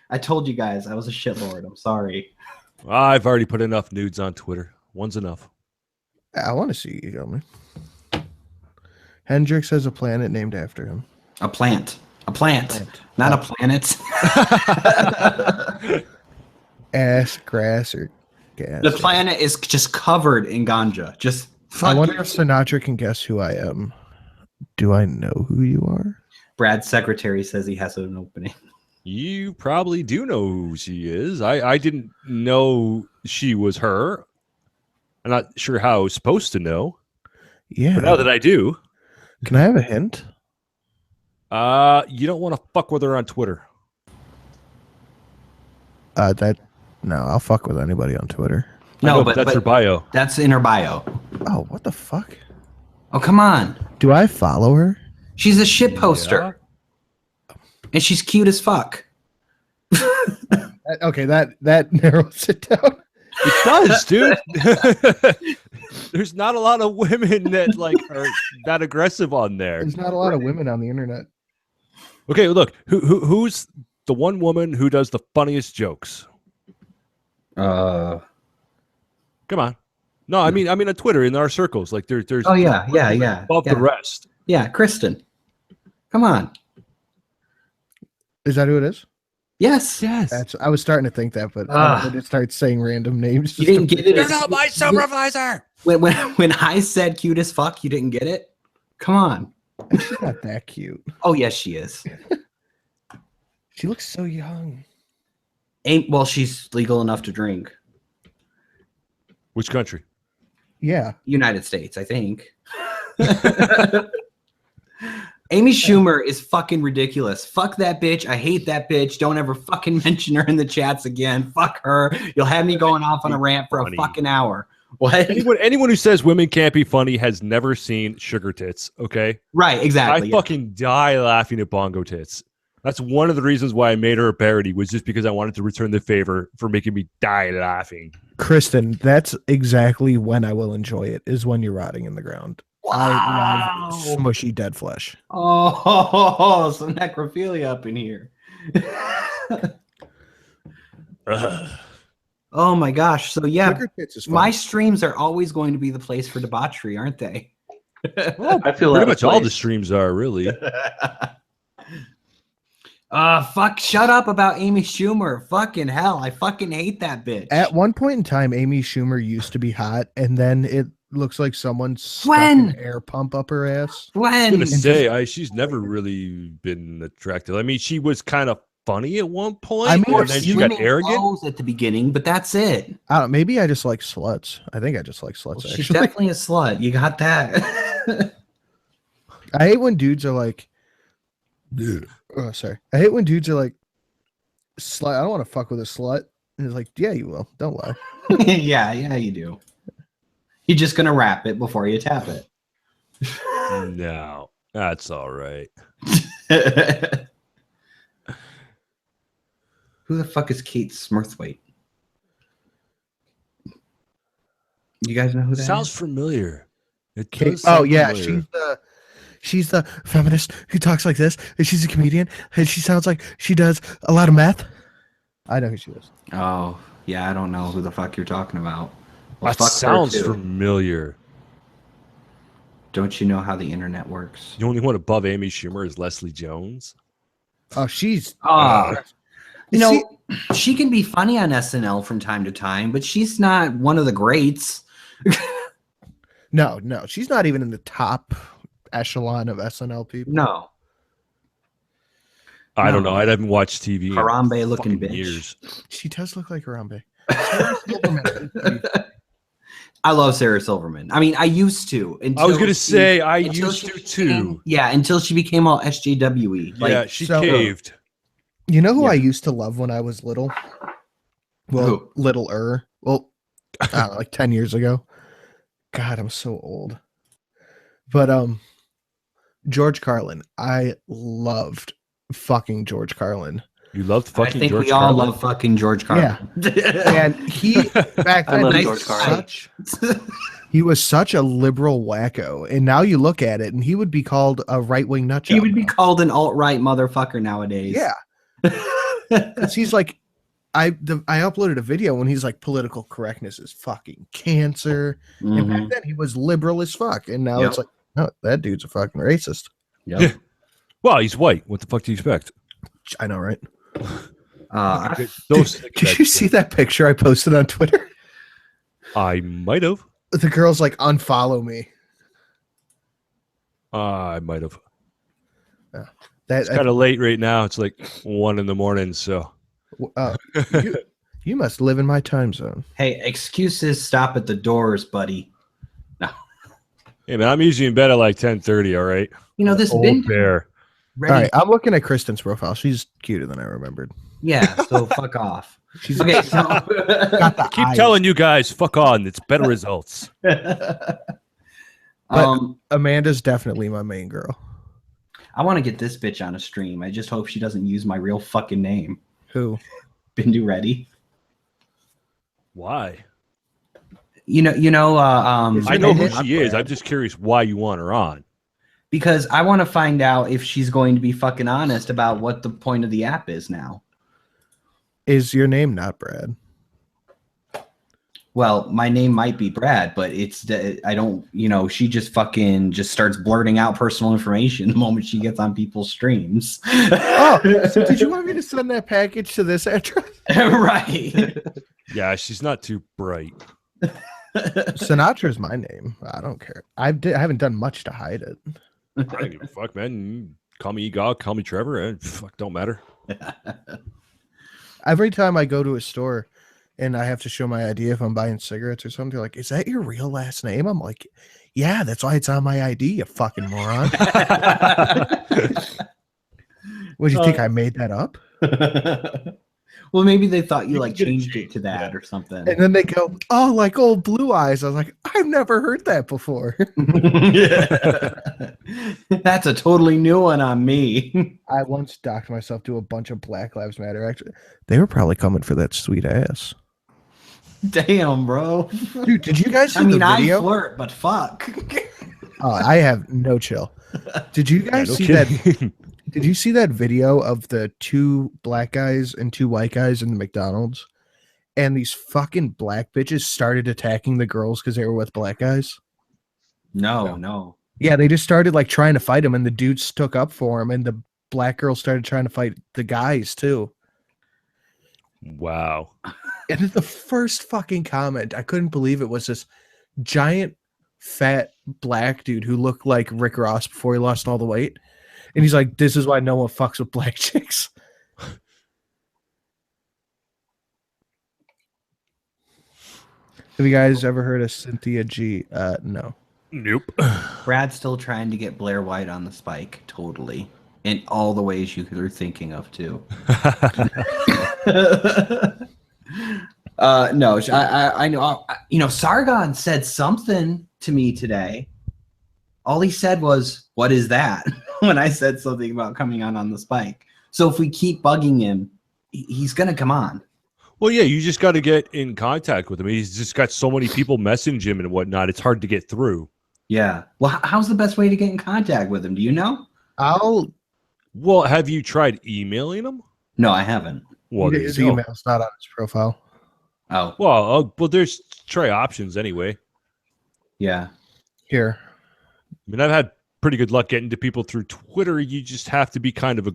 I told you guys I was a shitlord. I'm sorry. I've already put enough nudes on Twitter. One's enough. I want to see you, Gilman. Hendrix has a planet named after him. A plant. A plant. Not a planet. Ass, grass, or gas. The planet is just covered in ganja. Just I wonder if Sinatra can guess who I am. Do I know who you are? Brad's secretary says he has an opening. You probably do know who she is. I didn't know she was her. I'm not sure how I was supposed to know. Yeah. But now that I do. Can I have a hint? You don't want to fuck with her on Twitter. No, I'll fuck with anybody on Twitter. No, but that's her bio. That's in her bio. Oh, what the fuck? Oh, come on. Do I follow her? She's a shit poster. And she's cute as fuck. Okay, that narrows it down. It does, dude. There's not a lot of women that like are that aggressive on there. There's not a lot of women on the internet. Okay, look, who's the one woman who does the funniest jokes? Uh, Come on. No, I mean on Twitter in our circles. Like there's oh yeah. above the rest. Yeah, Kristen. Come on. Is that who it is? Yes. I was starting to think that, but I did start saying random names. You didn't get it. You're not my supervisor. When I said cute as fuck, you didn't get it? Come on. She's not that cute. Oh yes, she is. She looks so young. Well, she's legal enough to drink. Which country? Yeah. United States, I think. Amy Schumer is fucking ridiculous. Fuck that bitch. I hate that bitch. Don't ever fucking mention her in the chats again. Fuck her. You'll have me going off on a rant for a fucking hour. What? Anyone who says women can't be funny has never seen sugar tits, okay? Right, exactly. I fucking die laughing at bongo tits. That's one of the reasons why I made her a parody, was just because I wanted to return the favor for making me die laughing. Kristen, that's exactly when I will enjoy it, is when you're rotting in the ground. Wow. I love smushy dead flesh. Oh, some necrophilia up in here. Oh my gosh. So yeah, Sugar tits is fun. my streams are always going to be the place for debauchery, aren't they? Well, I feel pretty out of much all the place. streams are, really. Fuck, shut up about Amy Schumer. Fucking hell. I fucking hate that bitch. At one point in time, Amy Schumer used to be hot, and then it looks like someone stuck When? an air pump up her ass. I When? was gonna say, she's never really been attractive. I mean, she was kind of funny at one point, I mean, and then she got Swimming arrogant. clothes at the beginning, but that's it. I don't, maybe I just like sluts. I think I just like sluts, She's actually. definitely a slut. You got that. I hate when dudes are like, oh, sorry. I hate when dudes are like, slut. I don't want to fuck with a slut. And it's like, yeah, you will. Don't lie. yeah, you do. You're just gonna wrap it before you tap it. No, that's all right. Who the fuck is Kate Smurthwaite? You guys know who that Sounds is? familiar. It Kate, does sound yeah, familiar. she's the feminist who talks like this, and she's a comedian, and she sounds like she does a lot of meth. I know who she is. Oh, yeah, I don't know who the fuck you're talking about. Well, That fuck her, sounds too. familiar. Don't you know how the internet works? The only one above Amy Schumer is Leslie Jones. Oh, she's You know, See, She can be funny on SNL from time to time, but she's not one of the greats. No, she's not even in the top echelon of SNL people. No. I don't know. I haven't watched TV in Harambe looking fucking bitch. years. She does look like Harambe. I love Sarah Silverman. I mean, I used to. I was gonna say I used to too. Yeah, until she became all SJW-y. Yeah, she caved. You know who I used to love when I was little? Well, littler. Well, I don't know, like 10 years ago. God, I'm so old. But George Carlin. I loved fucking George Carlin. You loved fucking George Carlin? I think we all love fucking George Carlin. Yeah. And he, back then, George Carlin. He was such a liberal wacko. And now you look at it, and he would be called a right-wing nutjob. He would be called an alt-right motherfucker nowadays. Yeah. Because he's like, I uploaded a video when he's like, political correctness is fucking cancer. Mm-hmm. And back then he was liberal as fuck. And now it's like, no, that dude's a fucking racist. Yep. Yeah. Well, he's white. What the fuck do you expect? I know, right? Did you see that picture I posted on Twitter? I might have. The girl's like, unfollow me. I might have. It's kind of late right now. It's like 1 a.m. So you must live in my time zone. Hey, excuses stop at the doors, buddy. No. Hey man, I'm usually in bed at like 10:30. All right. You know this bin bear. All right, I'm looking at Kristen's profile. She's cuter than I remembered. Yeah, so fuck off. She's okay. So keep telling you guys, fuck on. It's better results. But Amanda's definitely my main girl. I want to get this bitch on a stream. I just hope she doesn't use my real fucking name. Who? Bindu Reddy. Why? I know who she is. I'm just curious why you want her on. Because I want to find out if she's going to be fucking honest about what the point of the app is now. Is your name not Brad? Well, my name might be Brad, but I don't, she just starts blurting out personal information the moment she gets on people's streams. Oh, so did you want me to send that package to this address? Right. Yeah, she's not too bright. Sinatra's my name. I don't care. I haven't done much to hide it. I don't give a fuck, man. Call me Egal, call me Trevor. Fuck, don't matter. Every time I go to a store and I have to show my ID if I'm buying cigarettes or something, they're like, is that your real last name? I'm like, yeah, that's why it's on my ID, you fucking moron. What, do you think I made that up? Well, maybe they thought you changed it to that or something. And then they go, oh, like old Blue Eyes. I was like, I've never heard that before. That's a totally new one on me. I once docked myself to a bunch of Black Lives Matter. Actually, they were probably coming for that sweet ass. Damn, bro. Dude, did you guys see the video? I flirt, but fuck. Oh, I have no chill. Did you guys see that? Did you see that video of the 2 black guys and 2 white guys in the McDonald's? And these fucking black bitches started attacking the girls because they were with black guys? No. Yeah, they just started trying to fight them, and the dudes took up for them, and the black girls started trying to fight the guys too. Wow. And the first fucking comment, I couldn't believe it, was this giant, fat black dude who looked like Rick Ross before he lost all the weight. And he's like, this is why no one fucks with black chicks. Have you guys ever heard of Cynthia G? No. Nope. Brad's still trying to get Blair White on the spike, totally. In all the ways you were thinking of, too. No, I know. Sargon said something to me today. All he said was, what is that? When I said something about coming on the spike. So if we keep bugging him, he's going to come on. Well, yeah, you just got to get in contact with him. He's just got so many people message him and whatnot. It's hard to get through. Yeah. Well, how's the best way to get in contact with him? Do you know? Well, have you tried emailing him? No, I haven't. Well, his email's not on his profile. Oh. Well, there's try options anyway. Yeah. Here. I mean, I've had pretty good luck getting to people through Twitter. You just have to be kind of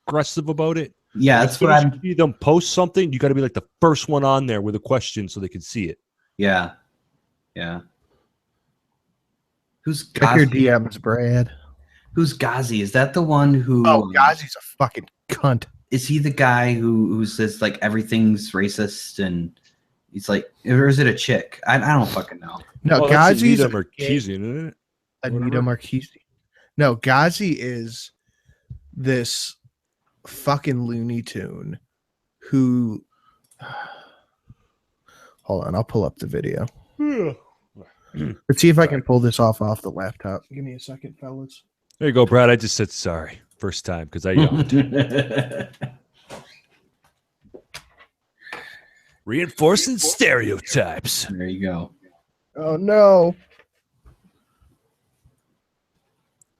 aggressive about it. Yeah, Like, that's as soon what as you I'm. see them post something, you got to be like the first one on there with a question so they can see it. Yeah, yeah. Who's Check your Ghazi? DMs, Brad. Who's Ghazi? Is that the one who? Oh, Ghazi's a fucking cunt. Is he the guy who says like everything's racist and he's like, or is it a chick? I don't fucking know. No, Oh, that's Ghazi's Anita Marquisian, isn't it? Anita Marquisi. No, Ghazi is this fucking Looney Tune who. Hold on, I'll pull up the video. Let's see if I can pull this off the laptop. Give me a second, fellas. There you go, Brad. I just said sorry first time because I yelled. Reinforcing stereotypes. There you go. Oh no!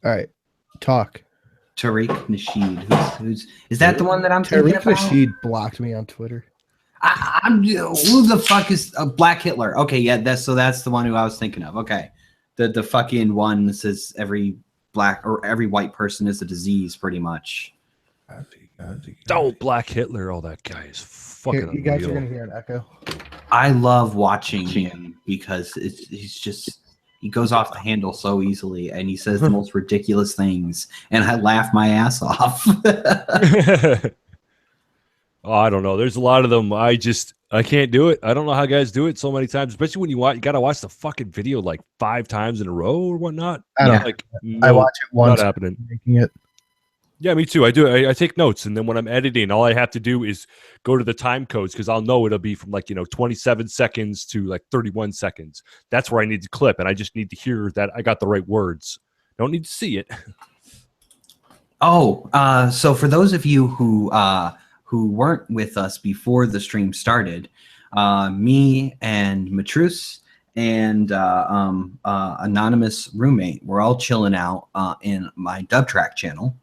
All right, talk. Tariq Nasheed. Who's is that the one that I'm thinking Tariq about? Nasheed blocked me on Twitter. Who the fuck is Black Hitler? Okay, yeah, that's the one who I was thinking of. Okay, the fucking one that says every black or every white person is a disease, pretty much. Oh, Black Hitler. Oh, that guy is fucking You guys are unreal. gonna hear an echo. I love watching him because he goes off the handle so easily, and he says the most ridiculous things, and I laugh my ass off. Oh, I don't know. There's a lot of them. I can't do it. I don't know how guys do it so many times, especially when you got to watch the fucking video like 5 times in a row or whatnot. I don't. Like, I watch it once. Not happening. Making it. Yeah, me too. I do. I take notes, and then when I'm editing, all I have to do is go to the time codes because I'll know it'll be from 27 seconds to 31 seconds. That's where I need to clip, and I just need to hear that I got the right words. Don't need to see it. Oh, so for those of you who weren't with us before the stream started, me and Matreaux and anonymous roommate, we're all chilling out in my dub track channel,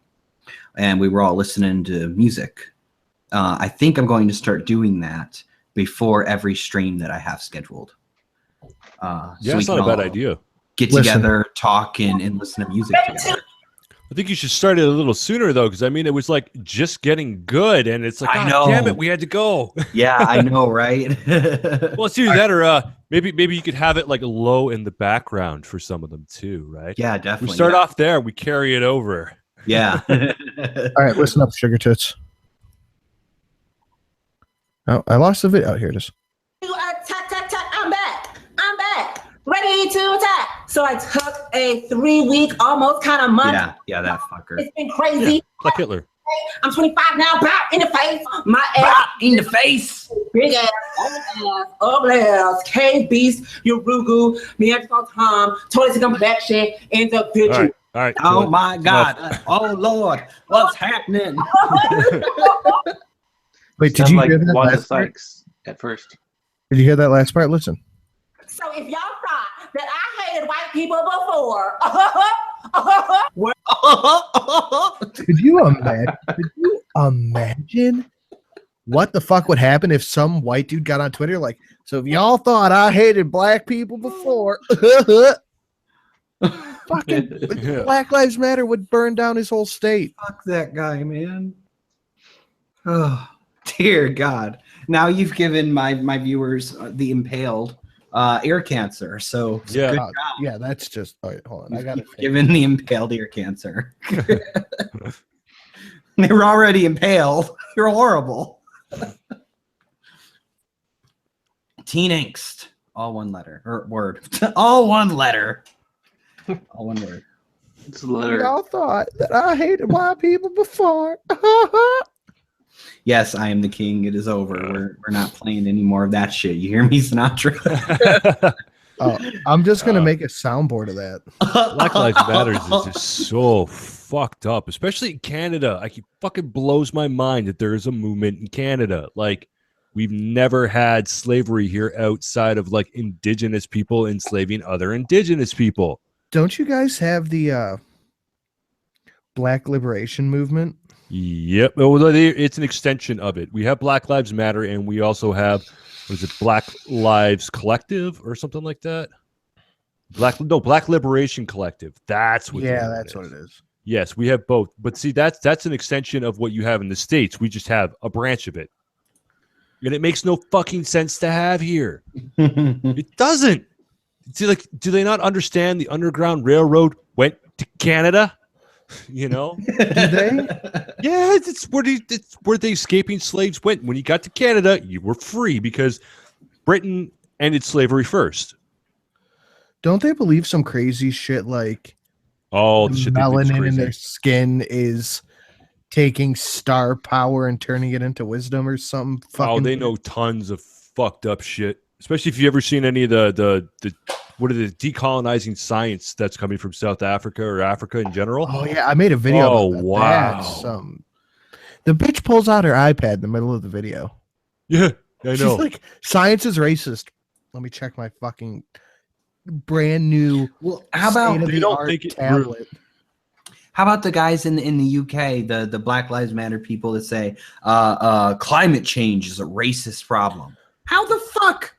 and we were all listening to music. I think I'm going to start doing that before every stream that I have scheduled. Yeah, it's not a bad idea. Get together, talk, and listen to music together. I think you should start it a little sooner though, because I mean it was just getting good, and it's like, I God know. damn it, we had to go. Yeah, I know, right? Well, let's do that, or maybe you could have it low in the background for some of them too, right? Yeah, definitely. We start off there, we carry it over. Yeah. All right, listen up, sugar tits. Oh, I lost the video. Oh, here it is. I'm back. Ready to attack. So I took a 3-week, almost kind of month. Yeah, that fucker. It's been crazy. Like Hitler. I'm 25 now, back in the face. My ass Bop in the face. big ass, ugly ass, cave beast, Urugu, Neanderthal Tom, totally complexion, individual. All right. Oh my God. Oh Lord. What's happening? Wait, did Sound you like hear that Wanda last part? Sykes at first. Did you hear that last part? Listen. So if y'all thought that I hated white people before, Could you imagine? What the fuck would happen if some white dude got on Twitter so if y'all thought I hated black people before, fucking Black Lives Matter would burn down his whole state. Fuck that guy, man. Oh, dear God. Now you've given my viewers the impaled ear cancer. So Yeah. good job. Yeah, that's just. Oh, wait, hold on. I got it. You've given the impaled ear cancer. They were already impaled. You're horrible. Teen angst. All one letter. Or word. All one letter. All one word. It's a letter. Y'all thought that I hated white people before. Yes, I am the king. It is over. We're not playing any more of that shit. You hear me, Sinatra? Oh, I'm just gonna make a soundboard of that. Black Lives Matters is just so fucked up, especially in Canada. It fucking blows my mind that there is a movement in Canada. We've never had slavery here outside of indigenous people enslaving other indigenous people. Don't you guys have the Black Liberation Movement? Yep. Well, it's an extension of it. We have Black Lives Matter, and we also have, Black Lives Collective or something like that? Black Liberation Collective. That's what. Yeah, that's what it is. Yes, we have both. But see, that's an extension of what you have in the States. We just have a branch of it. And it makes no fucking sense to have here. It doesn't. See, like, do they not understand the Underground Railroad went to Canada? You know? Do they? Yeah, it's where the escaping slaves went. When you got to Canada, you were free because Britain ended slavery first. Don't they believe some crazy shit like Oh, the the shit they think is melanin in crazy. their skin is taking star power and turning it into wisdom or something? Oh, Fucking they know tons of fucked up shit. Especially if you ever seen any of the what are the decolonizing science that's coming from South Africa or Africa in general. Oh yeah, I made a video Oh, about that. wow. The bitch pulls out her iPad in the middle of the video. Yeah, I know. She's like, science is racist. Let me check my fucking brand new Well, how about they don't state-of-the-art think it tablet. How about the guys in the UK, the Black Lives Matter people that say climate change is a racist problem? How the fuck?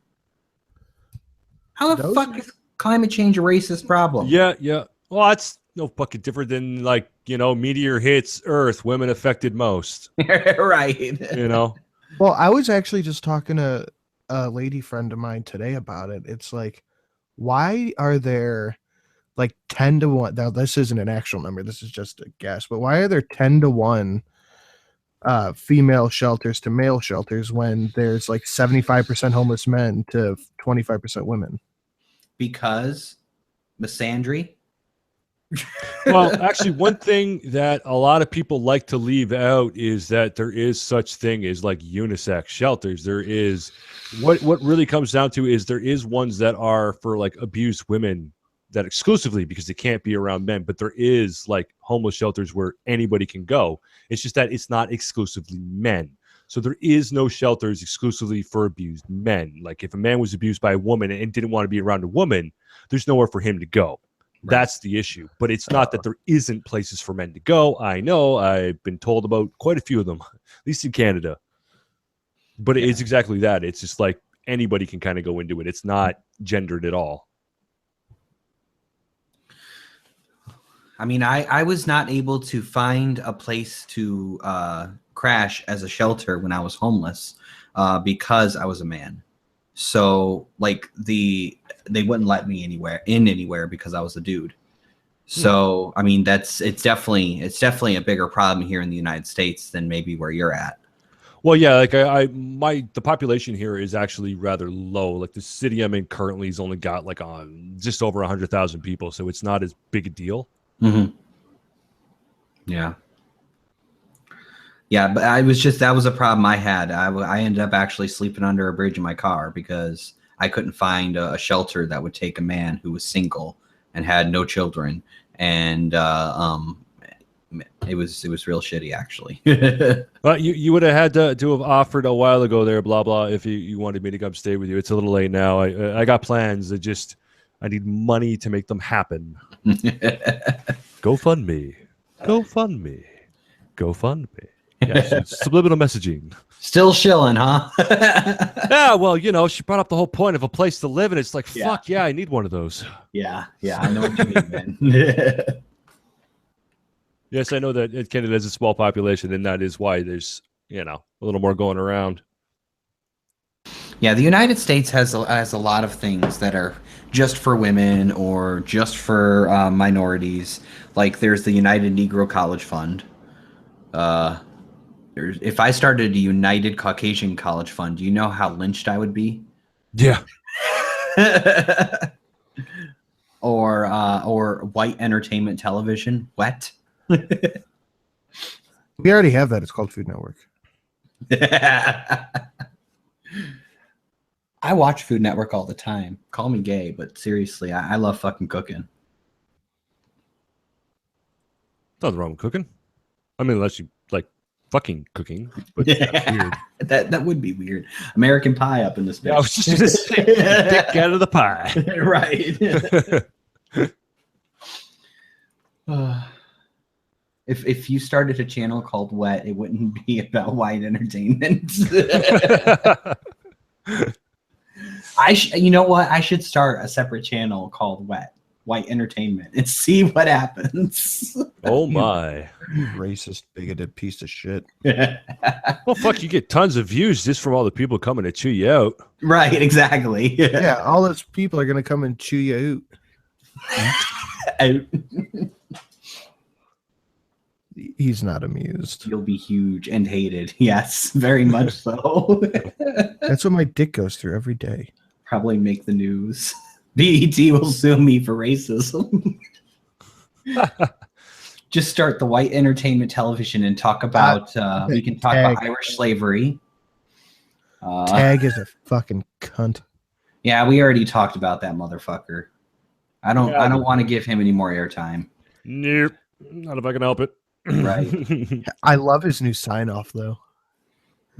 How the Those fuck is climate change a racist problem? Yeah. Well, that's no fucking different than, like, you know, meteor hits Earth, women affected most. Right. You know? Well, I was actually just talking to a lady friend of mine today about it. It's like, why are there like 10 to 1? Now, this isn't an actual number. This is just a guess. But why are there 10 to 1 female shelters to male shelters when there's like 75% homeless men to 25% women? Because misandry. Well, actually, one thing that a lot of people like to leave out is that there is such thing as like unisex shelters. There is what really comes down to is there is ones that are for like abused women that exclusively because they can't be around men, but there is like homeless shelters where anybody can go. It's just that it's not exclusively men. So there is no shelters exclusively for abused men. Like if a man was abused by a woman and didn't want to be around a woman, there's nowhere for him to go. Right. That's the issue. But it's not that there isn't places for men to go. I know. I've been told about quite a few of them, at least in Canada. But it's exactly that. It's just like anybody can kind of go into it. It's not gendered at all. I mean, I was not able to find a place to crash as a shelter when I was homeless because I was a man. So like they wouldn't let me anywhere because I was a dude. So I mean it's definitely a bigger problem here in the United States than maybe where you're at. Well, yeah, like the population here is actually rather low. Like the city I'm in currently has only got like just over 100,000 people, so it's not as big a deal. Mm-hmm. Yeah. Yeah, but that was a problem I had. I ended up actually sleeping under a bridge in my car because I couldn't find a shelter that would take a man who was single and had no children. And it was real shitty, actually. Well, you would have had to have offered a while ago there, blah, blah, if you wanted me to come stay with you. It's a little late now. I got plans. I need money to make them happen. GoFundMe. Yes, it's subliminal messaging. Still shilling, huh? Yeah, well, you know, she brought up the whole point of a place to live, and it's like, fuck yeah, I need one of those. Yeah, I know what you mean, man. Yes, I know that Canada has a small population, and that is why there's, you know, a little more going around. Yeah, the United States has a lot of things that are just for women or just for minorities. Like there's the United Negro College Fund. If I started a United Caucasian College Fund, do you know how lynched I would be? Yeah. Or white entertainment television. What? We already have that. It's called Food Network. I watch Food Network all the time. Call me gay, but seriously, I love fucking cooking. Nothing wrong with cooking. I mean, unless you like fucking cooking, but that's weird. That would be weird. American Pie up in this bitch. Yeah, I was just gonna say, dick out of the pie. Right. If you started a channel called Wet, it wouldn't be about white entertainment. You know what? I should start a separate channel called Wet. white entertainment and see what happens. Oh my. You racist, bigoted piece of shit. Well, fuck, you get tons of views just from all the people coming to chew you out. Right, exactly. Yeah, all those people are gonna come and chew you out. He's not amused. You'll be huge and hated. Yes, very much so. That's what my dick goes through every day. Probably make the news. BET will sue me for racism. Just start the white entertainment television and talk about we can talk about Irish slavery. Tag is a fucking cunt. Yeah, we already talked about that motherfucker. I don't want to give him any more airtime. Nope. Not if I can help it. Right. I love his new sign off though.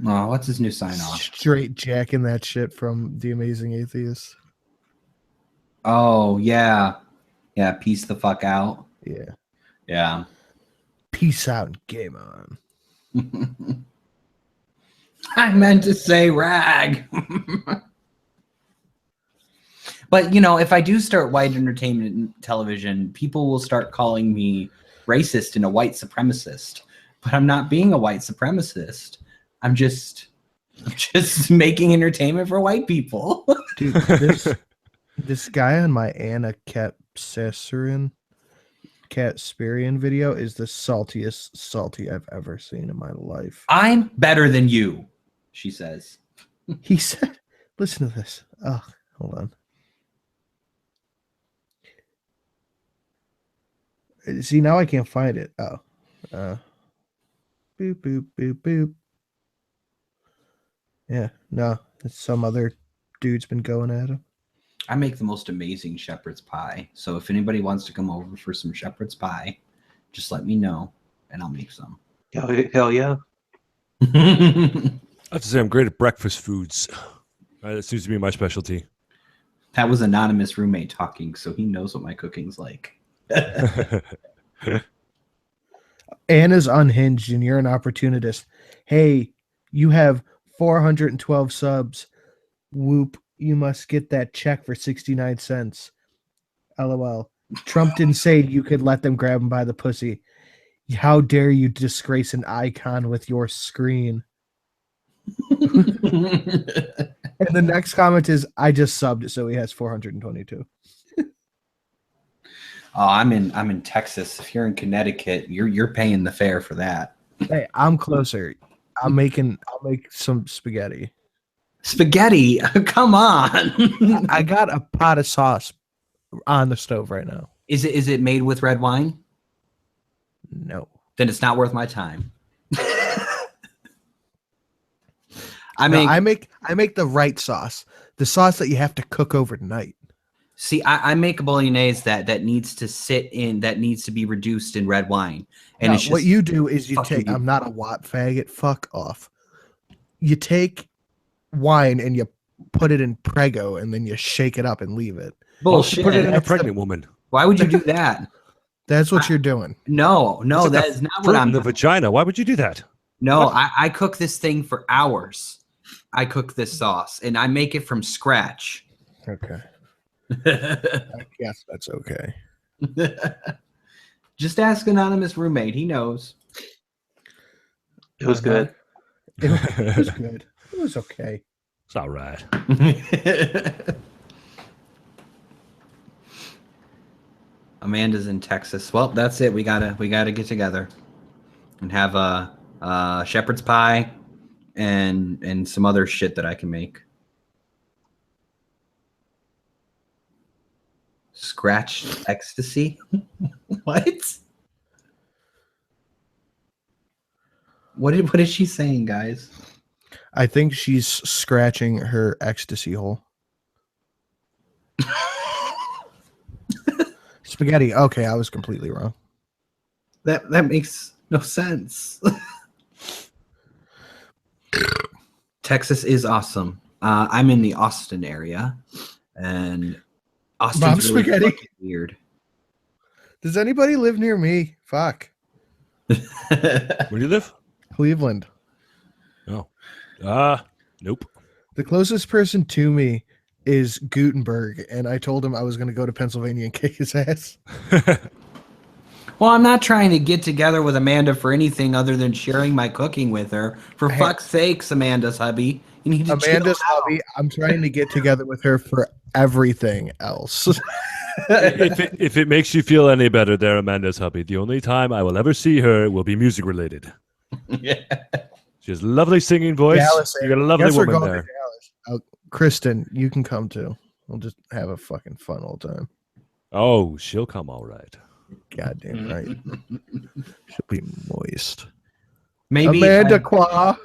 Oh, what's his new sign off? Straight jacking that shit from The Amazing Atheist. Oh yeah. Yeah, peace the fuck out. Yeah. Yeah. Peace out and game on. I meant to say rag. But, you know, if I do start white entertainment television, people will start calling me racist and a white supremacist. But I'm not being a white supremacist. I'm just making entertainment for white people. Dude, this guy on my Anna Katsarian video is the saltiest salty I've ever seen in my life. I'm better than you, she says. He said, listen to this. Oh, hold on. See, now I can't find it. Oh. Boop, boop, boop, boop. Yeah, no. It's some other dude's been going at him. I make the most amazing shepherd's pie. So if anybody wants to come over for some shepherd's pie, just let me know and I'll make some. Hell yeah. I have to say, I'm great at breakfast foods. That seems to be my specialty. That was anonymous roommate talking, so he knows what my cooking's like. Anna's unhinged and you're an opportunist. Hey, you have 412 subs. Whoop, you must get that check for 69 cents. LOL. Trump didn't say you could let them grab him by the pussy. How dare you disgrace an icon with your screen? And the next comment is, I just subbed, so he has 422. Oh, I'm in Texas. If you're in Connecticut, you're paying the fare for that. Hey, I'm closer. I'll make some spaghetti. Spaghetti? Come on. I got a pot of sauce on the stove right now. Is it made with red wine? No. Then it's not worth my time. I make the right sauce. The sauce that you have to cook overnight. See, I make a bolognese that needs to sit in, that needs to be reduced in red wine. And No, it's just, what you do is you fuck take, you. I'm not a Watt faggot, fuck off. You take wine and you put it in Prego and then you shake it up and leave it. bullshit. Put it in a That's pregnant woman. Why would you do that? That's what you're doing. No, It's that like is not Fruit what in I'm the vagina. Why would you do that? No, I cook this thing for hours. I cook this sauce and I make it from scratch. Okay. I guess that's okay. Just ask anonymous roommate. He knows. It was good. It was good. It was okay. It's all right. Amanda's in Texas. Well, that's it. We gotta get together and have a shepherd's pie and some other shit that I can make. Scratched ecstasy? What? What is she saying, guys? I think she's scratching her ecstasy hole. Spaghetti. Okay, I was completely wrong. That makes no sense. Texas is awesome. I'm in the Austin area, and Austin's Bob really Spaghetti. fucking weird. Does anybody live near me? Fuck. Where do you live? Cleveland. Oh. Nope. The closest person to me is Gutenberg, and I told him I was going to go to Pennsylvania and kick his ass. Well, I'm not trying to get together with Amanda for anything other than sharing my cooking with her. For fuck's sakes, Amanda's hubby. You need to Amanda's chill out. hubby. I'm trying to get together with her for everything else. If it makes you feel any better, there, Amanda's hubby. The only time I will ever see her will be music related. Yeah. She has a lovely singing voice. Dallas, You got a lovely Guess we're woman going there. to Dallas. Kristen, you can come too. We'll just have a fucking fun old time. Oh, she'll come all right. Goddamn right. She'll be moist. Maybe Amanda Qua.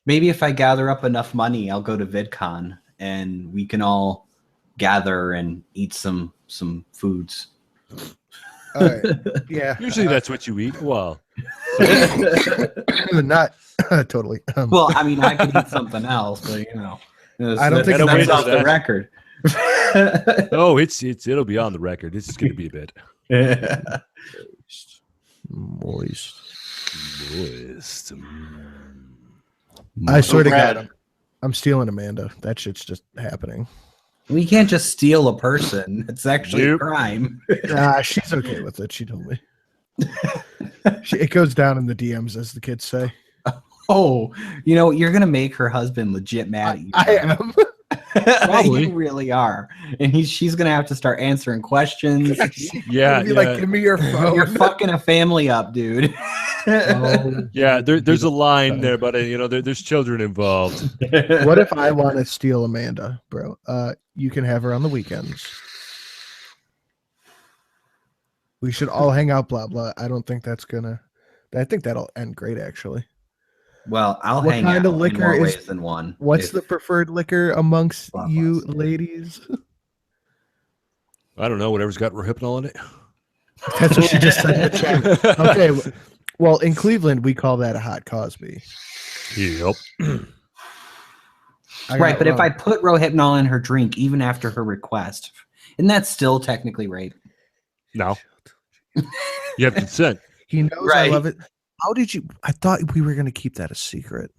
maybe if I gather up enough money, I'll go to VidCon and we can all gather and eat some foods. All right. Yeah. Usually that's what you eat. Well, Not totally. Well, I mean, I could eat something else, but I don't think that's it's off the that. record. oh, it'll be on the record. This is going to be a bit Moist. moist. I swear to Brad. God, I'm stealing Amanda. That shit's just happening. We can't just steal a person. It's actually a Nope. crime. She's okay with it. She told me. It goes down in the DMs, as the kids say. Oh, you're gonna make her husband legit mad at you. I am. Probably. You really are, and she's gonna have to start answering questions. Yeah, Be like, give me your phone. You're fucking a family up, dude. Oh. Yeah, there's a line there, but there's children involved. What if I want to steal Amanda, bro? You can have her on the weekends. We should all hang out, blah blah. I don't think that's gonna. I think that'll end great, actually. Well, I'll What hang kind out of liquor in more is- ways than one. What's If- the preferred liquor amongst Blah, you blah. ladies? I don't know, whatever's got Rohypnol in it. That's what she just said in the chat. Okay, well, in Cleveland, we call that a hot Cosby. Yep. right, but if I put Rohypnol in her drink, even after her request, isn't that still technically rape? No. You have consent. he knows I Right. love it. How did you? I thought we were going to keep that a secret.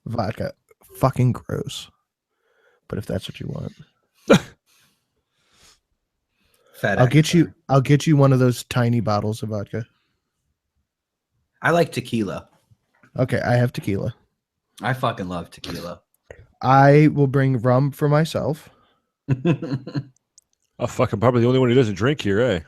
Vodka, fucking gross. But if that's what you want, FedEx. I'll get you one of those tiny bottles of vodka. I like tequila. Okay, I have tequila. I fucking love tequila. I will bring rum for myself. Oh, fuck, I'm probably the only one who doesn't drink here, eh?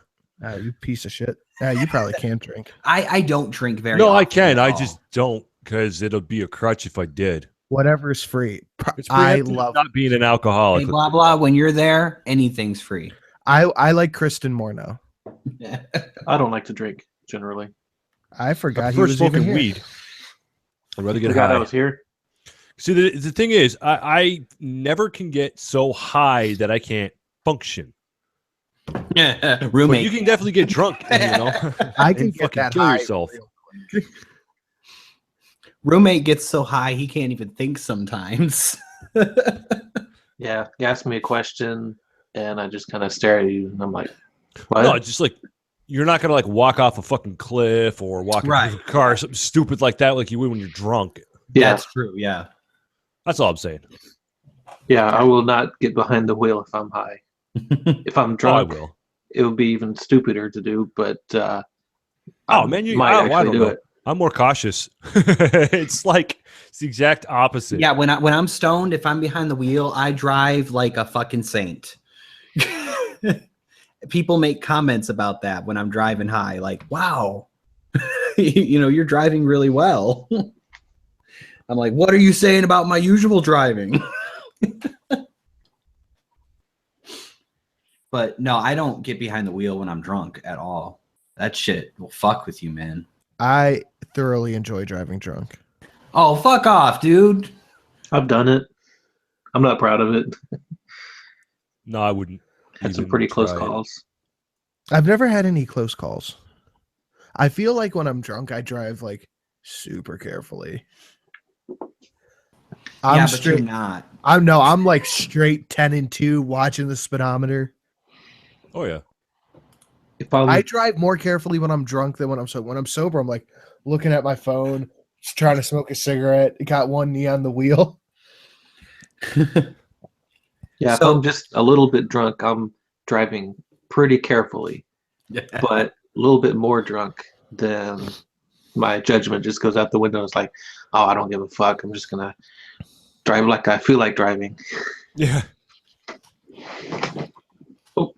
You piece of shit. You probably can't drink. I don't drink very No, often I can. at I all. just don't because it'll be a crutch if I did. Whatever's free. It's I preemptive love. not being an alcoholic. Hey, blah blah. When you're there, anything's free. I like Kristen more now. I don't like to drink generally. I forgot I he prefer was even smoking here. weed. I'd rather get Forgot high. I was here. See, the thing is, I never can get so high that I can't function. But Roommate. you can definitely get drunk, I can and get fucking that kill high yourself. real quick. Roommate gets so high he can't even think sometimes. Yeah, you ask me a question, and I just kind of stare at you, and I'm like, "What?" No, it's just like you're not gonna like walk off a fucking cliff or walk Right. into a car, or something stupid like that, like you would when you're drunk. yeah, That's true. Yeah. That's all I'm saying. yeah. I will not get behind the wheel if I'm high. If I'm Oh, I drunk, will. it would be even stupider to do. But Oh I man, you. might I actually don't do know. it. I'm more cautious. It's the exact opposite. Yeah. When I'm stoned, if I'm behind the wheel, I drive like a fucking saint. People make comments about that when I'm driving high, like, "Wow, you're driving really well." I'm like, "What are you saying about my usual driving?" But no, I don't get behind the wheel when I'm drunk at all. That shit will fuck with you, man. I thoroughly enjoy driving drunk. Oh, fuck off, dude. I've done it. I'm not proud of it. No, I wouldn't. Had some even pretty close try it. calls. I've never had any close calls. I feel like when I'm drunk, I drive like super carefully. Yeah, but you're not. I'm like straight 10 and 2 watching the speedometer. Oh yeah. If I'm I drive more carefully when I'm drunk than when I'm sober. When I'm sober, I'm like looking at my phone, Just trying to smoke a cigarette. Got one knee on the wheel. Yeah, if I'm just a little bit drunk, I'm driving pretty carefully. But a little bit more drunk, then my judgment just goes out the window. It's like, oh, I don't give a fuck. I'm just gonna drive like I feel like driving. Yeah. Oh.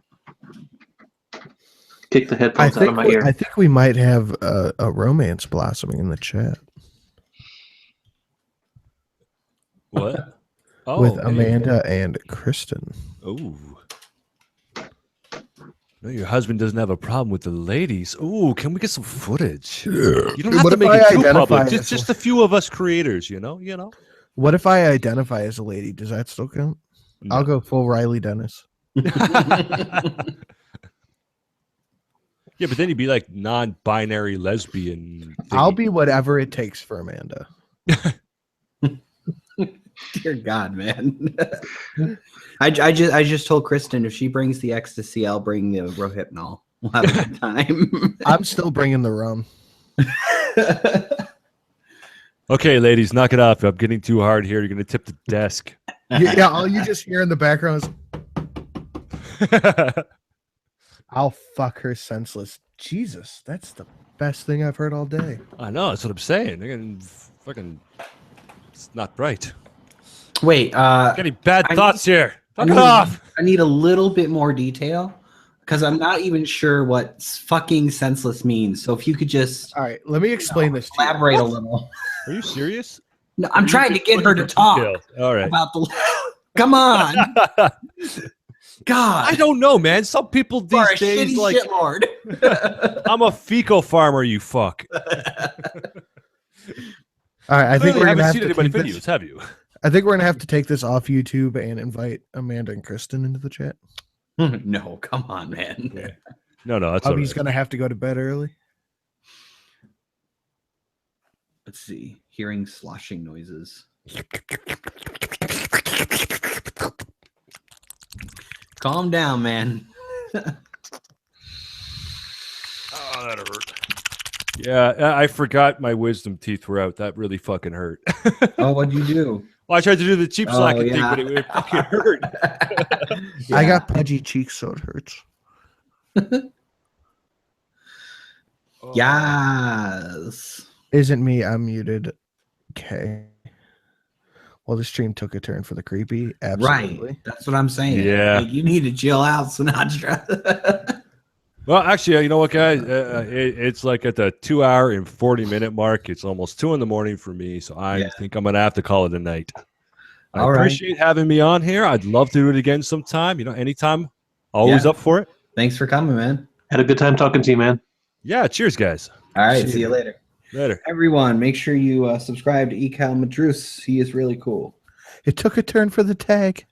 Kick the headphones out of my ear. I think we might have a romance blossoming in the chat. What? Oh, with Amanda and Kristen. Oh. No, your husband doesn't have a problem with the ladies. Oh, can we get some footage? Yeah. You don't have to make it too public. Just a few of us creators, you know. What if I identify as a lady? Does that still count? No. I'll go full Riley Dennis. Yeah, but then you'd be like non-binary lesbian. I'll be whatever it takes for Amanda. Dear God, man. I just told Kristen if she brings the ecstasy, I'll bring the Rohypnol. We'll have a good time. I'm still bringing the rum. Okay, ladies, knock it off. I'm getting too hard here. You're going to tip the desk. Yeah, all you just hear in the background is, I'll fuck her senseless. Jesus, that's the best thing I've heard all day. I know, that's what I'm saying. They're going to fucking... It's not right. Wait, getting bad thoughts here. Fuck it off. I need a little bit more detail because I'm not even sure what fucking senseless means. So if you could just... All right, let me explain this. Elaborate a little. Are you serious? No, I'm trying to get her to talk all right. about the... Come on. God. I don't know, man. Some people these days like... shitlord. I'm a fecal farmer, you fuck. All right, I think we're gonna have to take videos, have you? I think we're gonna have to take this off YouTube and invite Amanda and Kristen into the chat. No, come on, man. Yeah. No, that's He's gonna have to go to bed early. Let's see. Hearing sloshing noises. Calm down, man. Oh, that hurt. Yeah, I forgot my wisdom teeth were out. That really fucking hurt. Oh, what'd you do? Well, I tried to do the cheap slacking thing, but it fucking hurt. Yeah. I got pudgy cheeks, so it hurts. Yes. Isn't me, I'm muted. Okay. Well, the stream took a turn for the creepy. Absolutely. Right. That's what I'm saying. Yeah. Like, you need to chill out, Sinatra. Well, actually, you know what, guys? It's like at the 2-hour and 40-minute mark. It's almost 2 a.m. for me, so I think I'm going to have to call it a night. I appreciate having me on here. I'd love to do it again sometime. Anytime. Always up for it. Thanks for coming, man. Had a good time talking to you, man. Yeah, cheers, guys. All right, see you later. Later. Everyone, make sure you subscribe to Egal Matreaux. He is really cool. It took a turn for the tag.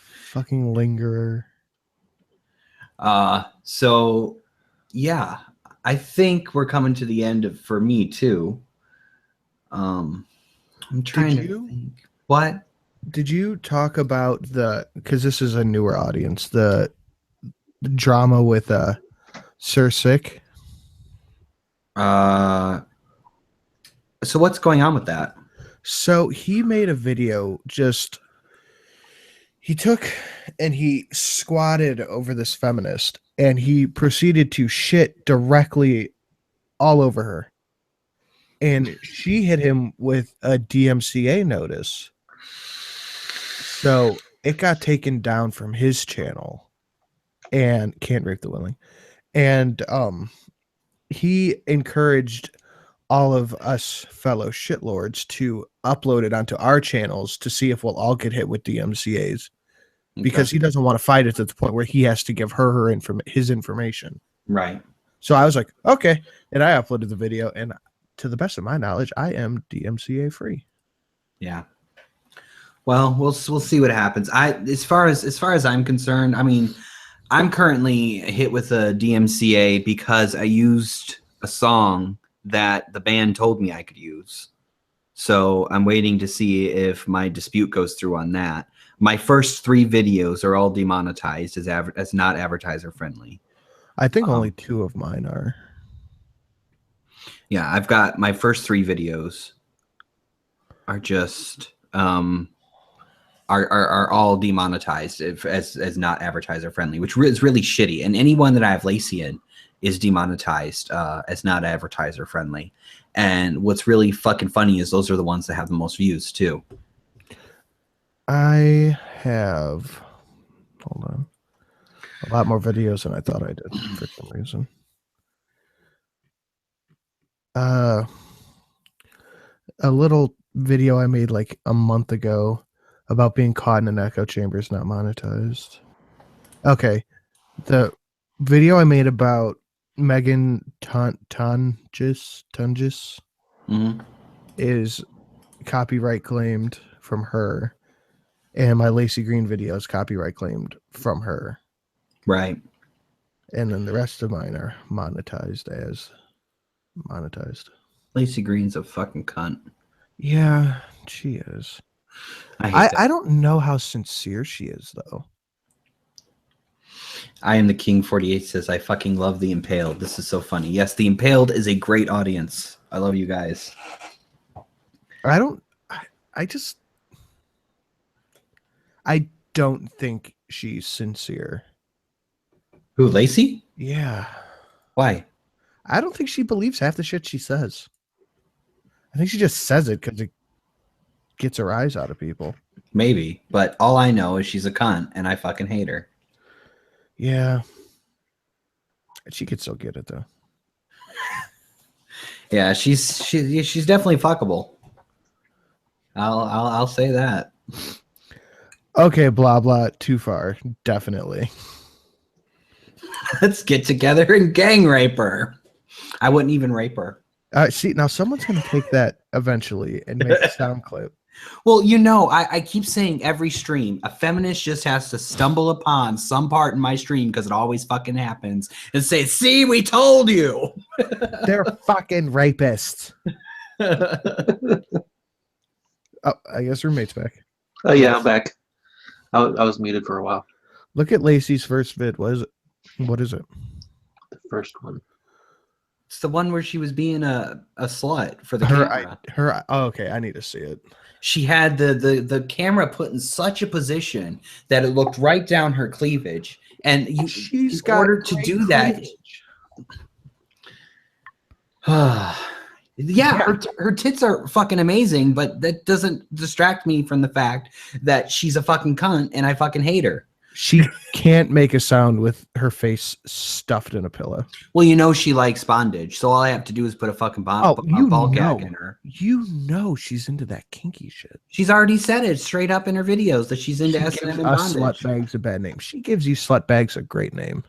Fucking lingerer. So yeah, I think we're coming to the end for me too. I'm trying to think. What? Did you talk about because this is a newer audience, the drama with Sir Sick? So what's going on with that? So he made a video he took and he squatted over this feminist and he proceeded to shit directly all over her. And she hit him with a DMCA notice. So it got taken down from his channel and Can't Rape the Willing. And he encouraged all of us fellow shitlords to upload it onto our channels to see if we'll all get hit with DMCAs because he doesn't want to fight it to the point where he has to give her his information. Right. So I was like, okay. And I uploaded the video, and to the best of my knowledge, I am DMCA free. Yeah. Well, we'll see what happens. As far as I'm concerned, I mean, I'm currently hit with a DMCA because I used a song that the band told me I could use. So I'm waiting to see if my dispute goes through on that. My first 3 videos are all demonetized as not advertiser friendly. I think only 2 of mine are. Yeah, I've got my first 3 videos are just are all demonetized as not advertiser friendly, which is really shitty. And anyone that I have Lacey in is demonetized as not advertiser friendly. And what's really fucking funny is those are the ones that have the most views too. I have, hold on, a lot more videos than I thought I did for some reason. A little video I made like a month ago about being caught in an echo chamber is not monetized. Okay. The video I made about Megan Tungis Mm-hmm. is copyright claimed from her. And my Lacey Green video is copyright claimed from her. Right. And then the rest of mine are monetized as monetized. Lacey Green's a fucking cunt. Yeah, she is. I don't know how sincere she is, though. I am the King 48 says, I fucking love the Impaled. This is so funny. Yes, the Impaled is a great audience. I love you guys. I don't think she's sincere. Who, Lacey? Yeah. Why? I don't think she believes half the shit she says. I think she just says it because it gets her eyes out of people. Maybe, but all I know is she's a cunt, and I fucking hate her. Yeah. She could still get it, though. Yeah, she's definitely fuckable. I'll say that. Okay, blah blah. Too far, definitely. Let's get together and gang rape her. I wouldn't even rape her. See, now someone's gonna take that eventually and make a sound clip. Well, you know, I keep saying every stream, a feminist just has to stumble upon some part in my stream because it always fucking happens and say, "See, we told you." They're fucking rapists. Oh, I guess roommate's back. Oh yeah, I'm back. I was muted for a while. Look at Lacey's first vid. What is it? What is it? The first one. It's the one where she was being a slut for the camera. Oh, okay, I need to see it. She had the camera put in such a position that it looked right down her cleavage. And in order to do that, yeah, her tits are fucking amazing, but that doesn't distract me from the fact that she's a fucking cunt and I fucking hate her. She can't make a sound with her face stuffed in a pillow. Well, you know she likes bondage, so all I have to do is put a fucking ball gag in her. You know she's into that kinky shit. She's already said it straight up in her videos that she's into S&M and bondage. Slut bag's a bad name. She gives you slut bags a great name.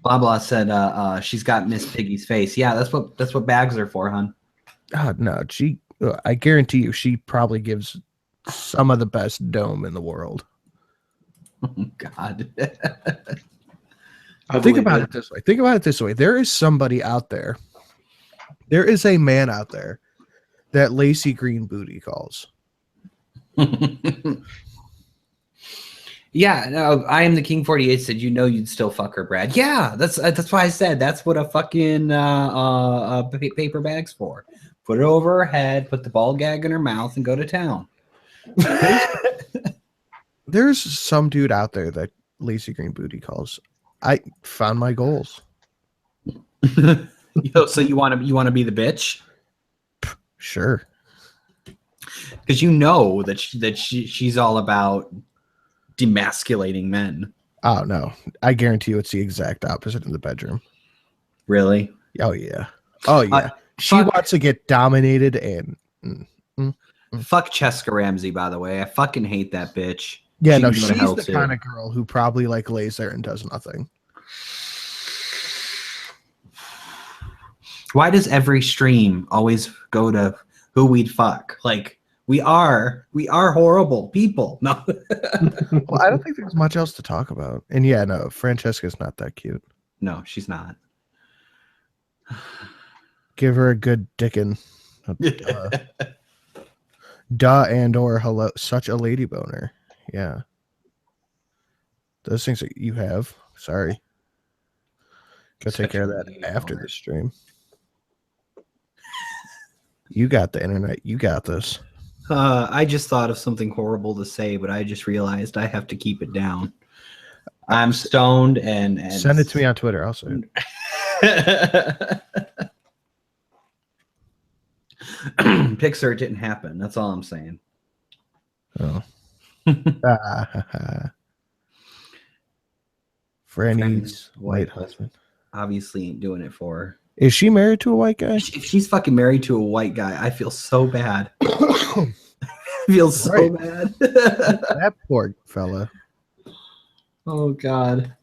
Blah blah said she's got Miss Piggy's face. Yeah, that's what bags are for, hon. Oh no, I guarantee you she probably gives some of the best dome in the world. Oh God. Think about it this way. There is somebody out there. There is a man out there that Lacey Green booty calls. Yeah, no, I am the King 48 said, you know, you'd still fuck her, Brad. Yeah, that's why I said that's what a fucking paper bag's for. Put it over her head, put the ball gag in her mouth, and go to town. There's some dude out there that Lacey Green booty calls. I found my goals. Yo, so you want to be the bitch? Sure. Because you know that she's all about demasculating men. Oh no, I guarantee you it's the exact opposite in the bedroom. Really? Oh yeah. Oh yeah. She wants to get dominated and fuck Cheska Ramsey, by the way. I fucking hate that bitch. Yeah, no, she's the kind of girl who probably like lays there and does nothing. Why does every stream always go to who we'd fuck? Like we are horrible people. No. Well, I don't think there's much else to talk about. And yeah, no, Francesca's not that cute. No, she's not. Give her a good dickin'. Duh and or hello, such a lady boner. Yeah. Those things that you have. Sorry. Go take care of that Especially after owner. the stream. You got the internet. You got this. I just thought of something horrible to say, but I just realized I have to keep it down. I'm stoned and Send it to me on Twitter. I'll say it. Pixar didn't happen. That's all I'm saying. Oh. Franny's white husband. Obviously ain't doing it for her. Is she married to a white guy? If she's fucking married to a white guy, I feel so bad. I feel so Right. bad. That poor fella. Oh God.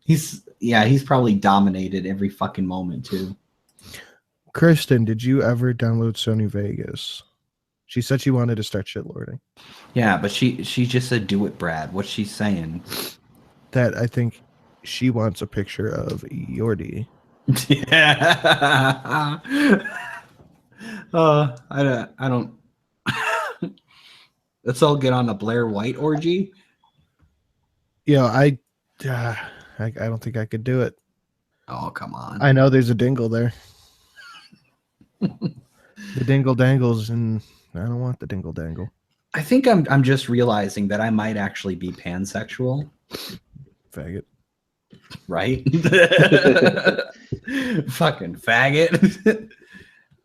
He's probably dominated every fucking moment too. Kristen, did you ever download Sony Vegas? She said she wanted to start shitlording. Yeah, but she just said do it, Brad. What's she saying? That I think she wants a picture of Yordi. Yeah. I don't. Let's all get on a Blair White orgy. You know, I don't think I could do it. Oh, come on. I know there's a dingle there. The dingle dangles, and I don't want the dingle dangle. I think I'm just realizing that I might actually be pansexual. Faggot. Right? Fucking faggot.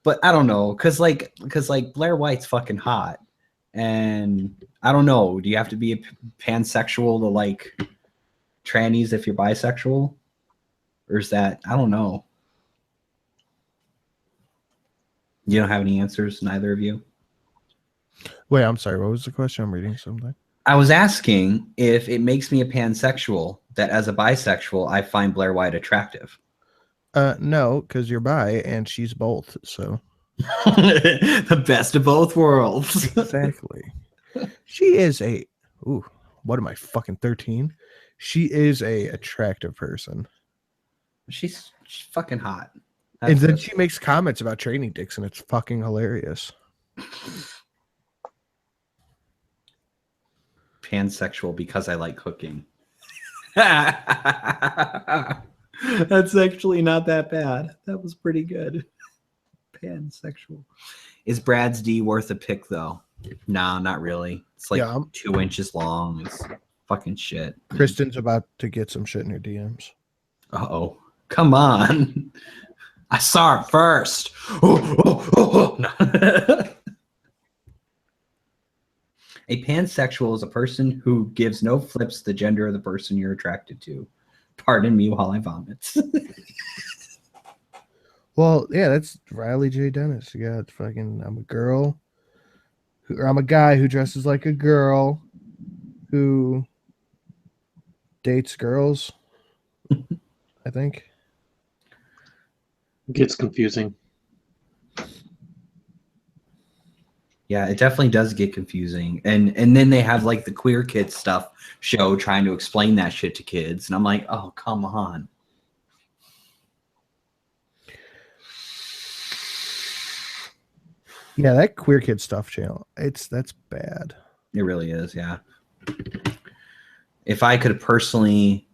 But I don't know, cause like Blair White's fucking hot, and I don't know. Do you have to be a pansexual to like trannies if you're bisexual, or is that, I don't know. You don't have any answers, neither of you? Wait, I'm sorry. What was the question? I'm reading something. I was asking if it makes me a pansexual that as a bisexual, I find Blair White attractive. No, because you're bi and she's both. So The best of both worlds. exactly. She is a. Ooh, what am I fucking 13? She is a attractive person. She's fucking hot. And then she makes comments about training dicks, and it's fucking hilarious. Pansexual because I like cooking. That's actually not that bad. That was pretty good. Pansexual. Is Brad's D worth a pick though? No, not really. It's like 2 inches long. It's fucking shit. Kristen's about to get some shit in her DMs. Uh-oh. Come on. I saw it first. No. A pansexual is a person who gives no flips the gender of the person you're attracted to. Pardon me while I vomit. Well, yeah, that's Riley J. Dennis. You got fucking, I'm a girl. Or I'm a guy who dresses like a girl who dates girls, I think. Gets confusing. Yeah, it definitely does get confusing. And then they have like the queer kids stuff show trying to explain that shit to kids. And I'm like, oh, come on. Yeah, that queer kid stuff channel, that's bad. It really is, yeah. If I could personally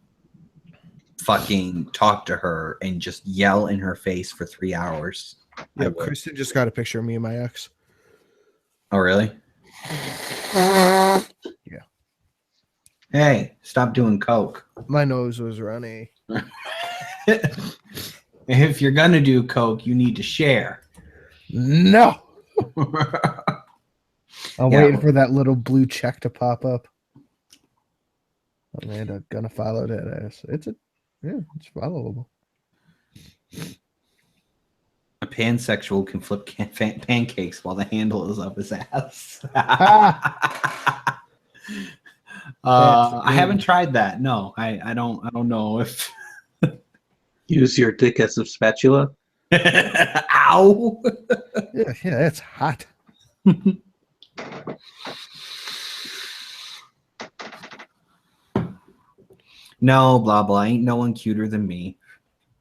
fucking talk to her and just yell in her face for 3 hours. Yeah, Kristen just got a picture of me and my ex. Oh, really? Yeah. Hey, stop doing coke. My nose was runny. If you're gonna do coke, you need to share. No. I'm waiting for that little blue check to pop up. Amanda gonna follow that ass. It's followable. A pansexual can flip pancakes while the handle is up his ass. I haven't tried that. No, I don't know if. Use your dick as a spatula. Ow! Yeah, that's hot. No, blah blah. Ain't no one cuter than me.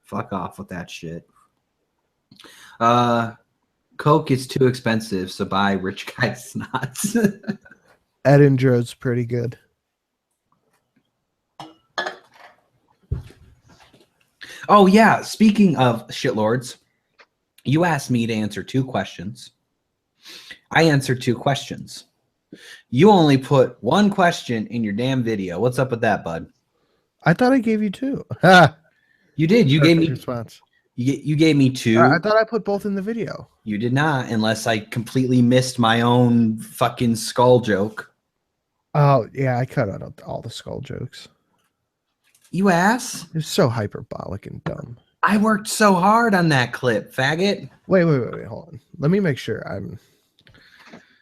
Fuck off with that shit. Coke is too expensive, so buy rich guy snots. Edinburgh's pretty good. Oh yeah. Speaking of shitlords, you asked me to answer 2 questions. I answered 2 questions. You only put 1 question in your damn video. What's up with that, bud? I thought I gave you 2. Ha! You did. You gave Perfect me. response. You gave me 2. I thought I put both in the video. You did not, unless I completely missed my own fucking skull joke. Oh yeah, I cut out all the skull jokes. You ass. It's so hyperbolic and dumb. I worked so hard on that clip, faggot. Wait, hold on. Let me make sure I'm,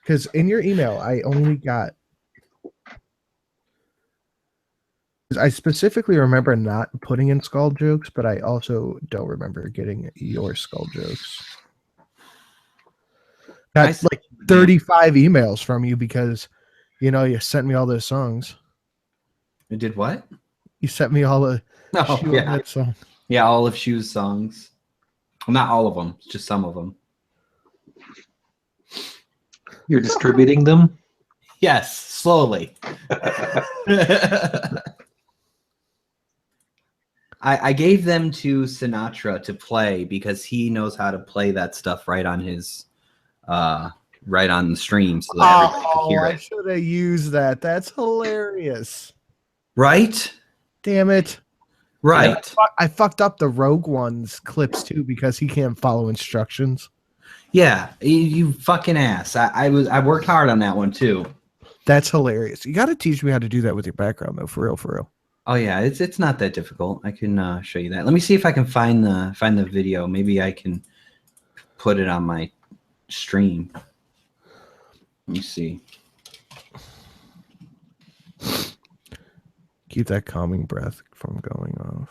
because in your email I only got. I specifically remember not putting in skull jokes, but I also don't remember getting your skull jokes. Got like 35 emails from you because, you know, you sent me all those songs. You did what? You sent me all the yeah. song. Yeah, all of Shoe's songs. Well, not all of them, just some of them. You're distributing them? Yes, slowly. I gave them to Sinatra to play because he knows how to play that stuff right on his right on the stream so that everybody could hear it. I should have used that. That's hilarious. Right? Damn it. Right. I fucked up the Rogue One's clips too because he can't follow instructions. Yeah, you fucking ass. I worked hard on that one too. That's hilarious. You got to teach me how to do that with your background though, for real, for real. Oh yeah, it's not that difficult. I can show you that. Let me see if I can find the video. Maybe I can put it on my stream. Let me see. Keep that calming breath from going off.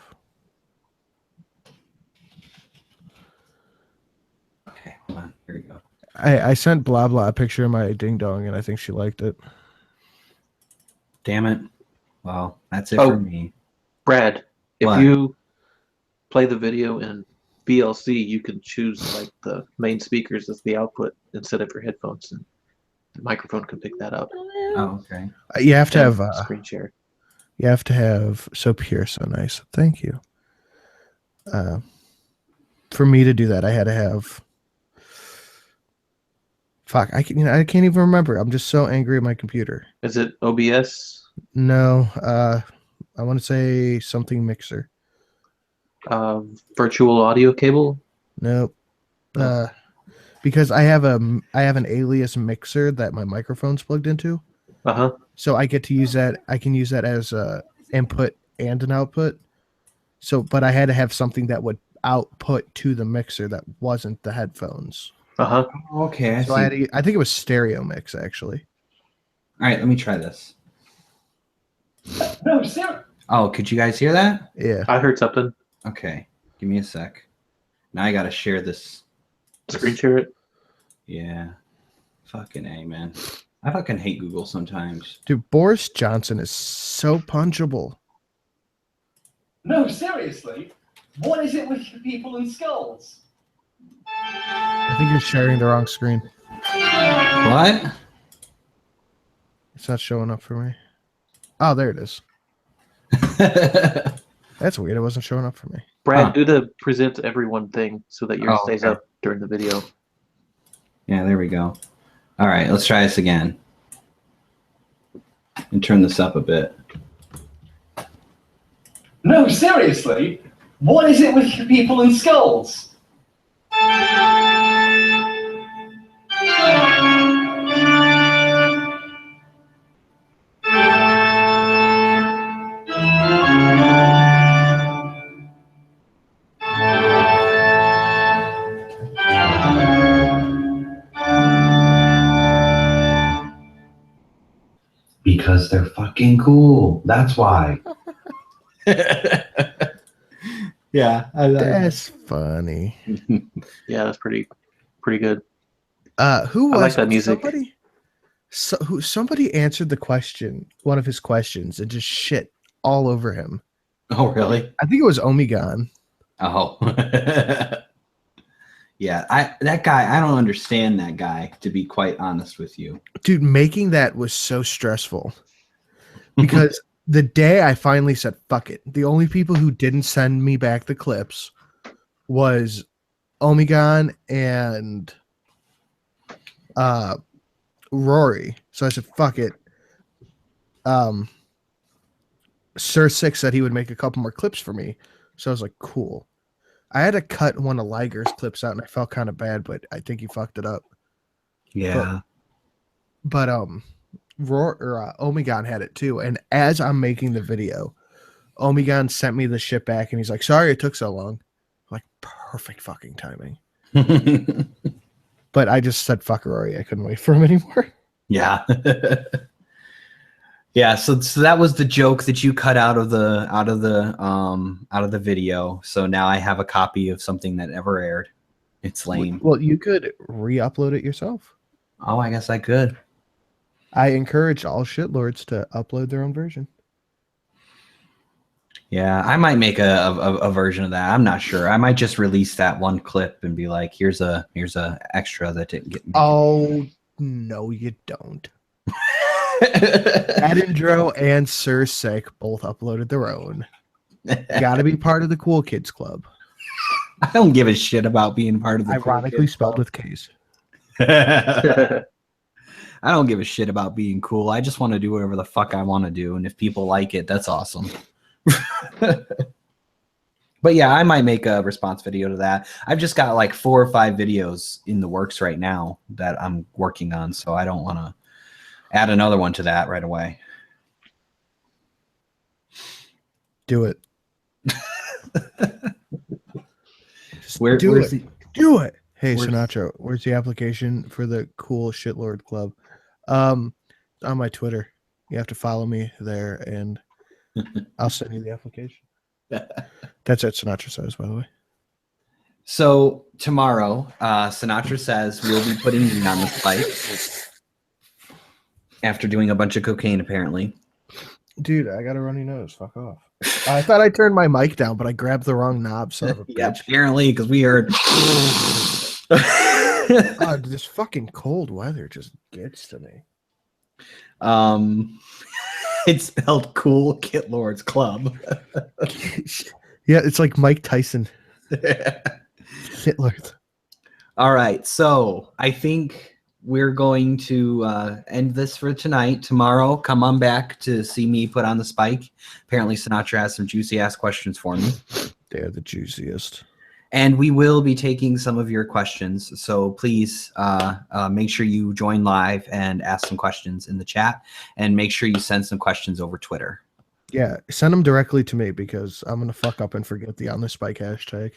Okay, hold on. Here we go. I sent blah blah a picture of my ding dong and I think she liked it. Damn it. Well, that's it for me. Brad, if What? you play the video in VLC, you can choose like the main speakers as the output instead of your headphones, and the microphone can pick that up. Oh, okay. You have to have screen share. You have to have so pure, so nice. Thank you. For me to do that, I had to have. Fuck, I can't even remember. I'm just so angry at my computer. Is it OBS? No, I want to say something mixer. Virtual audio cable? Nope. Because I have an alias mixer that my microphone's plugged into. Uh-huh. So I get to use that. I can use that as a input and an output. So, but I had to have something that would output to the mixer that wasn't the headphones. Uh-huh. Okay, I So see. I think it was stereo mix actually. All right, let me try this. No, Sarah. Oh, could you guys hear that? Yeah. I heard something. Okay, give me a sec. Now I gotta share this. Screen share it. Yeah. Fucking A, man. I fucking hate Google sometimes. Dude, Boris Johnson is so punchable. No, seriously. What is it with people and skulls? I think you're sharing the wrong screen. What? It's not showing up for me. Oh, there it is. That's weird. It wasn't showing up for me. Brad, do the present everyone thing so that yours stays okay. up during the video. Yeah, there we go. All right, let's try this again. And turn this up a bit. No, seriously. What is it with people and skulls? Because they're fucking cool. That's why. Yeah, That's funny. Yeah, that's pretty good. Who was I like that music. Somebody answered the question, one of his questions, and just shit all over him. Oh, really? I think it was Omegon. Oh. Yeah, that guy, I don't understand that guy, to be quite honest with you. Dude, making that was so stressful. Because the day I finally said fuck it, the only people who didn't send me back the clips was Omegon and Rory. So I said fuck it. Sir Six said he would make a couple more clips for me. So I was like, cool. I had to cut one of Liger's clips out and I felt kind of bad, but I think he fucked it up. Yeah. But Omegon had it too. And as I'm making the video, Omegon sent me the shit back and he's like, sorry it took so long. I'm like, perfect fucking timing. But I just said fuck Rory. I couldn't wait for him anymore. Yeah. Yeah, so that was the joke that you cut out of the video. So now I have a copy of something that never aired. It's lame. Well, you could re-upload it yourself. Oh, I guess I could. I encourage all shitlords to upload their own version. Yeah, I might make a version of that. I'm not sure. I might just release that one clip and be like, here's a extra that didn't get made. Oh no, you don't. Edindro and Sir Sick both uploaded their own. Gotta be part of the cool kids club. I don't give a shit about being part of the Ironically cool kids spelled club. with K's. I don't give a shit about being cool. I just want to do whatever the fuck I want to do. And if people like it, that's awesome. But yeah, I might make a response video to that. I've just got like 4 or 5 videos in the works right now that I'm working on. So I don't want to add another one to that right away. Do it. Do it. Hey, Sinatra, where's the application for the cool shitlord club? On my Twitter. You have to follow me there, and I'll send you the application. That's at Sinatra Says, by the way. So tomorrow, Sinatra Says we'll be putting me on the spike after doing a bunch of cocaine, apparently. Dude, I got a runny nose. Fuck off. I thought I turned my mic down, but I grabbed the wrong knob. Son of a Yeah, bitch. apparently, because we heard. This fucking cold weather just gets to me. It's spelled Cool Kit Lords Club. Yeah, it's like Mike Tyson. Hitler. All right, so I think we're going to end this for tonight. Tomorrow, come on back to see me put on the spike. Apparently, Sinatra has some juicy ass questions for me. They're the juiciest. And we will be taking some of your questions. So please make sure you join live and ask some questions in the chat. And make sure you send some questions over Twitter. Yeah, send them directly to me because I'm going to fuck up and forget the On The Spike hashtag.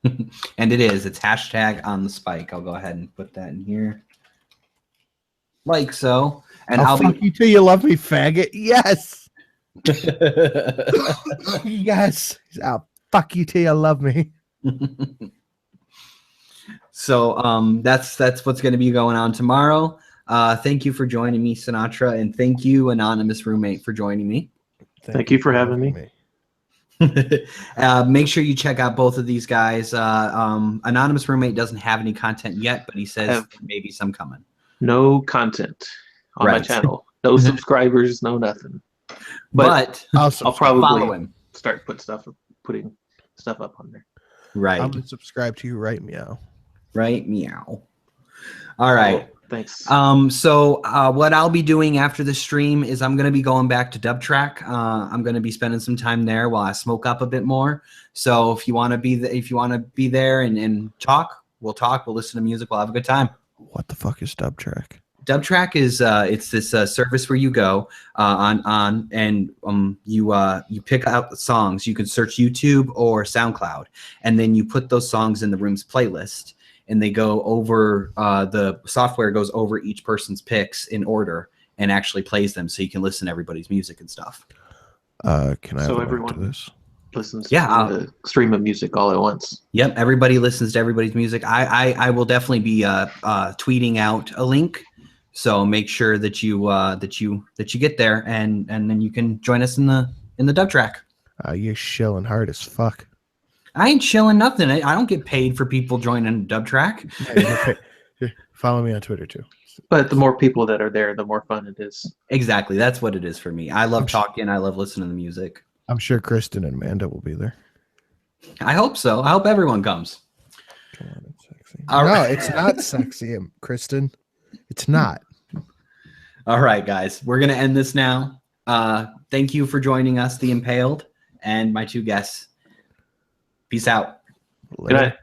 And it's hashtag on the spike. I'll go ahead and put that in here. Like so. And I'll fuck you till you love me, faggot. Yes. Yes. I'll fuck you till you love me. So that's what's going to be going on tomorrow. Thank you for joining me, Sinatra, and thank you, Anonymous Roommate, for joining me. Thank you for having me. Make sure you check out both of these guys. Anonymous Roommate doesn't have any content yet, but he says maybe some coming. No content on my channel. No subscribers, no nothing. But I'll probably follow him. Start putting stuff up on there. Right. I'm going to subscribe to you right meow. Right meow. All right. Oh, thanks. So what I'll be doing after the stream is I'm going to be going back to Dub Track. I'm going to be spending some time there while I smoke up a bit more. So if you want to be there and talk, we'll talk. We'll listen to music. We'll have a good time. What the fuck is Dub Track? Dub Track is it's this service where you go you pick out the songs. You can search YouTube or SoundCloud, and then you put those songs in the room's playlist, and they go over the software goes over each person's picks in order and actually plays them, so you can listen to everybody's music and stuff. Can I? So everyone listens to the stream of music all at once. Yep, everybody listens to everybody's music. I will definitely be tweeting out a link. So make sure that you get there and then you can join us in the Dub Track. You're shilling hard as fuck. I ain't shilling nothing. I don't get paid for people joining Dub Track. Follow me on Twitter too. But the more people that are there, the more fun it is. Exactly. That's what it is for me. I love talking. I love listening to the music. I'm sure Kristen and Amanda will be there. I hope so. I hope everyone comes. Come on, it's sexy. All no, right. it's not sexy, Kristen. It's not. All right, guys. We're going to end this now. Thank you for joining us, The Impaled, and my two guests. Peace out. Good night.